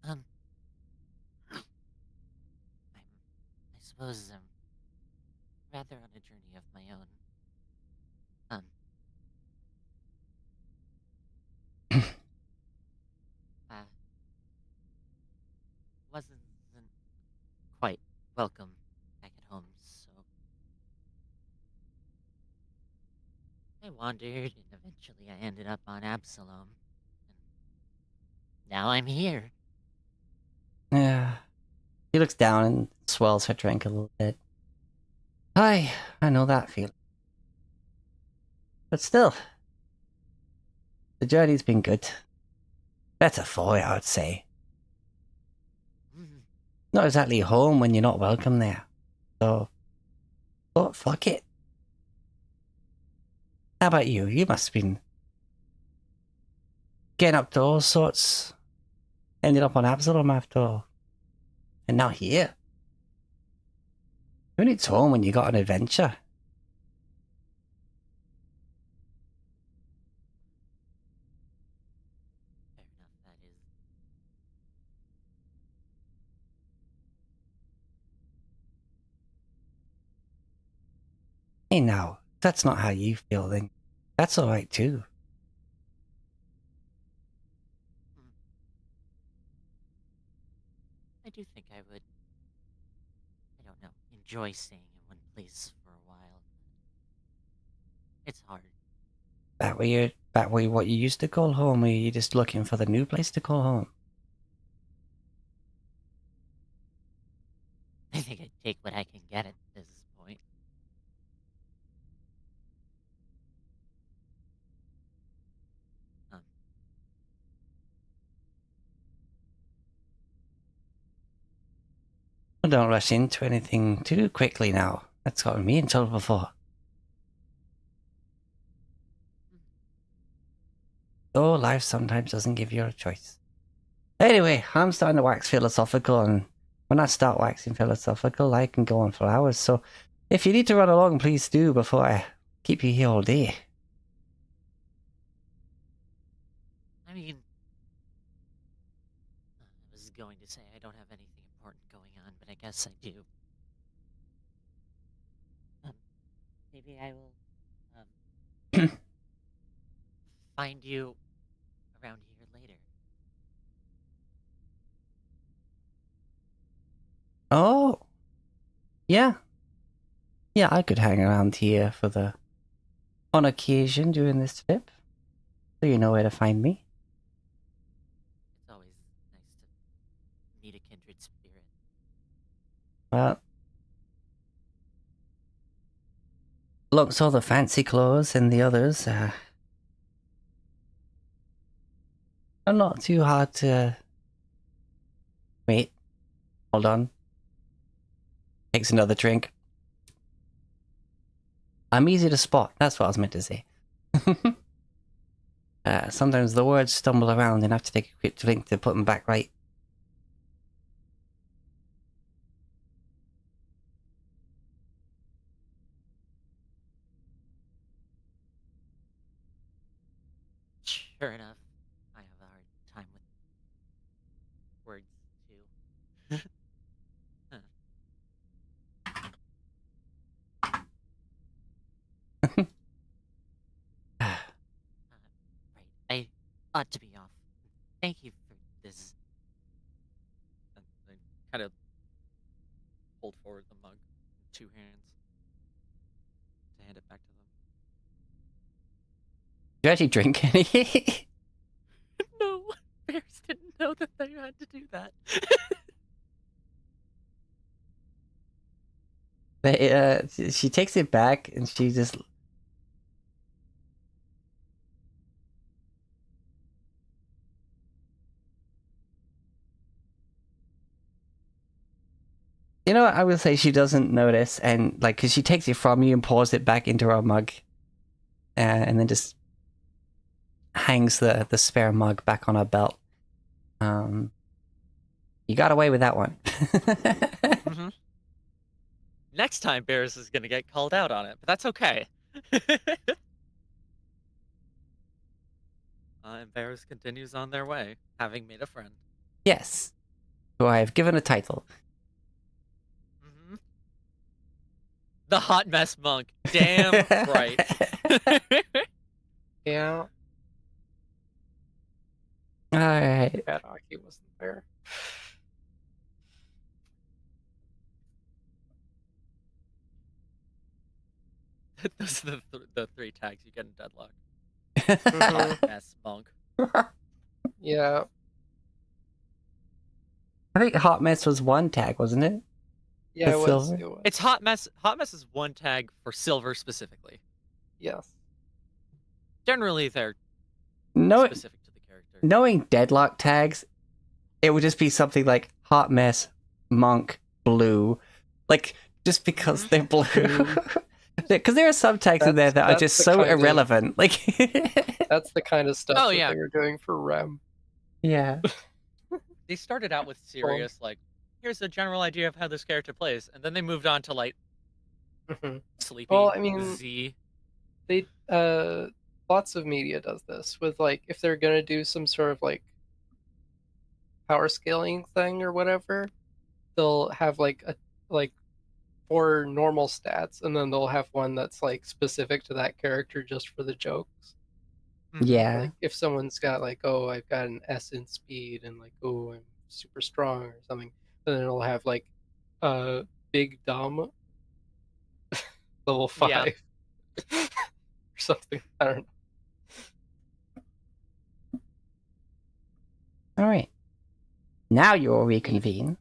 I suppose I'm rather on a journey of my own. Wasn't quite welcome back at home, so I wandered, and eventually I ended up on Absalom. And now I'm here. Yeah. She looks down and swells her drink a little bit. Hi, I know that feeling. But still, the journey's been good. Better for it, I would say. Not exactly home when you're not welcome there. So, but fuck it. How about you? You must have been getting up to all sorts. Ended up on Absalom after all. And now here. Who needs home when you got an adventure? Fair enough, that is. Hey now, if that's not how you feel, then that's alright too. I do think I would, I don't know, enjoy staying in one place for a while. It's hard. That way what you used to call home, or are you just looking for the new place to call home? I think I'd take what I can get at this point. Well, don't rush into anything too quickly now. That's gotten me in trouble before. Oh, life sometimes doesn't give you a choice. Anyway, I'm starting to wax philosophical, and when I start waxing philosophical, I can go on for hours. So, If you need to run along, please do before I keep you here all day. I mean, I was going to say I don't have anything important going on, but I guess I do. Maybe I will find you around here later. Oh. Yeah. Yeah, I could hang around here on occasion during this trip. So you know where to find me. It's always nice to meet a kindred spirit. Well, looks all the fancy clothes and the others are not too hard to... Wait. Hold on. Takes another drink. I'm easy to spot. That's what I was meant to say. Sometimes the words stumble around and I have to take a quick drink to put them back right. Sure enough, I have a hard time with words too. Right, I ought to be off. Thank you for this. And I kind of hold forward the mug in 2 hands to hand it back to them. Do you actually drink any? No, bears didn't know that they had to do that. She takes it back and she just... You know what, I will say she doesn't notice, and like, cause she takes it from you and pours it back into her mug, and then just hangs the spare mug back on her belt. You got away with that one. Mm-hmm. Next time, Bears is gonna get called out on it, but that's okay. And Bears continues on their way, having made a friend. Yes, who I have given a title. Mm-hmm. The hot mess monk. Damn right. Yeah, Alright. bad hockey wasn't there. Those are the 3 tags you get in Deadlock. Mhm. Hot mess monk. Yeah, I think Hot Mess was 1 tag, wasn't it? yeah, The it was. silver? It was. It's hot mess. Hot mess is 1 tag for silver specifically. Yes. Generally, they're No, specific to the character. knowing Deadlock tags, it would just be something like Hot Mess, Monk, Blue. Like, just because they're blue. Because there are some tags in there that are That's just the so kind of- irrelevant. Like, That's the kind of stuff Oh, that yeah. they were doing for Rem. yeah. They started out with serious, like, here's a general idea of how this character plays, and then they moved on to like Mhm. Sleepy, Well, I mean- Z. They lots of media does this with, like, if they're gonna do some sort of like power scaling thing or whatever, they'll have like 4 normal stats, and then they'll have one that's like specific to that character just for the jokes. Yeah. Like if someone's got like, oh, I've got an S in speed, and like, oh, I'm super strong or something, then it'll have like big dumb level 5 Yeah. or something. I don't know. Alright. Now you'll reconvene.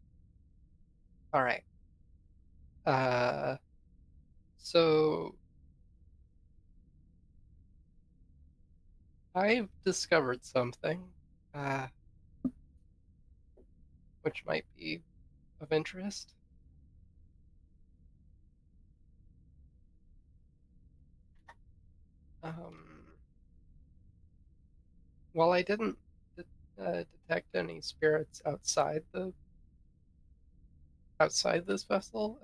All right. So I've discovered something, which might be of interest. While I didn't detect any spirits outside this vessel,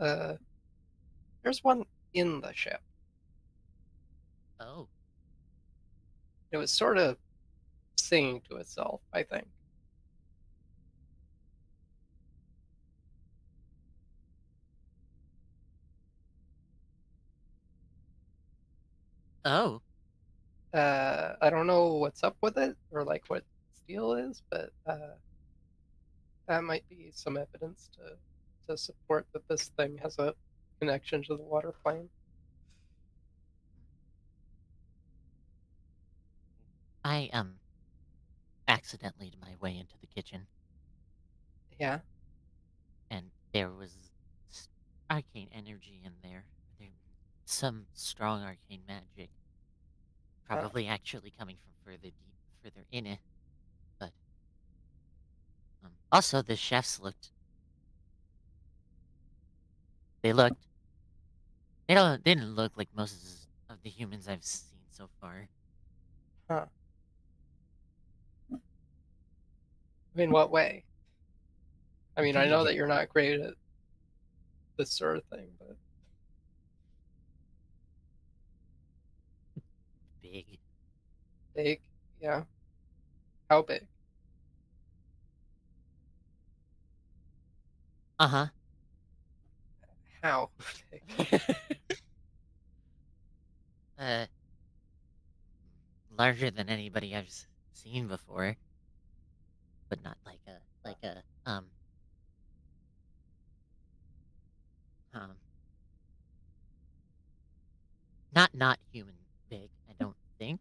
There's one in the ship. Oh. It was sort of singing to itself, I think. Oh. I don't know what's up with it or like what its deal is, but that might be some evidence to support that this thing has a connection to the water plane. I accidentally my way into the kitchen, Yeah. and there was arcane energy in there. Some strong arcane magic, probably actually coming from further in it. But also the chefs looked. They looked. They didn't look like most of the humans I've seen so far. Huh. In what way? I mean, I know that you're not great at this sort of thing, but Big. big, yeah. How big? Uh-huh. How big? Larger than anybody I've seen before, but not like a um not human big. I don't think.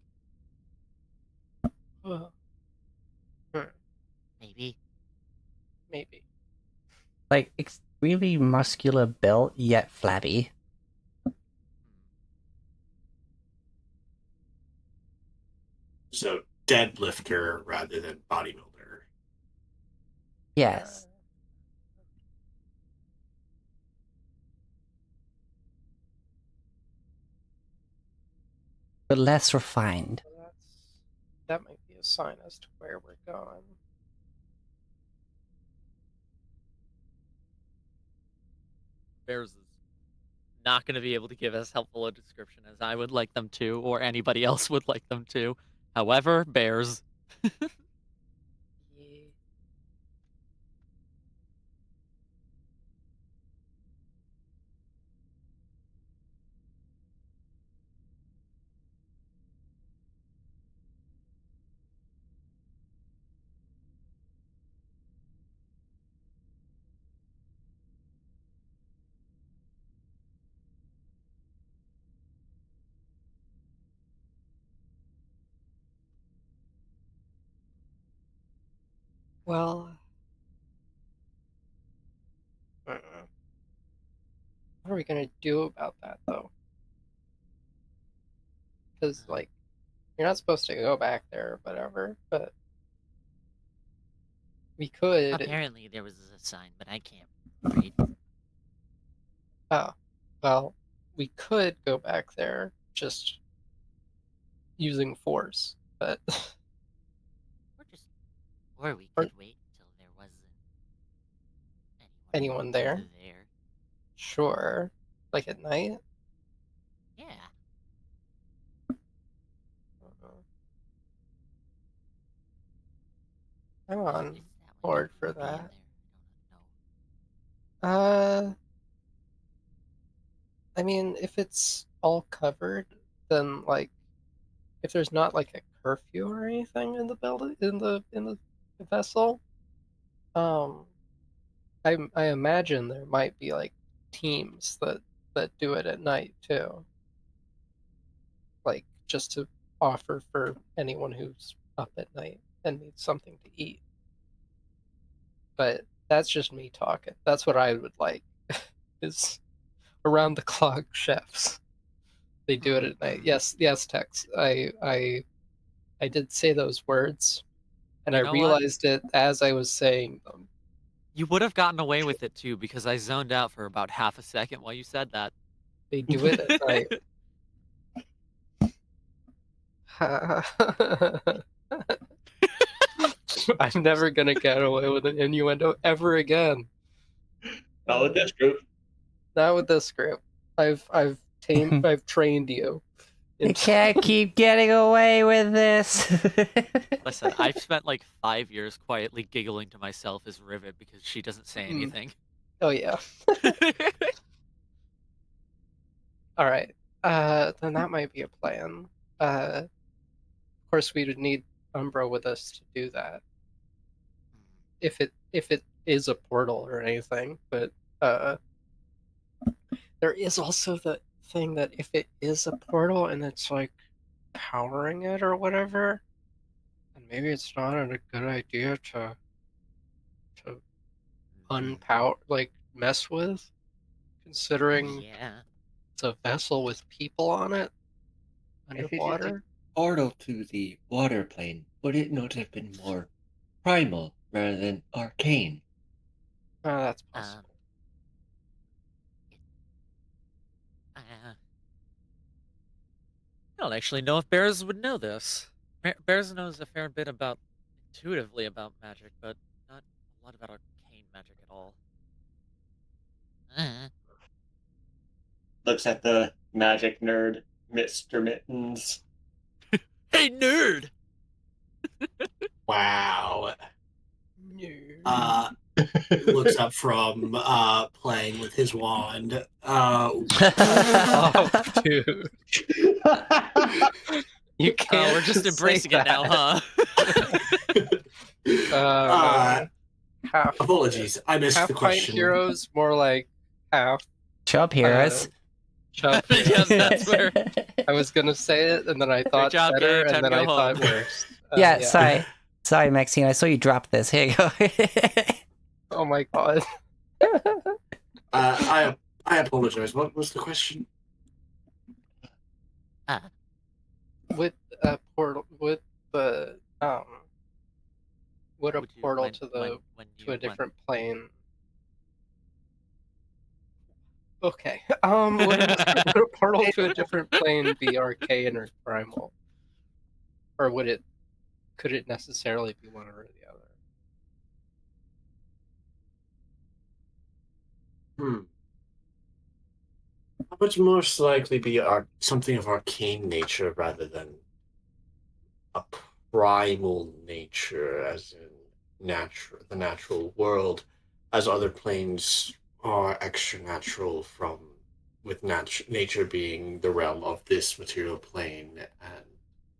Hmm, Maybe. maybe. Like, extremely muscular built, yet flabby. So deadlifter rather than bodybuilder. Yes. But less refined. That might be a sign as to where we're going. Bears is not going to be able to give as helpful a description as I would like them to, or anybody else would like them to. However, Bears. Yeah. Well, what are we gonna do about that though? Because like, you're not supposed to go back there or whatever, but we could. Apparently there was a sign, but I can't read. Oh, well, we could go back there just using force, but Or we Or- could wait until there wasn't anyone there. Sure, like at night. Yeah. I'm Is on that what board would for be in that. there? I don't know. I mean, if it's all covered, then like, if there's not like a curfew or anything in the building in the vessel, um, I imagine there might be like teams that do it at night too, like just to offer for anyone who's up at night and needs something to eat. But that's just me talking. That's what I would like is around the clock chefs. They do it at night. Yes, yes, Tex. I did say those words, and You I know what? realized it as I was saying them. You would have gotten away with it too, because I zoned out for about half a second while you said that. They do it at night. I'm never gonna get away with an innuendo ever again. Not with this group. Not with this group. I've trained you. You can't keep getting away with this. Listen, I've spent like 5 years quietly giggling to myself as Rivet because she doesn't say Hmm. anything. Oh yeah. All right. Then that might be a plan. Of course, we would need Umbra with us to do that. If it is a portal or anything, but there is also the thing that if it is a portal and it's like powering it or whatever, then maybe it's not a good idea to unpower, like mess with, considering Yeah. it's a vessel with people on it If it is underwater. a portal to the water plane, would it not have been more primal rather than arcane? Oh, that's possible. I don't actually know if Bears would know this. Bears knows a fair bit intuitively about magic, but not a lot about arcane magic at all. Uh, Looks at the magic nerd, Mr. Mittens. Hey, nerd! Wow. No. Looks up from playing with his wand. Oh, dude. You can't. We're just say embracing it now, that. huh? Half. Apologies, I missed the Half-Pint question. heroes, more like half. Chub heroes. Chub Yeah, heroes. that's where. I was gonna say it, and then I thought job, better, gang. Time and then to I go thought home. worse. Yeah, sorry, Maxine. I saw you drop this. Here you go. Oh my god. I apologize. What was the question? With a portal, with the would a Would you- portal when- to the when to you a want- different plane? Okay. Would a portal to a different plane be arcane or primal, or could it necessarily be one or the other? It would most likely be something of arcane nature rather than a primal nature, as in the natural world, as other planes are extra natural with nature being the realm of this material plane and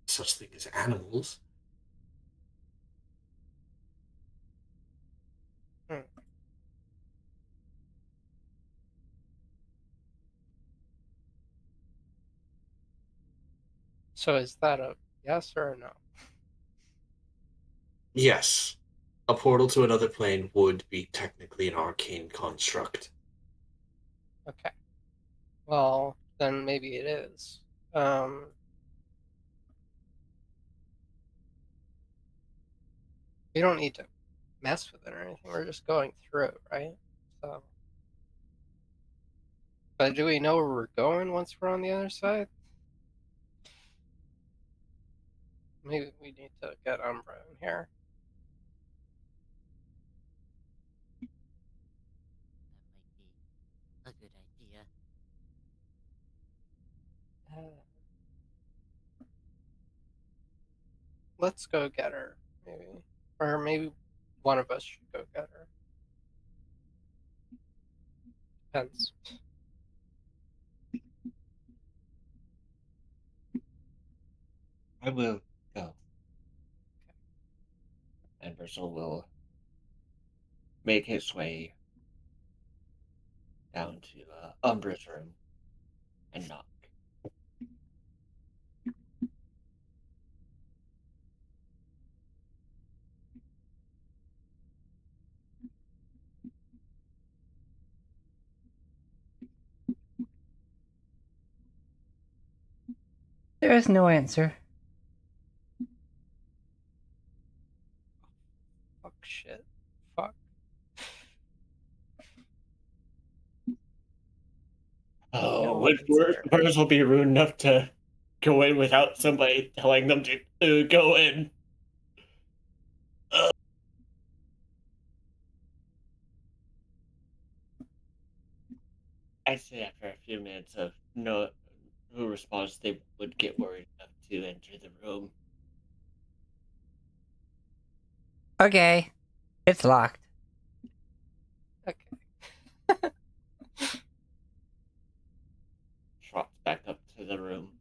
such thing as animals. So is that a yes or a no? Yes, a portal to another plane would be technically an arcane construct. Okay. Well, then maybe it is. We don't need to mess with it or anything. We're just going through it, right? So. But do we know where we're going once we're on the other side? Maybe we need to get Umbra in here. That might be a good idea. Let's go get her, maybe. Or maybe one of us should go get her. Depends. I will go. And Bristol will make his way down to Umbra's room and knock. There is no answer. Fuck shit. Fuck. Oh, No would answer. birds will be rude enough to go in without somebody telling them to go in. I say after a few minutes of no response, they would get worried enough to enter the room. Okay. It's locked. Okay. Trots back up to the room.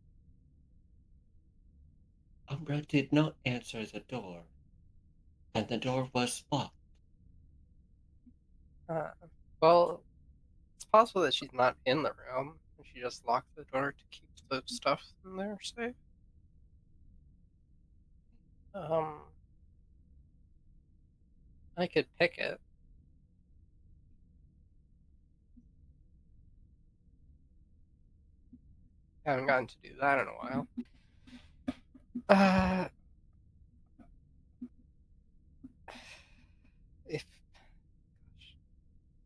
Umbra did not answer the door, and the door was locked. Well, it's possible that she's not in the room. And she just locked the door to keep the stuff in there safe. I could pick it. Haven't gotten to do that in a while. If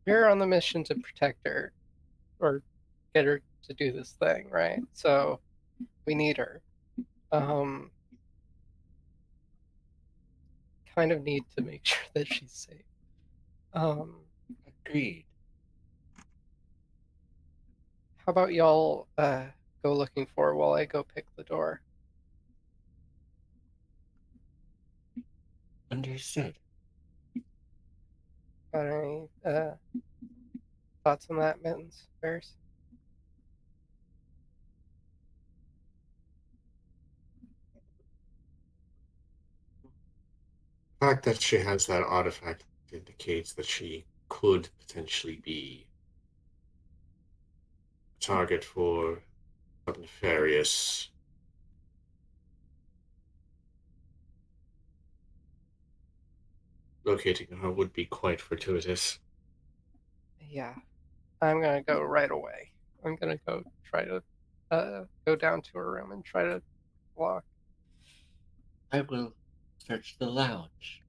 we're on the mission to protect her, or get her to do this thing, right? So we need her. Kind of need to make sure that she's safe. Agreed. How about y'all go looking for her while I go pick the door? Understood. Got any thoughts on that, Mittens? Bears? The fact that she has that artifact indicates that she could potentially be a target for some nefarious. Locating her would be quite fortuitous. Yeah. I'm gonna go right away. I'm gonna go try to go down to her room and try to lock. I will search the lounge.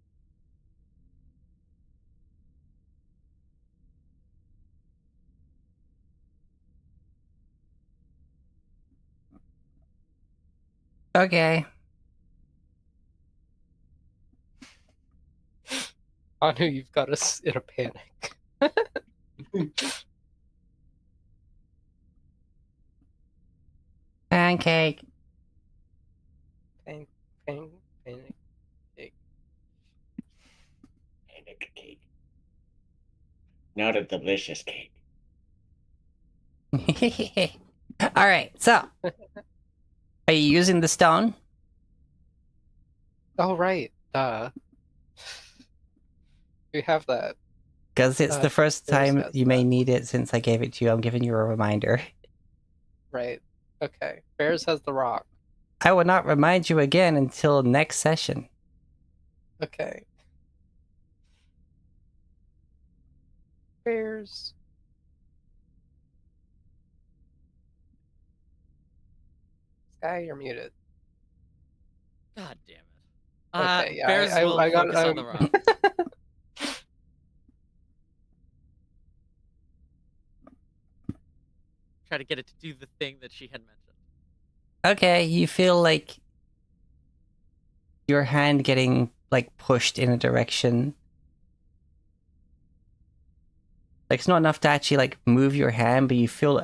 Okay. Anu, you've got us in a panic. Pancake. Panic. Panic cake. Not a delicious cake. Alright, so. Are you using the stone? Oh, right. We have that. Because it's the first Bears time has you may that. need it since I gave it to you. I'm giving you a reminder. Right. Okay. Bears has the rock. I will not remind you again until next session. Okay. Bears. Sky, you're muted. God damn it. Okay, yeah, Bears will I got focus on the rock. Try to get it to do the thing that she had mentioned. Okay, you feel like your hand getting like pushed in a direction. Like it's not enough to actually like move your hand, but you feel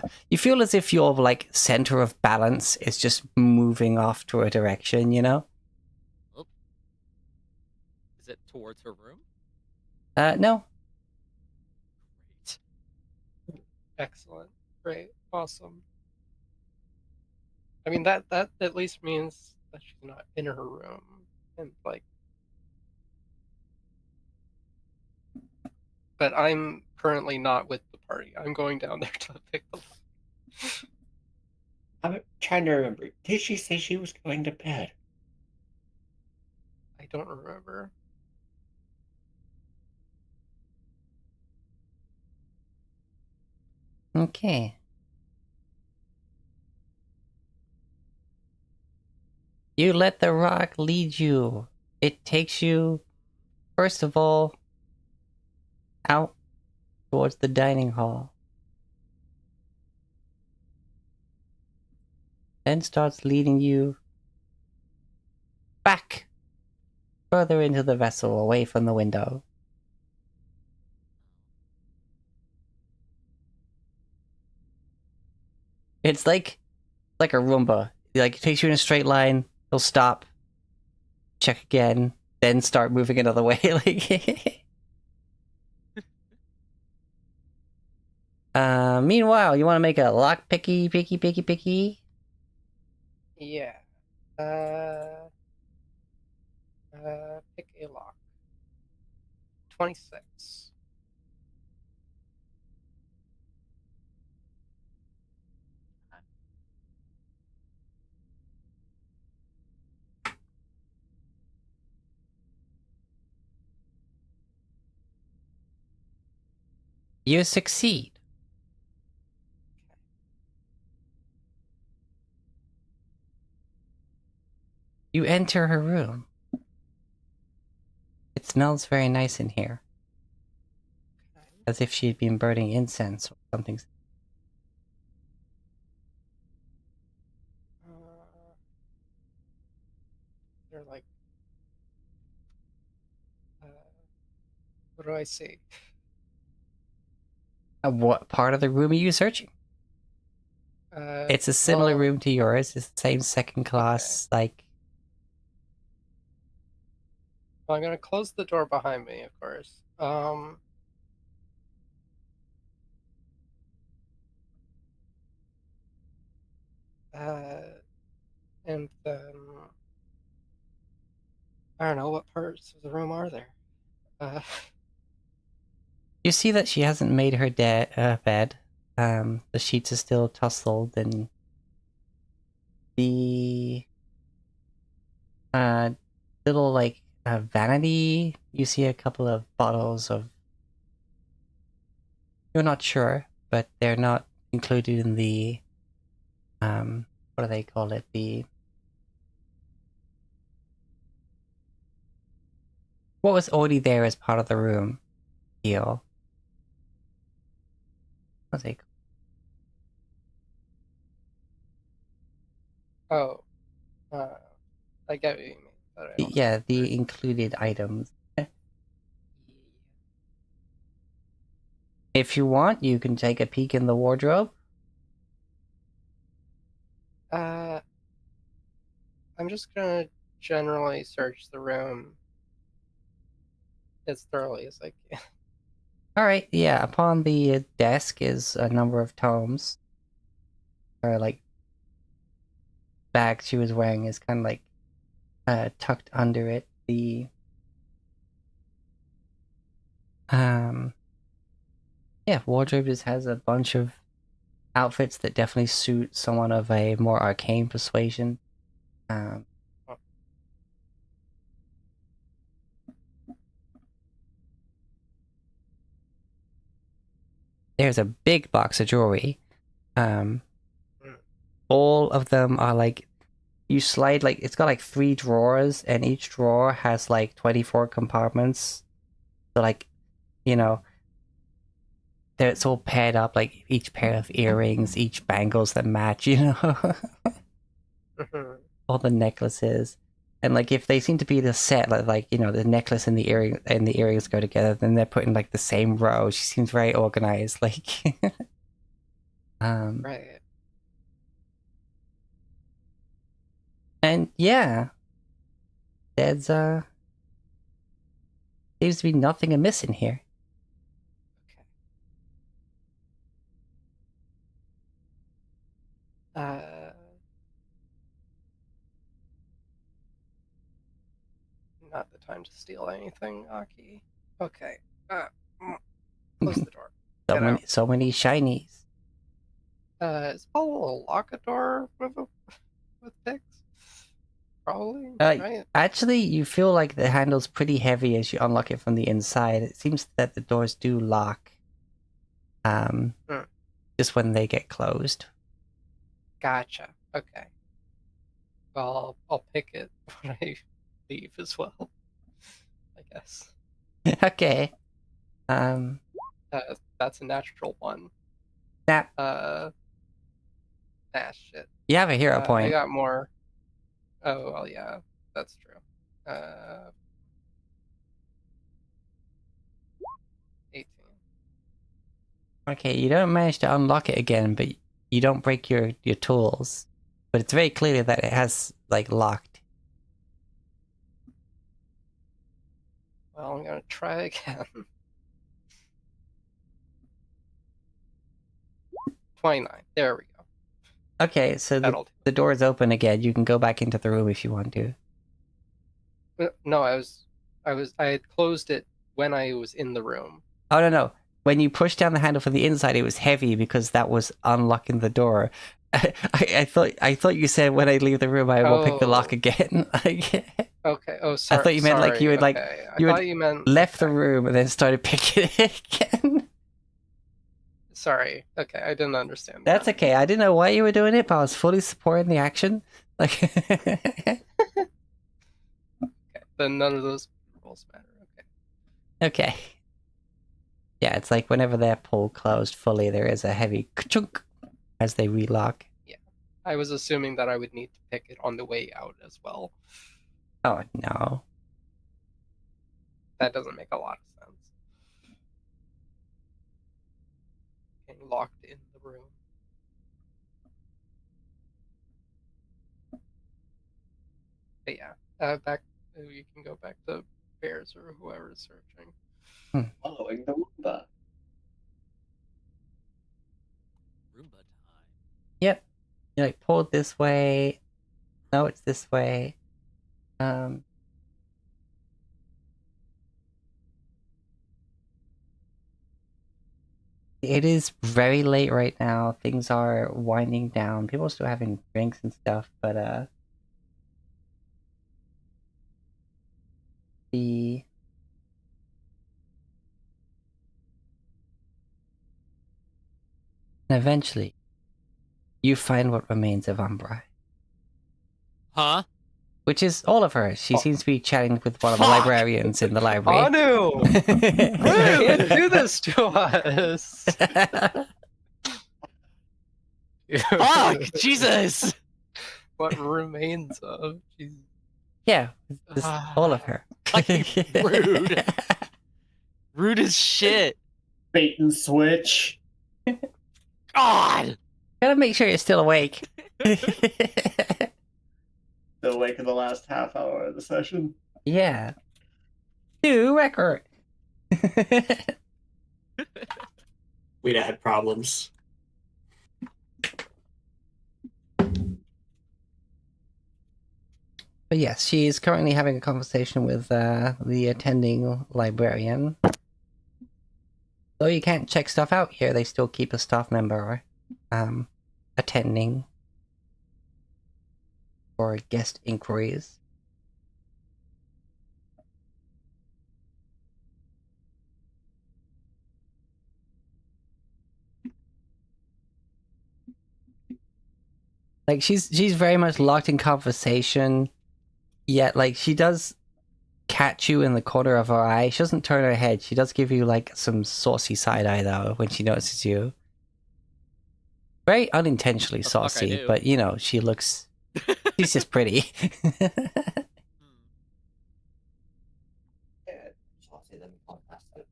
as if your like center of balance is just moving off to a direction, you know? Oh. Is it towards her room? No. Great. Excellent. Great. Awesome. I mean that at least means that she's not in her room and like. But I'm currently not with the party. I'm going down there to pick the lock. I'm trying to remember. Did she say she was going to bed? I don't remember. Okay. You let the rock lead you. It takes you, first of all, out towards the dining hall. Then starts leading you back further into the vessel, away from the window. It's like a Roomba. Like, it takes you in a straight line, it'll stop, check again, then start moving another way. Like, meanwhile, you want to make a lock picky? Yeah. Pick a lock. 26. You succeed. You enter her room. It smells very nice in here. As if she had been burning incense or something. They're like. What do I see? What part of the room are you searching? It's a similar room to yours. It's the same second class, like. Well, I'm gonna close the door behind me, of course. And then I don't know what parts of the room are there. You see that she hasn't made her bed. The sheets are still tousled, and the little like vanity. You see a couple of bottles of. You're not sure, but they're not included in the. What do they call it? The. What was already there as part of the room deal? What's it Oh, I get what you mean. But I don't yeah, the remember. included items. If you want, you can take a peek in the wardrobe. I'm just gonna generally search the room as thoroughly as I can. Alright, yeah, upon the desk is a number of tomes. Or like bag she was wearing is kind of like tucked under it. The yeah, wardrobe just has a bunch of outfits that definitely suit someone of a more arcane persuasion. There's a big box of jewelry. All of them are like, you slide, like, it's got like 3 drawers, and each drawer has like 24 compartments. So like, you know, it's all paired up, like each pair of earrings, each bangles that match, you know? All the necklaces. And like, if they seem to be the set, like you know, the necklace and the earrings go together, then they're put in like the same row. She seems very organized, like. Right. And yeah, there's seems to be nothing amiss in here. Not the time to steal anything, Aki. Okay. Close the door. So many shinies. Is Paul a lock a door with picks? Probably. Right? Actually, you feel like the handle's pretty heavy as you unlock it from the inside. It seems that the doors do lock. Just when they get closed. Gotcha. Okay. Well, I'll pick it when I leave as well. I guess. Okay. That's a natural 1. Snap. Shit. You have a hero point. I got more. Oh, well, yeah, that's true. 18. Okay, you don't manage to unlock it again, but you don't break your tools, but it's very clear that it has like locked. Well, I'm gonna try again. 29. There we go. Okay, so That'll do. the door is open again. You can go back into the room if you want to. No, I had closed it when I was in the room. Oh no. When you pushed down the handle from the inside, it was heavy because that was unlocking the door. I thought you said when I leave the room I will pick the lock again. Okay. Oh, sorry. I thought you meant like you would like you I had thought you meant left the room and then started picking it again. Sorry. Okay, I didn't understand. That's that. okay. I didn't know why you were doing it, but I was fully supporting the action. Like, Okay. Then none of those rules matter. Okay. okay. Yeah, it's like whenever they're pulled closed fully, there is a heavy ka-chunk as they relock. I was assuming that I would need to pick it on the way out as well. Oh no. That doesn't make a lot of sense. Getting locked in the room. But yeah, back. You can go back to Bears or whoever's searching. Following the Roomba. Roomba time. Yep. You like pulled this way. No, it's this way. It is very late right now. Things are winding down. People are still having drinks and stuff, but eventually you find what remains of Umbra. Huh? Which is all of her. She seems to be chatting with one of the Fuck! librarians in the library. Anu! Why do you do this to us? Fuck! Jesus! What remains of? Jesus. Yeah, it's all of her. Fucking rude. Rude as shit. Bait and switch. God! Gotta make sure you're still awake. Still awake in the last half hour of the session. Yeah. New record. We'd have had problems. But yes, she is currently having a conversation with the attending librarian. Though you can't check stuff out here, they still keep a staff member attending for guest inquiries. Like she's very much locked in conversation, yet like she does catch you in the corner of her eye. She doesn't turn her head. She does give you like some saucy side eye though when she notices you. Very unintentionally saucy, but you know, she looks she's just pretty. Yeah, saucy than fantastic.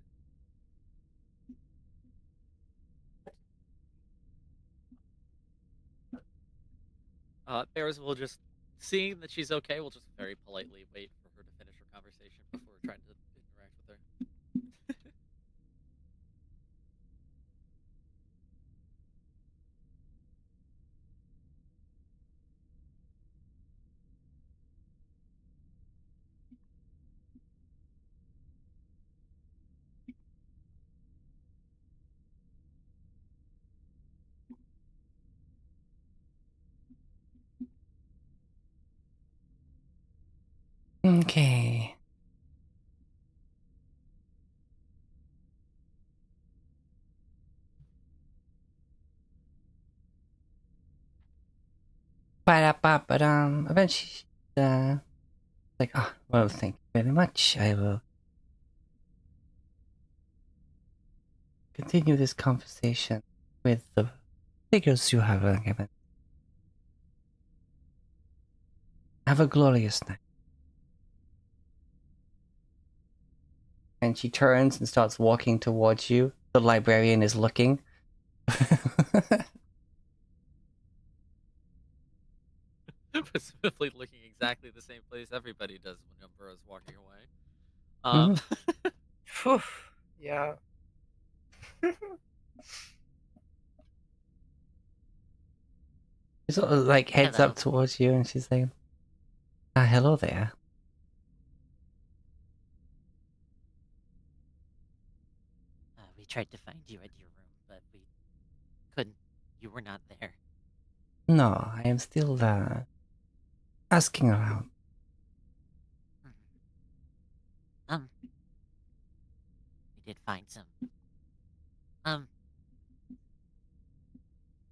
Bears will just, seeing that she's okay, will just very politely wait for her to finish her conversation before trying to interact with her. Okay. Eventually, like, oh, well, thank you very much. I will continue this conversation with the figures you have given. Have a glorious night. And she turns and starts walking towards you. The librarian is looking. presumably looking exactly the same place everybody does when Umbro's walking away. Phew. Yeah. She sort of like heads Hello. up towards you and she's like, hello there. We tried to find you at your room, but we couldn't. You were not there. No, I am still asking around. We did find some.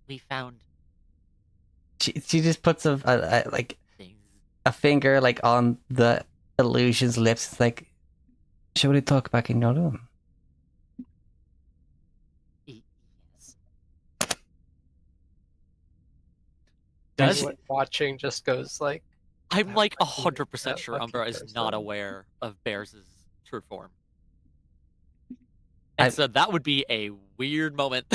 We found She just puts like things. a finger like on the illusion's lips. It's like, shall we talk back in your room? Yes. Does Anyone watching just goes like, I'm like That 100% sure lucky Umbra is not person. aware of Bears' true form. I- And so that would be a weird moment.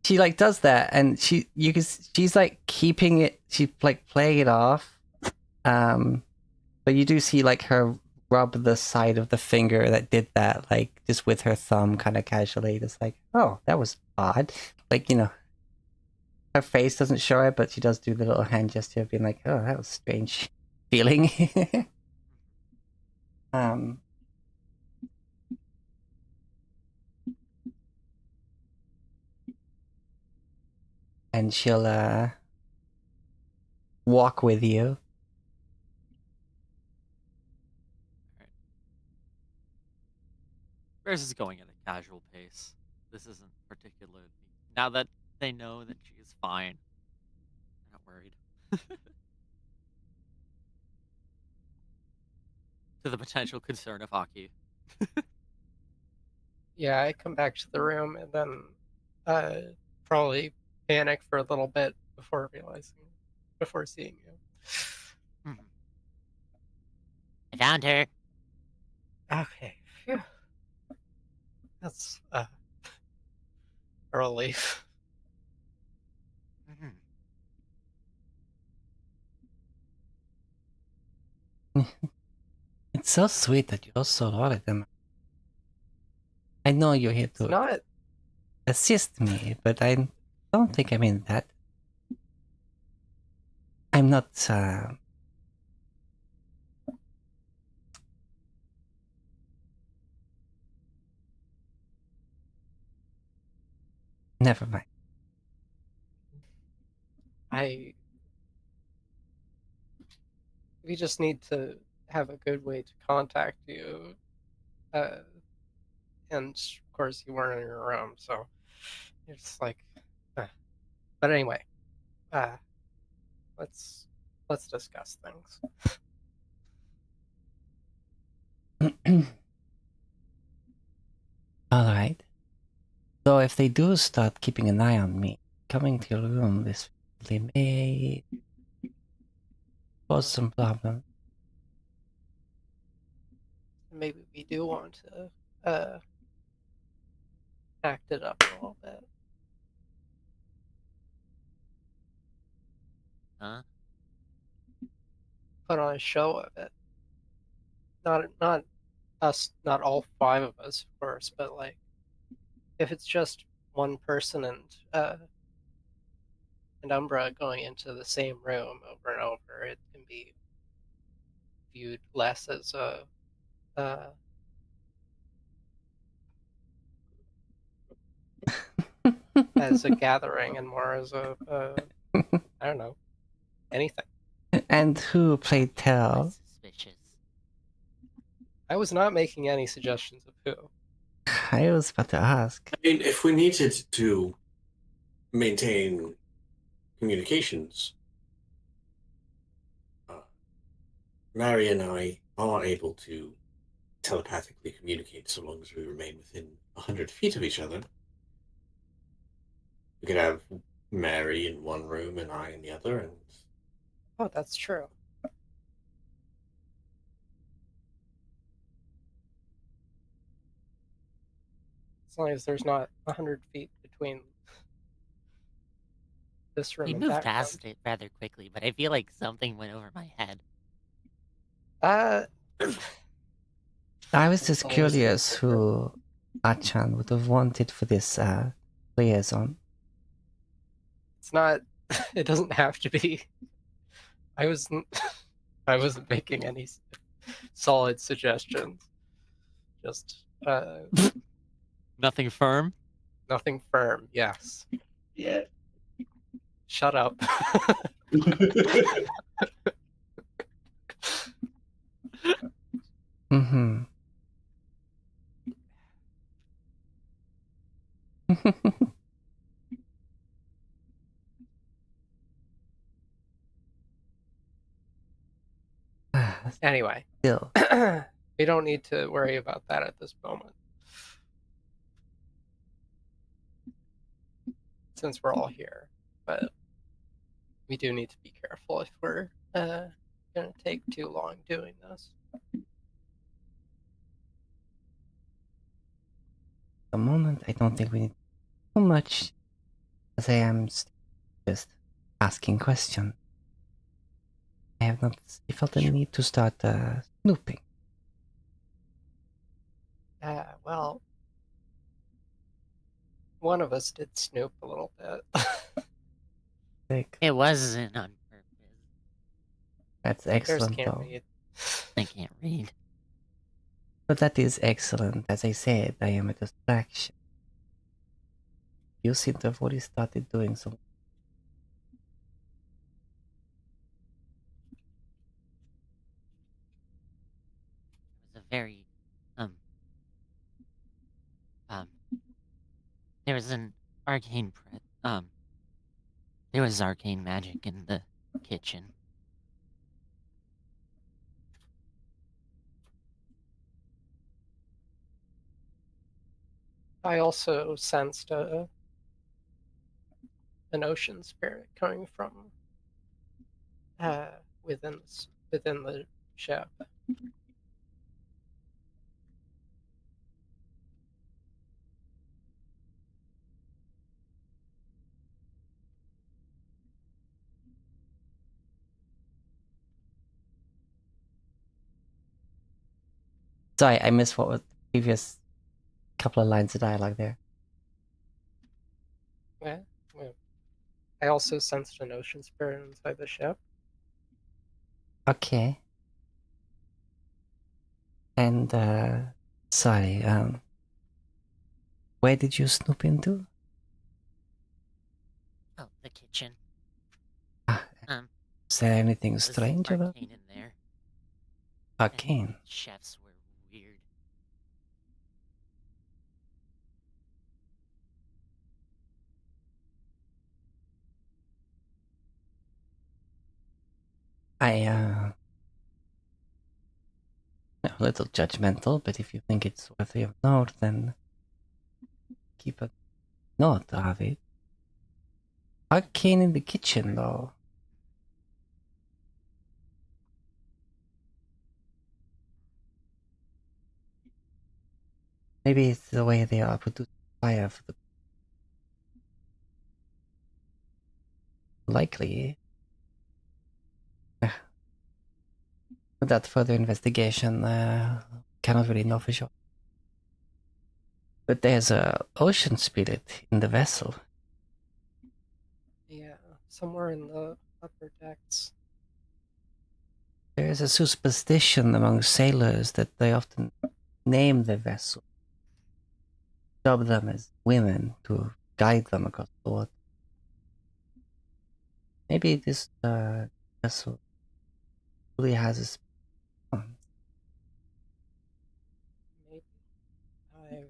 She like does that, and she's like keeping it. She's like playing it off. But you do see like her rub the side of the finger that did that, like just with her thumb, kind of casually. Just like, oh, that was odd. Like, you know, her face doesn't show it, but she does do the little hand gesture of being like, oh, that was strange feeling. And she'll walk with you. Bears is going at a casual pace. This isn't particularly. Now that they know that she is fine, they're not worried. To the potential concern of Aki. yeah, I come back to the room and then probably panic for a little bit before seeing you. I found her. Okay. Phew. That's a relief. It's so sweet that you're so worried. And I know you're here It's to not. assist me, but I don't think I mean that. I'm not. Never mind. We just need to have a good way to contact you. And of course you weren't in your room, so it's like. But anyway, let's discuss things. Alright. So if they do start keeping an eye on me, coming to your room, this they may cause some problems. Maybe we do want to act it up a little bit. Huh? Put on a show of it. Not us, not all five of us, of course, but like if it's just one person and Umbra going into the same room over and over, it can be viewed less as as a gathering and more as a I don't know, anything. And who, pray tell? Suspicious. I was not making any suggestions of who. I was about to ask. I mean, if we needed to maintain communications, Mary and I are able to telepathically communicate so long as we remain within 100 feet of each other. We could have Mary in one room and I in the other, and Oh, that's true. As long as there's not 100 feet between this room We and moved background. past it rather quickly, but I feel like something went over my head. I was just Always curious different. who Achan would have wanted for this liaison. It's not. It doesn't have to be. I wasn't. I wasn't making any solid suggestions. Just Nothing firm. nothing firm. Yes. Yeah. Shut up. Mm-hmm. Anyway, Still, we don't need to worry about that at this moment. Since we're all here, but we do need to be careful if we're gonna take too long doing this. at the moment, I don't think we need too much, as I am just asking questions. I have not felt the need to start snooping. Well, one of us did snoop a little bit. Like, It wasn't on purpose. that's Bears excellent, can't though. read. I can't read. But that is excellent. As I said, I am a distraction. You seem to have already started doing some. It was a very, um, um, there was an arcane, there was arcane magic in the kitchen. I also sensed an ocean spirit coming from within the ship. Sorry, I missed what was the previous couple of lines of dialogue there. Yeah. I also sensed an ocean spirit inside the ship. Okay. And, sorry, where did you snoop into? Oh, the kitchen. Ah, Um, is there anything it was strange about arcane in there. and arcane? Chefs were weird. A little judgmental, but if you think it's worthy of note, then keep a note of it. Arcane in the kitchen, though. Maybe it's the way they are producing fire for the. Likely. Without further investigation, cannot really know for sure. But there's a ocean spirit in the vessel. Yeah, somewhere in the upper decks. There is a superstition among sailors that they often name the vessel, dub them as women to guide them across the water. Maybe this vessel really has a Maybe.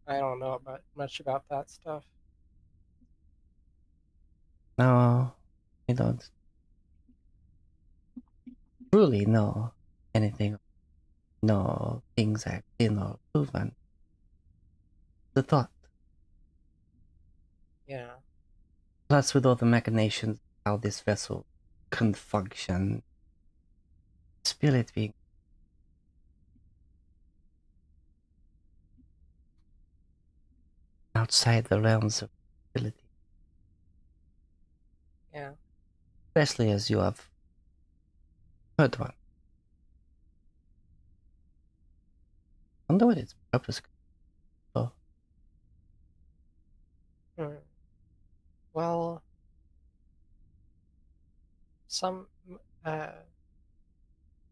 I don't know much about that stuff. No, I don't truly know anything. No things I've seen or proven. The thought. Yeah. Plus, with all the machinations, how this vessel can function, spirit being outside the realms of ability. especially as you have heard one. I wonder what its purpose could be. Oh, Hmm. Well, some, uh,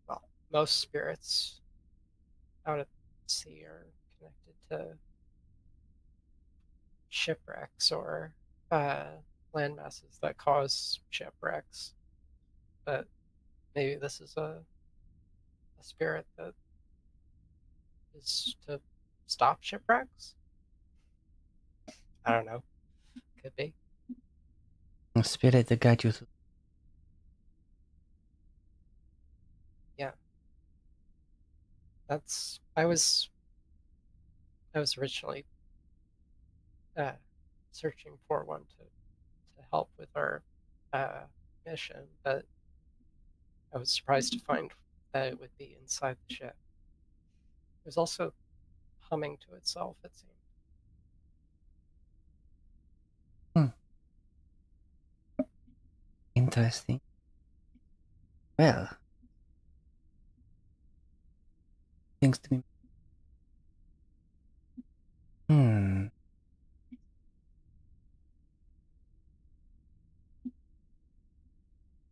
well, most spirits out at sea are connected to shipwrecks or land masses that cause shipwrecks. But maybe this is a spirit that is to stop shipwrecks? I don't know. Could be. a spirit to guide you through. Yeah. That's I was originally uh, searching for one to help with our uh, mission, but I was surprised to find that it would be inside the ship. It was also humming to itself, it seemed. Interesting. Well, things to be.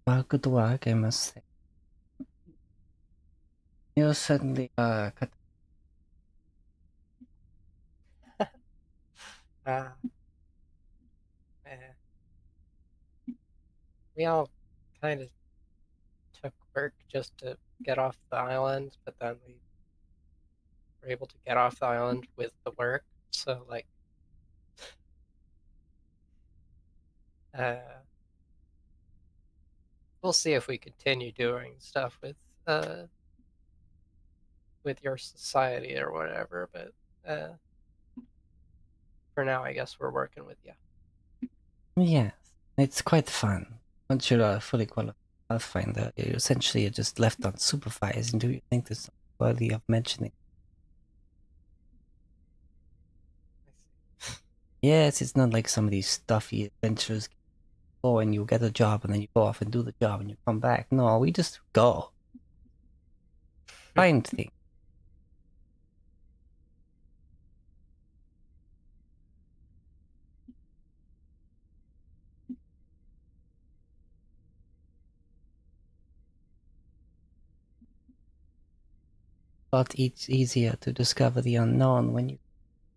Well, good work, I must say. You certainly cut. Uh, eh. We all kind of took work just to get off the island, but then we were able to get off the island with the work. So, like, uh, we'll see if we continue doing stuff uh, with your society or whatever. But for now, I guess we're working with you. Yes, it's quite fun. Once you're a fully qualified Pathfinder, you essentially are just left unsupervised. And do you think this is worthy of mentioning? Yes, it's not like some of these stuffy adventures. Go and you get a job, and then you go off and do the job, and you come back. No, we just go. Find things. But it's easier to discover the unknown when you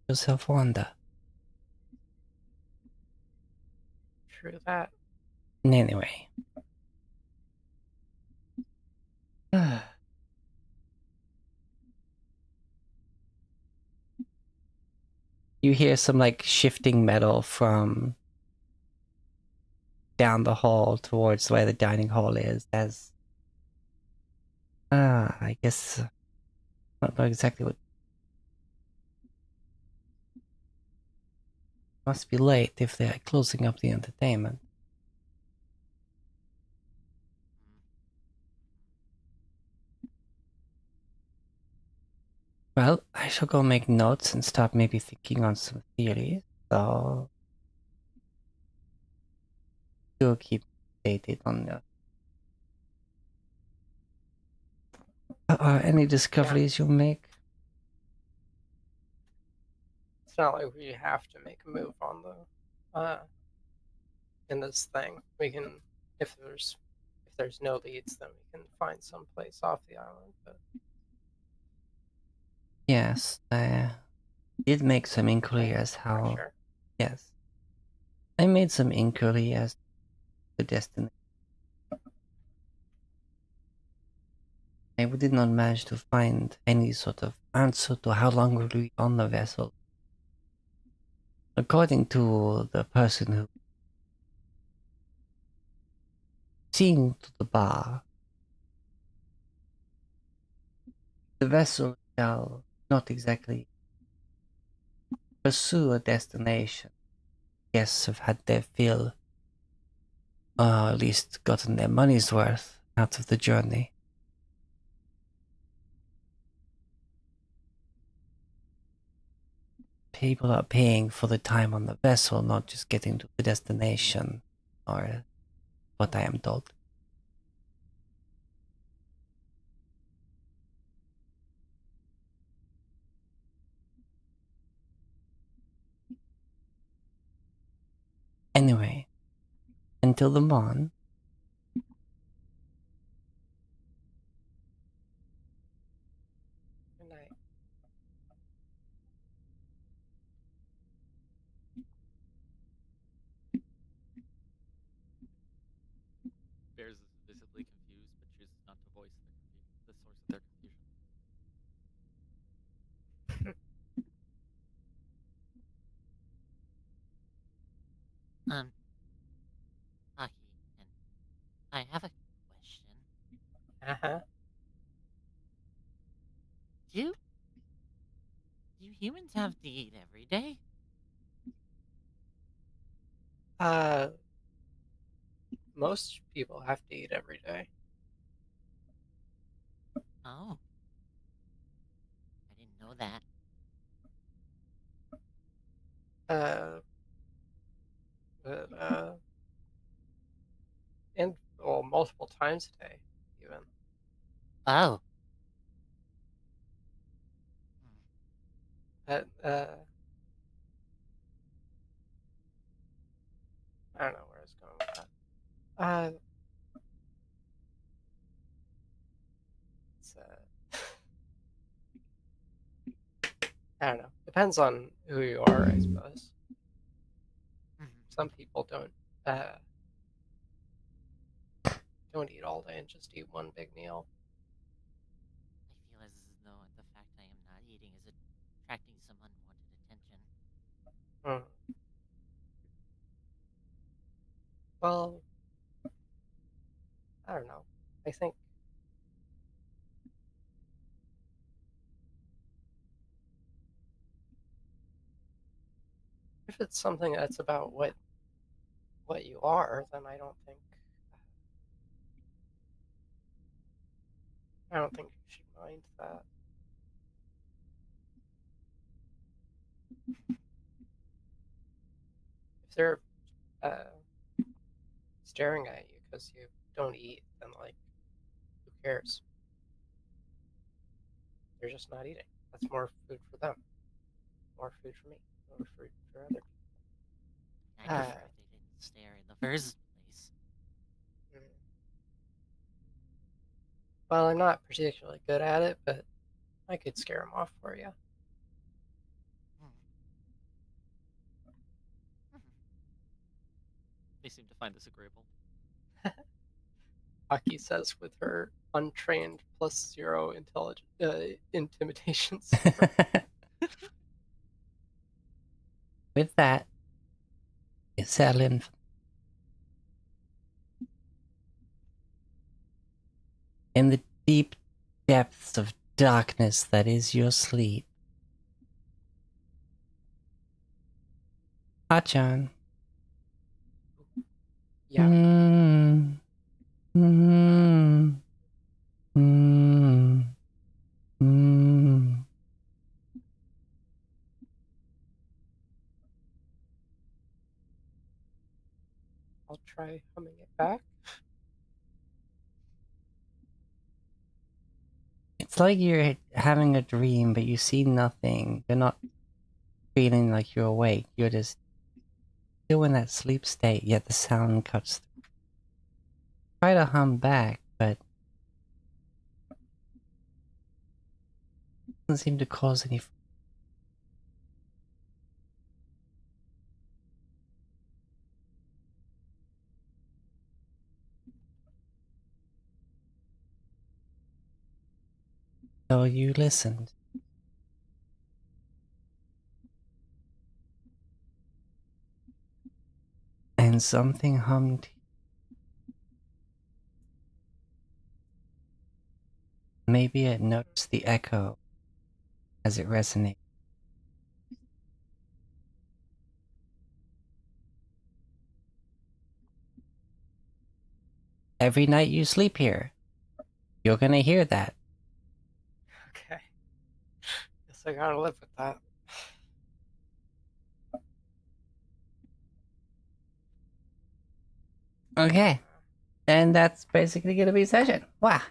yourself wander. True that. Anyway. You hear some like shifting metal from down the hall towards where the dining hall is as I guess I don't know exactly what. Must be late if they're closing up the entertainment. Well, I shall go make notes and start maybe thinking on some theories. So do keep updated on any discoveries you make. It's not like we have to make a move on the in this thing. We can, if there's no leads, then we can find some place off the island. But Yes, I did make some inquiry as how. sure. Yes, I made some inquiry as to the destination. I did not manage to find any sort of answer to how long will we be on the vessel. According to the person who seen to the bar, the vessel shall not exactly pursue a destination. Guests have had their fill, or at least gotten their money's worth out of the journey. People are paying for the time on the vessel, not just getting to the destination or what I am told. Anyway, until the morn. Good night. Bears is visibly confused, but chooses not to voice the source of their confusion. Aki, and I have a question. Uh-huh. Do humans have to eat every day? Most people have to eat every day. Oh. I didn't know that. But and well, multiple times a day, even. Oh. But I don't know where I was going with that. It's, I don't know. Depends on who you are, I suppose. Some people don't eat all day and just eat one big meal. I feel as though the fact I am not eating is attracting some unwanted attention. Well, I don't know. I think if it's something that's about what you are, then I don't think you should mind that. If they're staring at you because you don't eat, then like, who cares? They're just not eating. That's more food for them. More food for me. More food for other people. I prefer if they didn't stare in the first place. Well, I'm not particularly good at it, but I could scare them off for you. They seem to find this agreeable. Aki says with her untrained +0 intimidation. With that, you settle in. In the deep depths of darkness that is your sleep. Achan. Yeah. I'll try humming it back. It's like you're having a dream, but you see nothing. You're not feeling like you're awake. You're just still in that sleep state, yet the sound cuts through. Try to hum back, but it doesn't seem to cause any. So you listened. And something hummed. Maybe it noticed the echo as it resonated. Every night you sleep here, you're gonna hear that. Okay. Guess I gotta live with that. Okay. And that's basically gonna be session. Wow.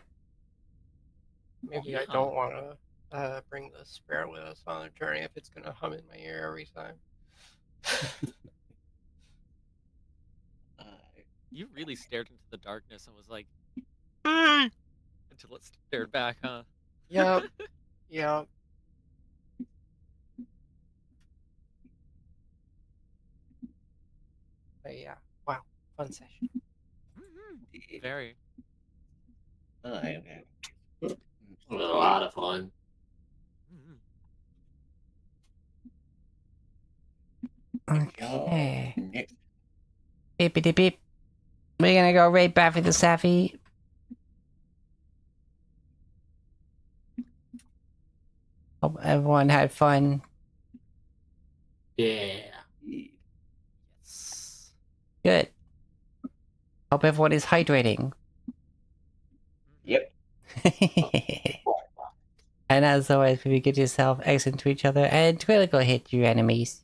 Maybe I don't want to bring the sparrow with us on the journey if it's gonna hum in my ear every time. You really stared into the darkness and was like, until it stared back, huh? Yep. Yep. But yeah, wow, fun session. Very. Okay. It was a lot of fun. Okay. Next. Beepity beep. We're gonna go right back for the Safi. Hope everyone had fun. Yeah. Yes. Good. Hope everyone is hydrating. Yep. And as always, if you get yourself excellent to each other and critical hit your enemies.